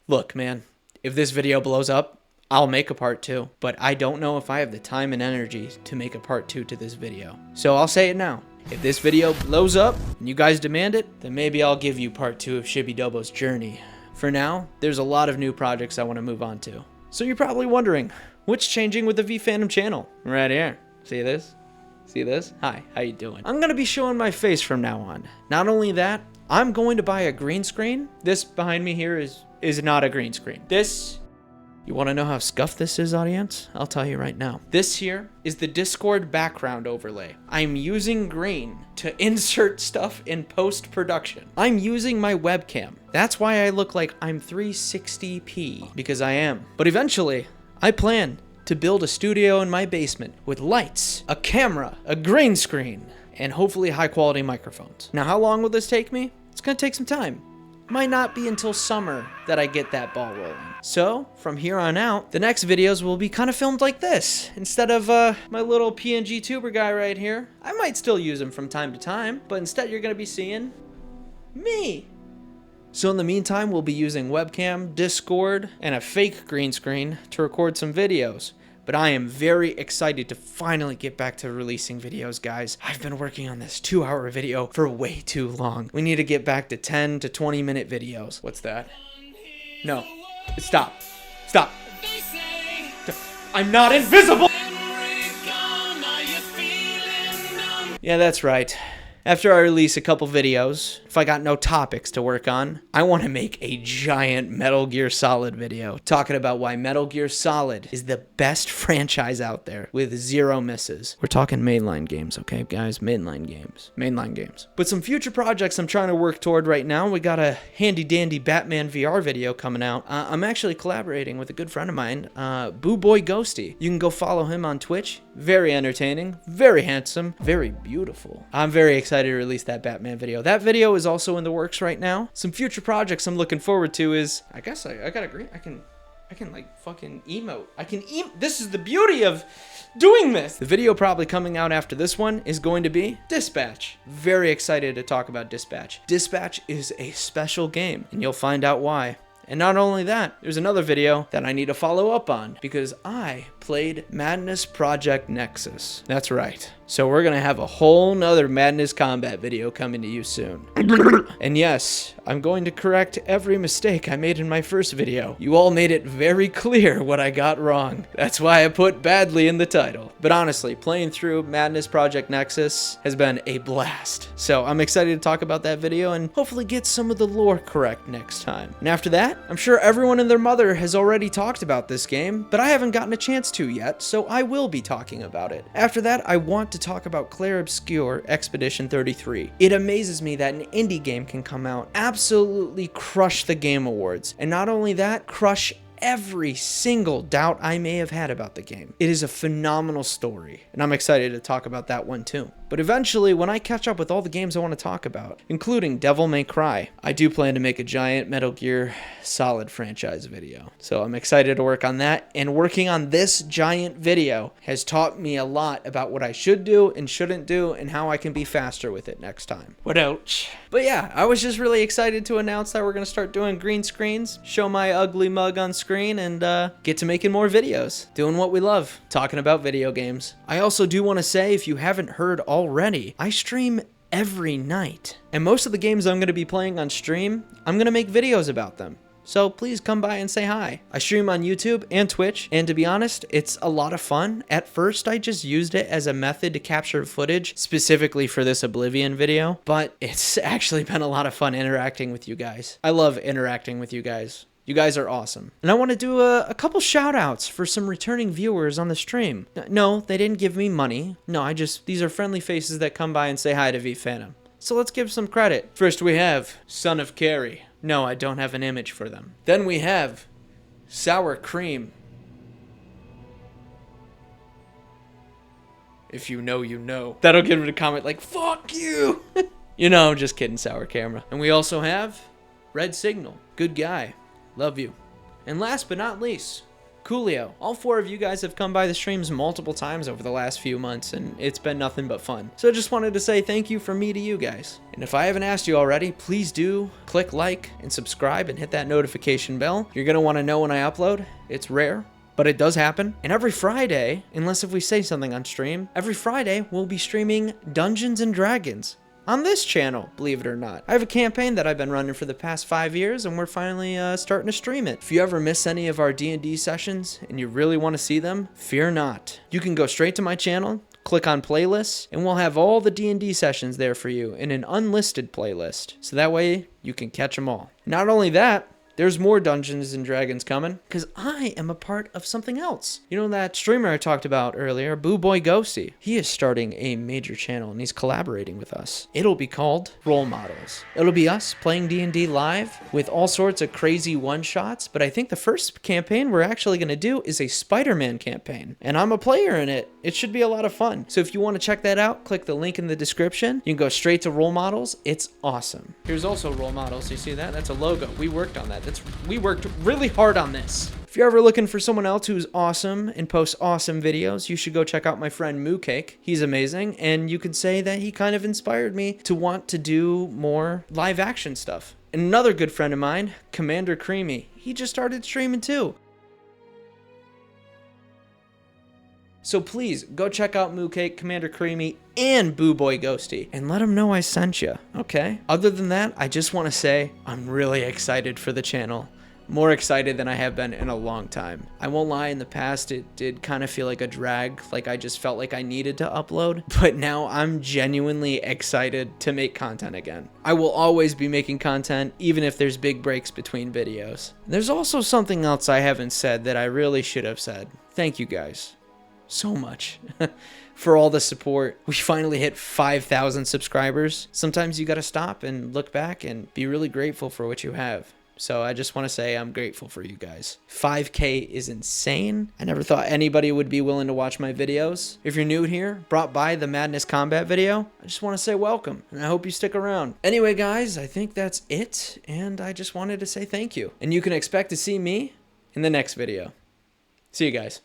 look, man, if this video blows up, I'll make a part 2, but I don't know if I have the time and energy to make a part 2 to this video. So I'll say it now. If this video blows up and you guys demand it, then maybe I'll give you part 2 of Shibby Dobo's journey. For now, there's a lot of new projects I want to move on to. So you're probably wondering, what's changing with the V Phantom channel? Right here. See this? See this? Hi, how you doing? I'm going to be showing my face from now on. Not only that, I'm going to buy a green screen. This behind me here is not a green screen. You want to know how scuffed this is, audience? I'll tell you right now. This here is the Discord background overlay. I'm using green to insert stuff in post-production. I'm using my webcam. That's why I look like I'm 360p, because I am. But eventually, I plan to build a studio in my basement with lights, a camera, a green screen, and hopefully high-quality microphones. Now, how long will this take me? It's gonna take some time. Might not be until summer that I get that ball rolling. So, from here on out, the next videos will be kind of filmed like this. Instead of my little PNG tuber guy right here. I might still use him from time to time, but instead you're going to be seeing me. So in the meantime, we'll be using webcam, Discord, and a fake green screen to record some videos. But I am very excited to finally get back to releasing videos, guys. I've been working on this 2-hour video for way too long. We need to get back to 10 to 20 minute videos. What's that? No. Stop. Stop. I'm not invisible! Yeah, that's right. After I release a couple videos, if I got no topics to work on, I want to make a giant Metal Gear Solid video talking about why Metal Gear Solid is the best franchise out there with 0 misses. We're talking mainline games, okay, guys? Mainline games. Mainline games. But some future projects I'm trying to work toward right now. We got a handy-dandy Batman VR video coming out. I'm actually collaborating with a good friend of mine, Boo Boy Ghosty. You can go follow him on Twitch. Very entertaining, very handsome, very beautiful. I'm very excited to release that Batman video. That video is also in the works right now. Some future projects I'm looking forward to is, I guess I got agree. I can like fucking emote. This is the beauty of doing this. The video probably coming out after this one is going to be Dispatch. Very excited to talk about Dispatch. Dispatch is a special game, and you'll find out why. And not only that, there's another video that I need to follow up on because I played Madness Project Nexus. That's right. So we're gonna have a whole nother Madness Combat video coming to you soon. And yes, I'm going to correct every mistake I made in my first video. You all made it very clear what I got wrong. That's why I put badly in the title. But honestly, playing through Madness Project Nexus has been a blast. So I'm excited to talk about that video and hopefully get some of the lore correct next time. And after that, I'm sure everyone and their mother has already talked about this game, but I haven't gotten a chance to yet, so I will be talking about it. After that, I want to talk about Clair Obscur Expedition 33. It amazes me that an indie game can come out, absolutely crush the Game Awards, and not only that, crush every single doubt I may have had about the game. It is a phenomenal story, and I'm excited to talk about that one too. But eventually, when I catch up with all the games I want to talk about, including Devil May Cry, I do plan to make a giant Metal Gear Solid franchise video. So I'm excited to work on that, and working on this giant video has taught me a lot about what I should do and shouldn't do, and how I can be faster with it next time. What else? But yeah, I was just really excited to announce that we're going to start doing green screens, show my ugly mug on screen, and get to making more videos, doing what we love, talking about video games. I also do want to say, if you haven't heard already, I stream every night, and most of the games I'm going to be playing on stream, I'm going to make videos about them. So please come by and say hi. I stream on YouTube and Twitch, and to be honest, it's a lot of fun. At first, I just used it as a method to capture footage, specifically for this Oblivion video, but it's actually been a lot of fun interacting with you guys. I love interacting with you guys. You guys are awesome. And I want to do a couple shout outs for some returning viewers on the stream. No, they didn't give me money. No, these are friendly faces that come by and say hi to V Phantom. So let's give some credit. First we have Son of Carrie. No, I don't have an image for them. Then we have Sour Cream. If you know, you know. That'll get him to comment like, fuck you. You know, I'm just kidding, Sour Camera. And we also have Red Signal. Good guy. Love you. And last but not least, Coolio. All 4 of you guys have come by the streams multiple times over the last few months, and it's been nothing but fun. So I just wanted to say thank you from me to you guys. And if I haven't asked you already, please do click like and subscribe and hit that notification bell. You're going to want to know when I upload. It's rare, but it does happen. And every Friday, unless if we say something on stream, every Friday we'll be streaming Dungeons and Dragons. On this channel, believe it or not. I have a campaign that I've been running for the past 5 years, and we're finally starting to stream it. If you ever miss any of our D&D sessions and you really want to see them, fear not. You can go straight to my channel, click on playlists, and we'll have all the D&D sessions there for you in an unlisted playlist. So that way you can catch them all. Not only that, there's more Dungeons and Dragons coming, because I am a part of something else. You know that streamer I talked about earlier, Boo Boy Ghosty? He is starting a major channel, and he's collaborating with us. It'll be called Role Models. It'll be us playing D&D live with all sorts of crazy one-shots, but I think the first campaign we're actually going to do is a Spider-Man campaign, and I'm a player in it. It should be a lot of fun. So if you want to check that out, click the link in the description. You can go straight to Role Models. It's awesome. Here's also Role Models. You see that? That's a logo. We worked on that. We worked really hard on this. If you're ever looking for someone else who's awesome and posts awesome videos, you should go check out my friend Mooncake. He's amazing, and you could say that he kind of inspired me to want to do more live action stuff. And another good friend of mine, Commander Creamy, he just started streaming too. So please, go check out Mooncake, Commander Creamy, and Boo Boy Ghosty, and let them know I sent you, okay? Other than that, I just want to say I'm really excited for the channel. More excited than I have been in a long time. I won't lie, in the past it did kind of feel like a drag, like I just felt like I needed to upload, but now I'm genuinely excited to make content again. I will always be making content, even if there's big breaks between videos. There's also something else I haven't said that I really should have said. Thank you guys so much for all the support. We finally hit 5,000 subscribers. Sometimes you gotta stop and look back and be really grateful for what you have. So I just want to say I'm grateful for you guys. 5K is insane. I never thought anybody would be willing to watch my videos. If you're new here, brought by the Madness Combat video, I just want to say welcome, and I hope you stick around. Anyway, guys, I think that's it, and I just wanted to say thank you. And you can expect to see me in the next video. See you guys.